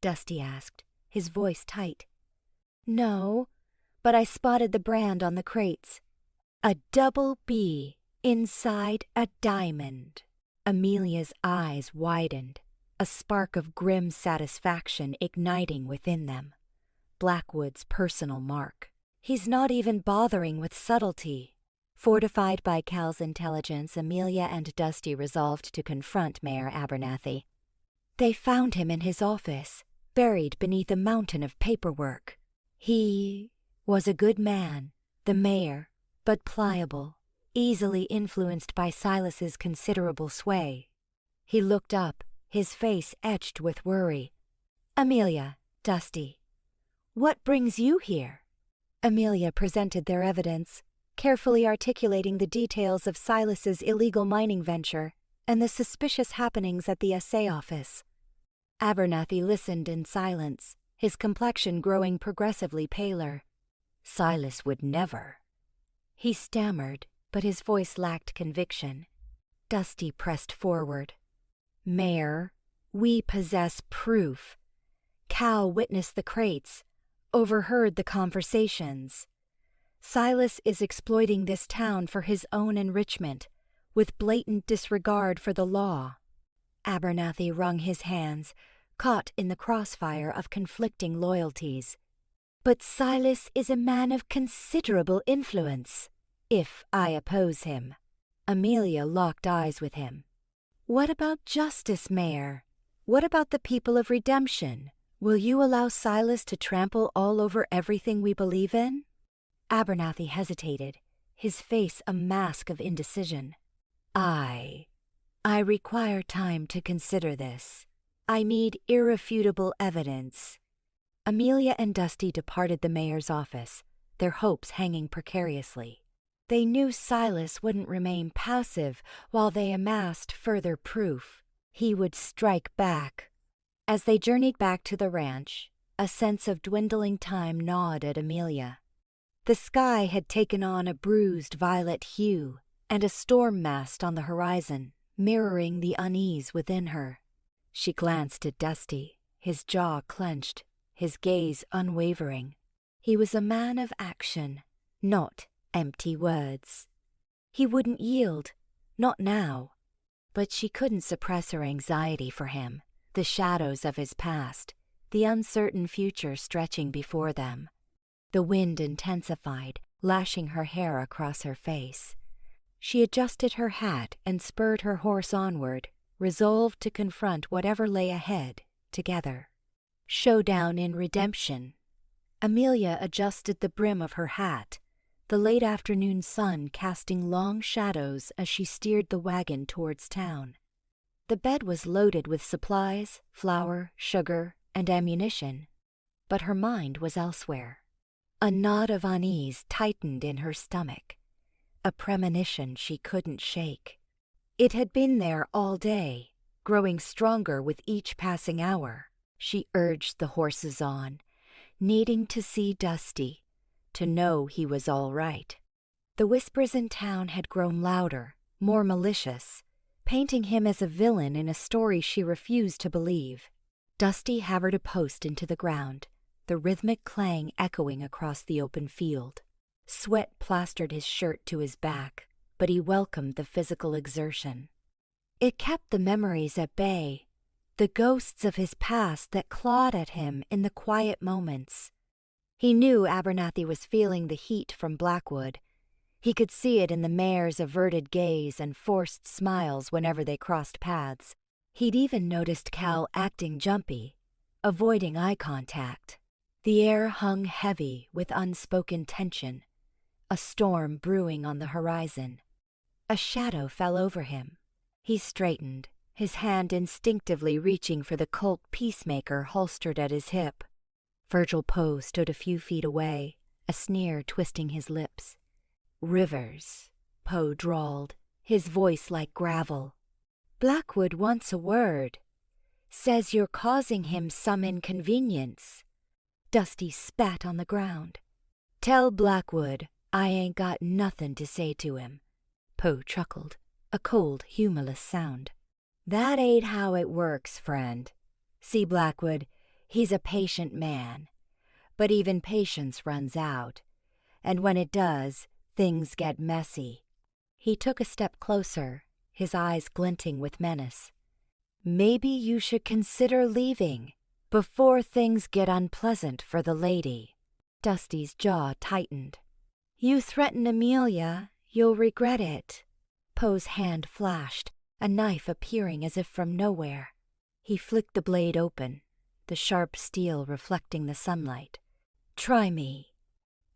Dusty asked, his voice tight. "No, but I spotted the brand on the crates. A double B inside a diamond." Amelia's eyes widened, a spark of grim satisfaction igniting within them. Blackwood's personal mark. He's not even bothering with subtlety. Fortified by Cal's intelligence, Amelia and Dusty resolved to confront Mayor Abernathy. They found him in his office, buried beneath a mountain of paperwork. He was a good man, the mayor, but pliable, easily influenced by Silas's considerable sway. He looked up, his face etched with worry. "Amelia, Dusty, what brings you here?" Amelia presented their evidence, carefully articulating the details of Silas's illegal mining venture and the suspicious happenings at the assay office. Abernathy listened in silence, his complexion growing progressively paler. "Silas would never." He stammered, but his voice lacked conviction. Dusty pressed forward. "Mayor, We possess proof. Cal witnessed the crates, overheard the conversations. Silas is exploiting this town for his own enrichment, with blatant disregard for the law. Abernathy wrung his hands, caught in the crossfire of conflicting loyalties. But Silas is a man of considerable influence, if I oppose him. Amelia locked eyes with him. What about justice, Mayor? What about the people of redemption? Will you allow Silas to trample all over everything we believe in? Abernathy hesitated, his face a mask of indecision. I require time to consider this. I need irrefutable evidence. Amelia and Dusty departed the mayor's office, their hopes hanging precariously. They knew Silas wouldn't remain passive while they amassed further proof. He would strike back. As they journeyed back to the ranch, a sense of dwindling time gnawed at Amelia. The sky had taken on a bruised violet hue, and a storm massed on the horizon, mirroring the unease within her. She glanced at Dusty, his jaw clenched, his gaze unwavering. He was a man of action, not empty words. He wouldn't yield, not now. But she couldn't suppress her anxiety for him, the shadows of his past, the uncertain future stretching before them. The wind intensified, lashing her hair across her face. She adjusted her hat and spurred her horse onward, resolved to confront whatever lay ahead, together. Showdown in redemption. Amelia adjusted the brim of her hat, the late afternoon sun casting long shadows as she steered the wagon towards town. The bed was loaded with supplies, flour, sugar, and ammunition, but her mind was elsewhere. A knot of unease tightened in her stomach, a premonition she couldn't shake. It had been there all day, growing stronger with each passing hour. She urged the horses on, needing to see Dusty, to know he was all right. The whispers in town had grown louder, more malicious, painting him as a villain in a story she refused to believe. Dusty hammered a post into the ground, the rhythmic clang echoing across the open field. Sweat plastered his shirt to his back, but he welcomed the physical exertion. It kept the memories at bay, the ghosts of his past that clawed at him in the quiet moments. He knew Abernathy was feeling the heat from Blackwood. He could see it in the mayor's averted gaze and forced smiles whenever they crossed paths. He'd even noticed Cal acting jumpy, avoiding eye contact. The air hung heavy with unspoken tension, a storm brewing on the horizon. A shadow fell over him. He straightened, his hand instinctively reaching for the Colt Peacemaker holstered at his hip. Virgil Poe stood a few feet away, a sneer twisting his lips. "Rivers," Poe drawled, his voice like gravel. "Blackwood wants a word. Says you're causing him some inconvenience." Dusty spat on the ground. "Tell Blackwood I ain't got nothin' to say to him." Poe chuckled, a cold, humorless sound. "That ain't how it works, friend. See, Blackwood, he's a patient man. But even patience runs out. And when it does, things get messy." He took a step closer, his eyes glinting with menace. "Maybe you should consider leaving before things get unpleasant for the lady." Dusty's jaw tightened. "You threaten Amelia, you'll regret it." Poe's hand flashed, a knife appearing as if from nowhere. He flicked the blade open, the sharp steel reflecting the sunlight. "Try me."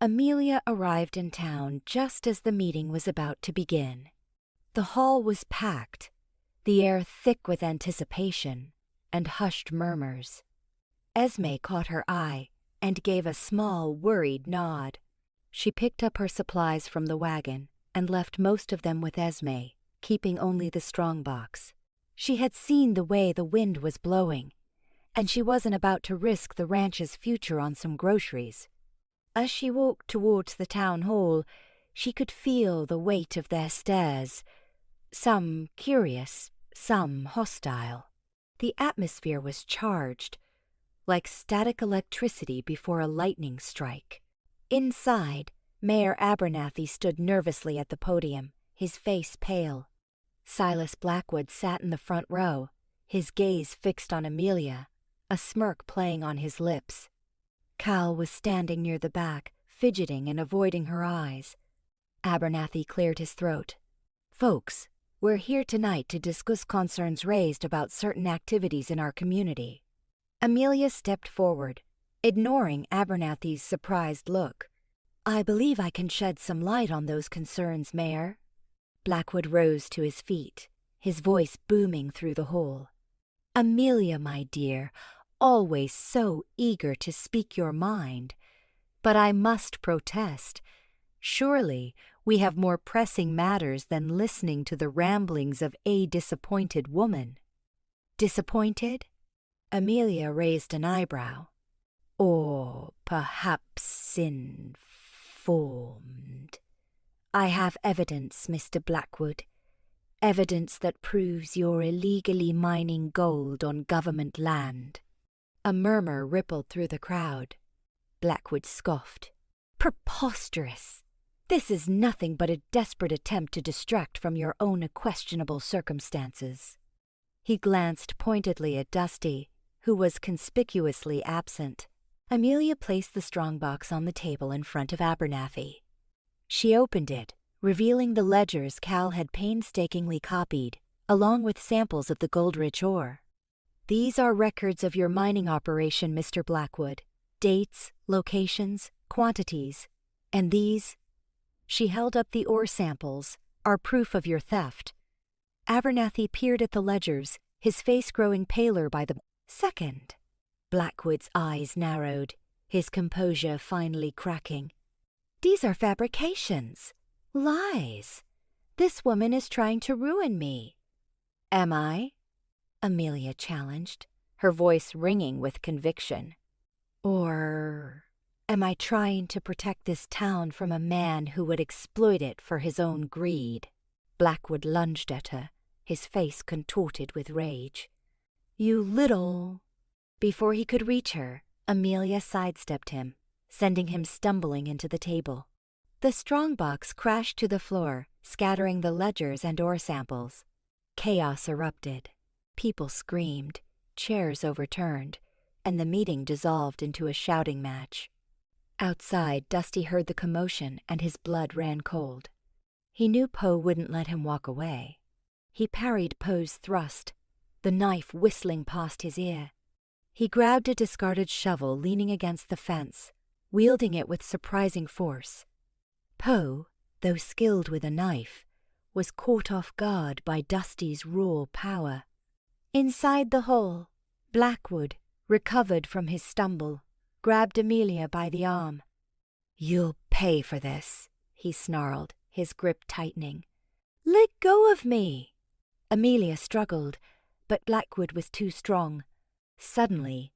Amelia arrived in town just as the meeting was about to begin. The hall was packed, the air thick with anticipation and hushed murmurs. Esme caught her eye and gave a small, worried nod. She picked up her supplies from the wagon and left most of them with Esme, keeping only the strongbox. She had seen the way the wind was blowing, and she wasn't about to risk the ranch's future on some groceries. As she walked towards the town hall, she could feel the weight of their stares, some curious, some hostile. The atmosphere was charged, like static electricity before a lightning strike. Inside, Mayor Abernathy stood nervously at the podium, his face pale. Silas Blackwood sat in the front row, his gaze fixed on Amelia, a smirk playing on his lips. Cal was standing near the back, fidgeting and avoiding her eyes. Abernathy cleared his throat. "Folks, we're here tonight to discuss concerns raised about certain activities in our community." Amelia stepped forward, ignoring Abernathy's surprised look. "I believe I can shed some light on those concerns, Mayor." Blackwood rose to his feet, his voice booming through the hall. "Amelia, my dear, always so eager to speak your mind. But I must protest. Surely we have more pressing matters than listening to the ramblings of a disappointed woman." "Disappointed?" Amelia raised an eyebrow. "Or perhaps informed. I have evidence, Mr. Blackwood. Evidence that proves you're illegally mining gold on government land." A murmur rippled through the crowd. Blackwood scoffed. "Preposterous! This is nothing but a desperate attempt to distract from your own questionable circumstances." He glanced pointedly at Dusty, who was conspicuously absent. Amelia placed the strongbox on the table in front of Abernathy. She opened it, revealing the ledgers Cal had painstakingly copied, along with samples of the gold-rich ore. "These are records of your mining operation, Mr. Blackwood. Dates, locations, quantities. And these," she held up the ore samples, "are proof of your theft." Abernathy peered at the ledgers, his face growing paler by the second. Blackwood's eyes narrowed, his composure finally cracking. "These are fabrications. Lies. This woman is trying to ruin me." "Am I?" Amelia challenged, her voice ringing with conviction. "Or am I trying to protect this town from a man who would exploit it for his own greed?" Blackwood lunged at her, his face contorted with rage. "You little—" Before he could reach her, Amelia sidestepped him, sending him stumbling into the table. The strongbox crashed to the floor, scattering the ledgers and ore samples. Chaos erupted. People screamed, chairs overturned, and the meeting dissolved into a shouting match. Outside, Dusty heard the commotion and his blood ran cold. He knew Poe wouldn't let him walk away. He parried Poe's thrust, the knife whistling past his ear. He grabbed a discarded shovel leaning against the fence, wielding it with surprising force. Poe, though skilled with a knife, was caught off guard by Dusty's raw power. Inside the hall, Blackwood, recovered from his stumble, grabbed Amelia by the arm. "You'll pay for this," he snarled, his grip tightening. "Let go of me!" Amelia struggled, but Blackwood was too strong. Suddenly,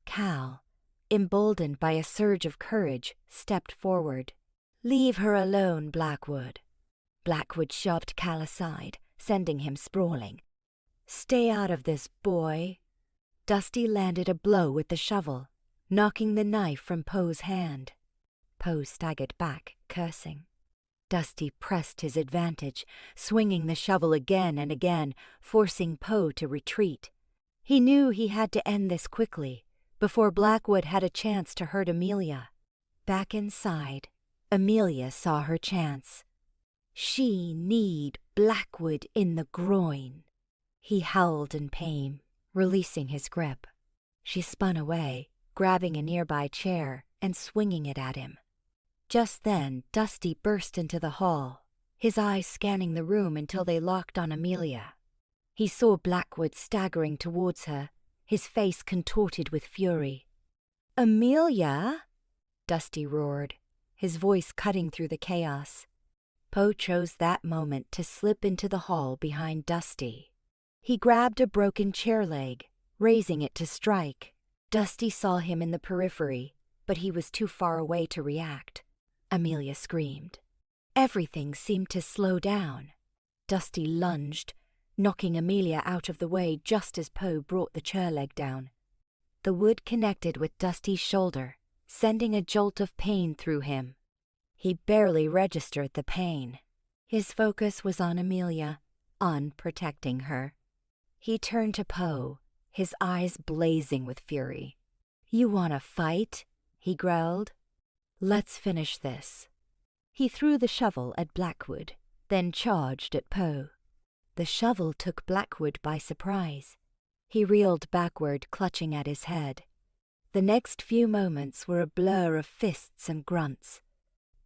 Cal, emboldened by a surge of courage, stepped forward. "Leave her alone, Blackwood." Blackwood shoved Cal aside, sending him sprawling. "Stay out of this, boy." Dusty landed a blow with the shovel, knocking the knife from Poe's hand. Poe staggered back, cursing. Dusty pressed his advantage, swinging the shovel again and again, forcing Poe to retreat. He knew he had to end this quickly, before Blackwood had a chance to hurt Amelia. Back inside, Amelia saw her chance. She need Blackwood in the groin. He howled in pain, releasing his grip. She spun away, grabbing a nearby chair and swinging it at him. Just then, Dusty burst into the hall, his eyes scanning the room until they locked on Amelia. He saw Blackwood staggering towards her, his face contorted with fury. "Amelia!" Dusty roared, his voice cutting through the chaos. Poe chose that moment to slip into the hall behind Dusty. He grabbed a broken chair leg, raising it to strike. Dusty saw him in the periphery, but he was too far away to react. Amelia screamed. Everything seemed to slow down. Dusty lunged, knocking Amelia out of the way just as Poe brought the chair leg down. The wood connected with Dusty's shoulder, sending a jolt of pain through him. He barely registered the pain. His focus was on Amelia, on protecting her. He turned to Poe, his eyes blazing with fury. "You want to fight?" he growled. "Let's finish this." He threw the shovel at Blackwood, then charged at Poe. The shovel took Blackwood by surprise. He reeled backward, clutching at his head. The next few moments were a blur of fists and grunts.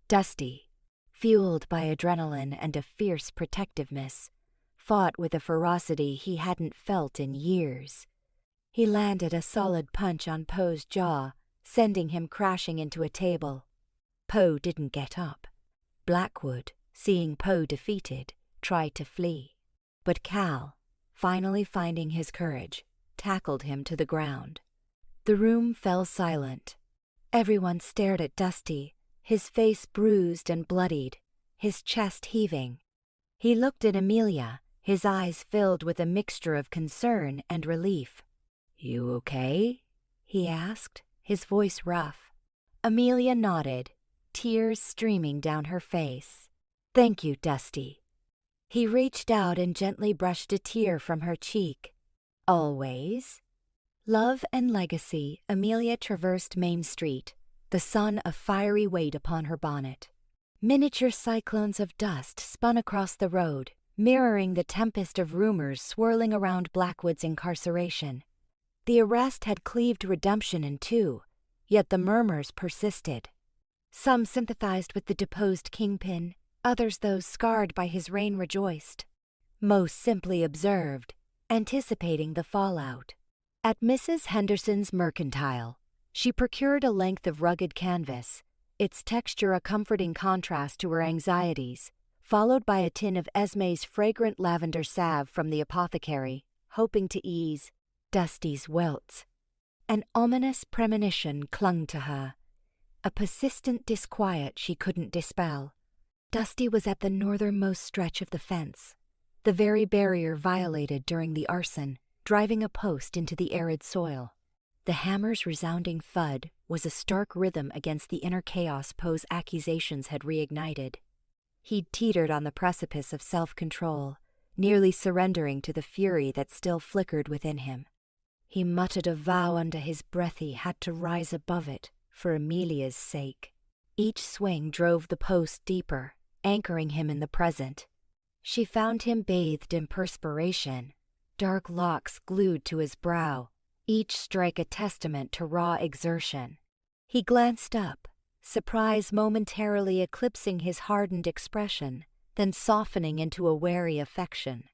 Dusty, fueled by adrenaline and a fierce protectiveness, fought with a ferocity he hadn't felt in years. He landed a solid punch on Poe's jaw, sending him crashing into a table. Poe didn't get up. Blackwood, seeing Poe defeated, tried to flee. But Cal, finally finding his courage, tackled him to the ground. The room fell silent. Everyone stared at Dusty, his face bruised and bloodied, his chest heaving. He looked at Amelia, his eyes filled with a mixture of concern and relief. "You okay?" he asked, his voice rough. Amelia nodded, tears streaming down her face. "Thank you, Dusty." He reached out and gently brushed a tear from her cheek. "Always?" Love and legacy, Amelia traversed Main Street, the sun a fiery weight upon her bonnet. Miniature cyclones of dust spun across the road, mirroring the tempest of rumors swirling around Blackwood's incarceration. The arrest had cleaved redemption in two, yet the murmurs persisted. Some sympathized with the deposed kingpin, others those scarred by his reign rejoiced. Most simply observed, anticipating the fallout. At Mrs. Henderson's mercantile, she procured a length of rugged canvas, its texture a comforting contrast to her anxieties, followed by a tin of Esme's fragrant lavender salve from the apothecary, hoping to ease Dusty's welts. An ominous premonition clung to her, a persistent disquiet she couldn't dispel. Dusty was at the northernmost stretch of the fence, the very barrier violated during the arson, driving a post into the arid soil. The hammer's resounding thud was a stark rhythm against the inner chaos Poe's accusations had reignited. He'd teetered on the precipice of self-control, nearly surrendering to the fury that still flickered within him. He muttered a vow under his breath he had to rise above it, for Amelia's sake. Each swing drove the post deeper, anchoring him in the present. She found him bathed in perspiration, dark locks glued to his brow, each strike a testament to raw exertion. He glanced up, surprise momentarily eclipsing his hardened expression, then softening into a wary affection.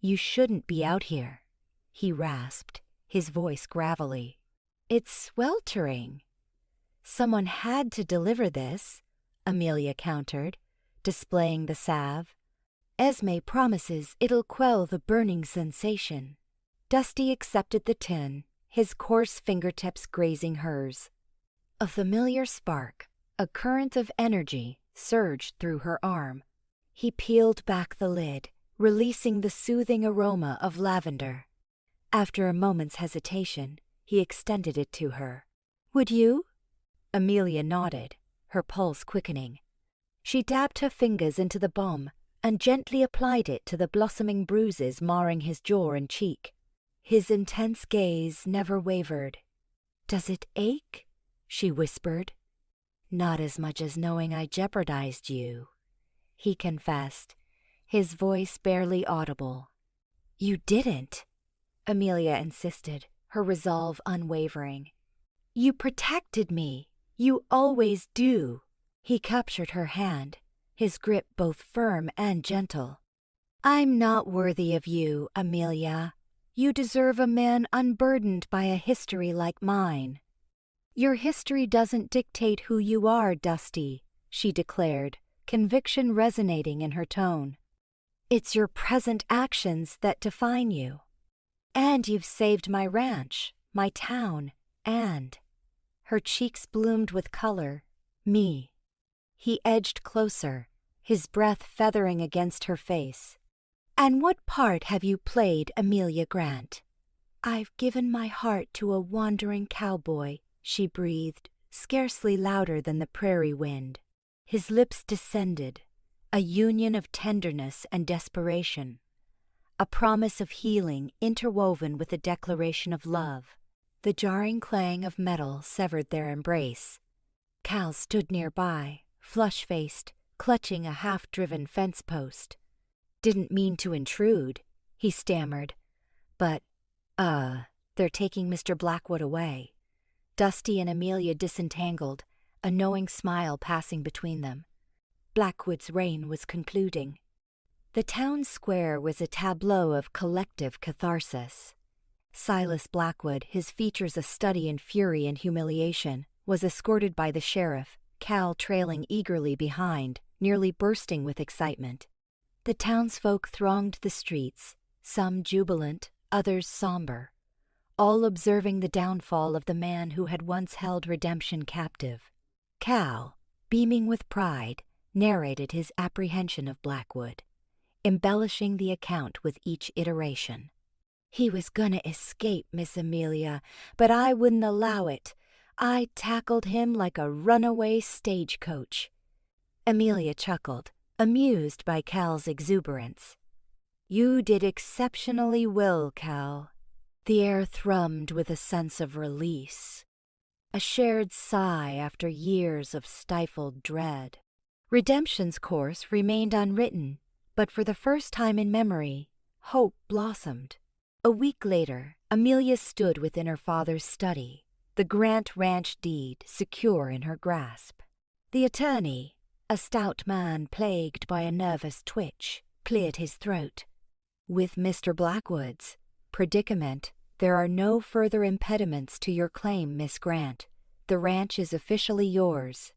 "You shouldn't be out here," he rasped, his voice gravelly. "It's sweltering." "Someone had to deliver this," Amelia countered, displaying the salve. "Esme promises it'll quell the burning sensation." Dusty accepted the tin, his coarse fingertips grazing hers. A familiar spark, a current of energy, surged through her arm. He peeled back the lid, releasing the soothing aroma of lavender. After a moment's hesitation, he extended it to her. "Would you?" Amelia nodded, her pulse quickening. She dabbed her fingers into the balm and gently applied it to the blossoming bruises marring his jaw and cheek. His intense gaze never wavered. "Does it ache?" she whispered. "Not as much as knowing I jeopardized you," he confessed, his voice barely audible. "You didn't," Amelia insisted, her resolve unwavering. "You protected me. You always do." He captured her hand, his grip both firm and gentle. "I'm not worthy of you, Amelia. You deserve a man unburdened by a history like mine." "Your history doesn't dictate who you are, Dusty," she declared, conviction resonating in her tone. "It's your present actions that define you. And you've saved my ranch, my town, and—" her cheeks bloomed with color, "me." He edged closer, his breath feathering against her face. And what part have you played, Amelia Grant? I've given my heart to a wandering cowboy, she breathed, scarcely louder than the prairie wind. His lips descended, a union of tenderness and desperation, a promise of healing interwoven with a declaration of love. The jarring clang of metal severed their embrace. Cal stood nearby, flush-faced, clutching a half-driven fence post. Didn't mean to intrude, he stammered, but, they're taking Mr. Blackwood away. Dusty and Amelia disentangled, a knowing smile passing between them. Blackwood's reign was concluding. The town square was a tableau of collective catharsis. Silas Blackwood, his features a study in fury and humiliation, was escorted by the sheriff, Cal trailing eagerly behind, nearly bursting with excitement. The townsfolk thronged the streets, some jubilant, others somber, all observing the downfall of the man who had once held redemption captive. Cal, beaming with pride, narrated his apprehension of Blackwood, embellishing the account with each iteration. He was gonna escape, Miss Amelia, but I wouldn't allow it. I tackled him like a runaway stagecoach. Amelia chuckled, amused by Cal's exuberance. You did exceptionally well, Cal. The air thrummed with a sense of release, a shared sigh after years of stifled dread. Redemption's course remained unwritten, but for the first time in memory, hope blossomed. A week later, Amelia stood within her father's study, the Grant Ranch deed secure in her grasp. The attorney, a stout man plagued by a nervous twitch, cleared his throat. With Mr. Blackwood's predicament, there are no further impediments to your claim, Miss Grant. The ranch is officially yours.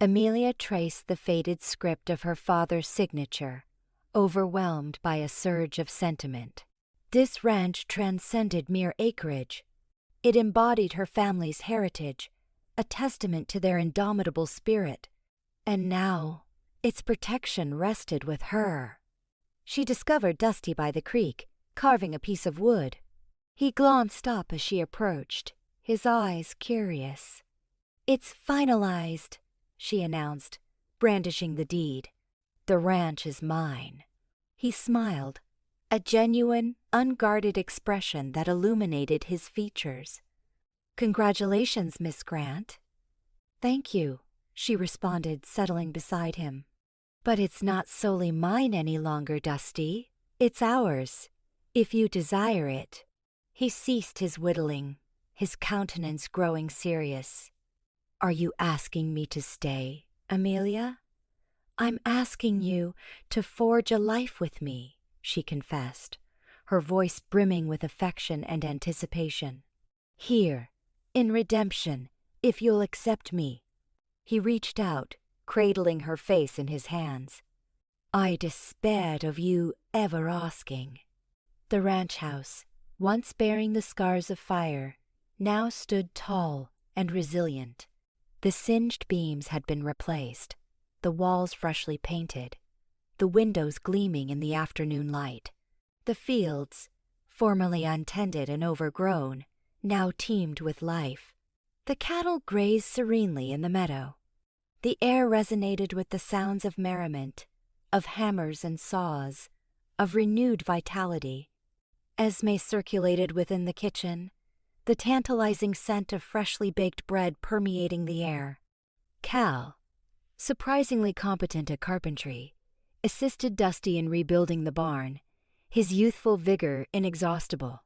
Amelia traced the faded script of her father's signature, overwhelmed by a surge of sentiment. This ranch transcended mere acreage. It embodied her family's heritage, a testament to their indomitable spirit. And now, its protection rested with her. She discovered Dusty by the creek, carving a piece of wood. He glanced up as she approached, his eyes curious. It's finalized, she announced, brandishing the deed. The ranch is mine. He smiled, a genuine, unguarded expression that illuminated his features. Congratulations, Miss Grant. Thank you, she responded, settling beside him. But it's not solely mine any longer, Dusty. It's ours, if you desire it. He ceased his whittling, his countenance growing serious. Are you asking me to stay, Amelia? I'm asking you to forge a life with me, she confessed, her voice brimming with affection and anticipation. Here, in redemption, if you'll accept me. He reached out, cradling her face in his hands. I despaired of you ever asking. The ranch house, once bearing the scars of fire, now stood tall and resilient. The singed beams had been replaced, the walls freshly painted, the windows gleaming in the afternoon light. The fields, formerly untended and overgrown, now teemed with life. The cattle grazed serenely in the meadow. The air resonated with the sounds of merriment, of hammers and saws, of renewed vitality. Esme circulated within the kitchen, the tantalizing scent of freshly baked bread permeating the air. Cal, surprisingly competent at carpentry, assisted Dusty in rebuilding the barn, his youthful vigor inexhaustible.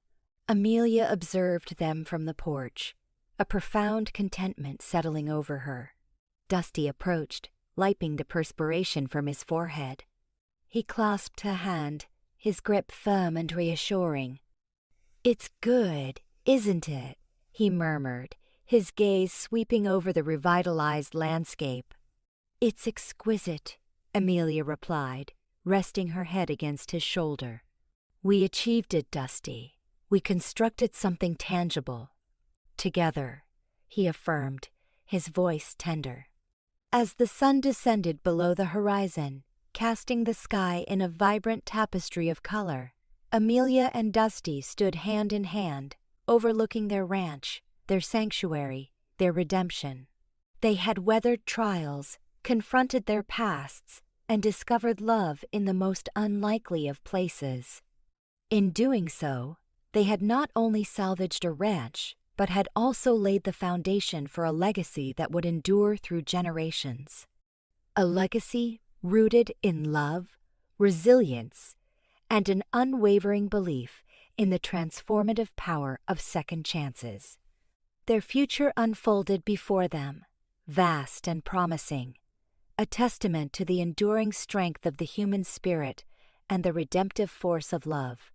Amelia observed them from the porch, a profound contentment settling over her. Dusty approached, wiping the perspiration from his forehead. He clasped her hand, his grip firm and reassuring. It's good, isn't it? He murmured, his gaze sweeping over the revitalized landscape. It's exquisite, Amelia replied, resting her head against his shoulder. We achieved it, Dusty. We constructed something tangible. Together, he affirmed, his voice tender. As the sun descended below the horizon, casting the sky in a vibrant tapestry of color. Amelia and Dusty stood hand in hand, overlooking their ranch, their sanctuary, their redemption. They had weathered trials, confronted their pasts, and discovered love in the most unlikely of places. In doing so, they had not only salvaged a ranch, but had also laid the foundation for a legacy that would endure through generations. A legacy rooted in love, resilience, and an unwavering belief in the transformative power of second chances. Their future unfolded before them, vast and promising, a testament to the enduring strength of the human spirit and the redemptive force of love.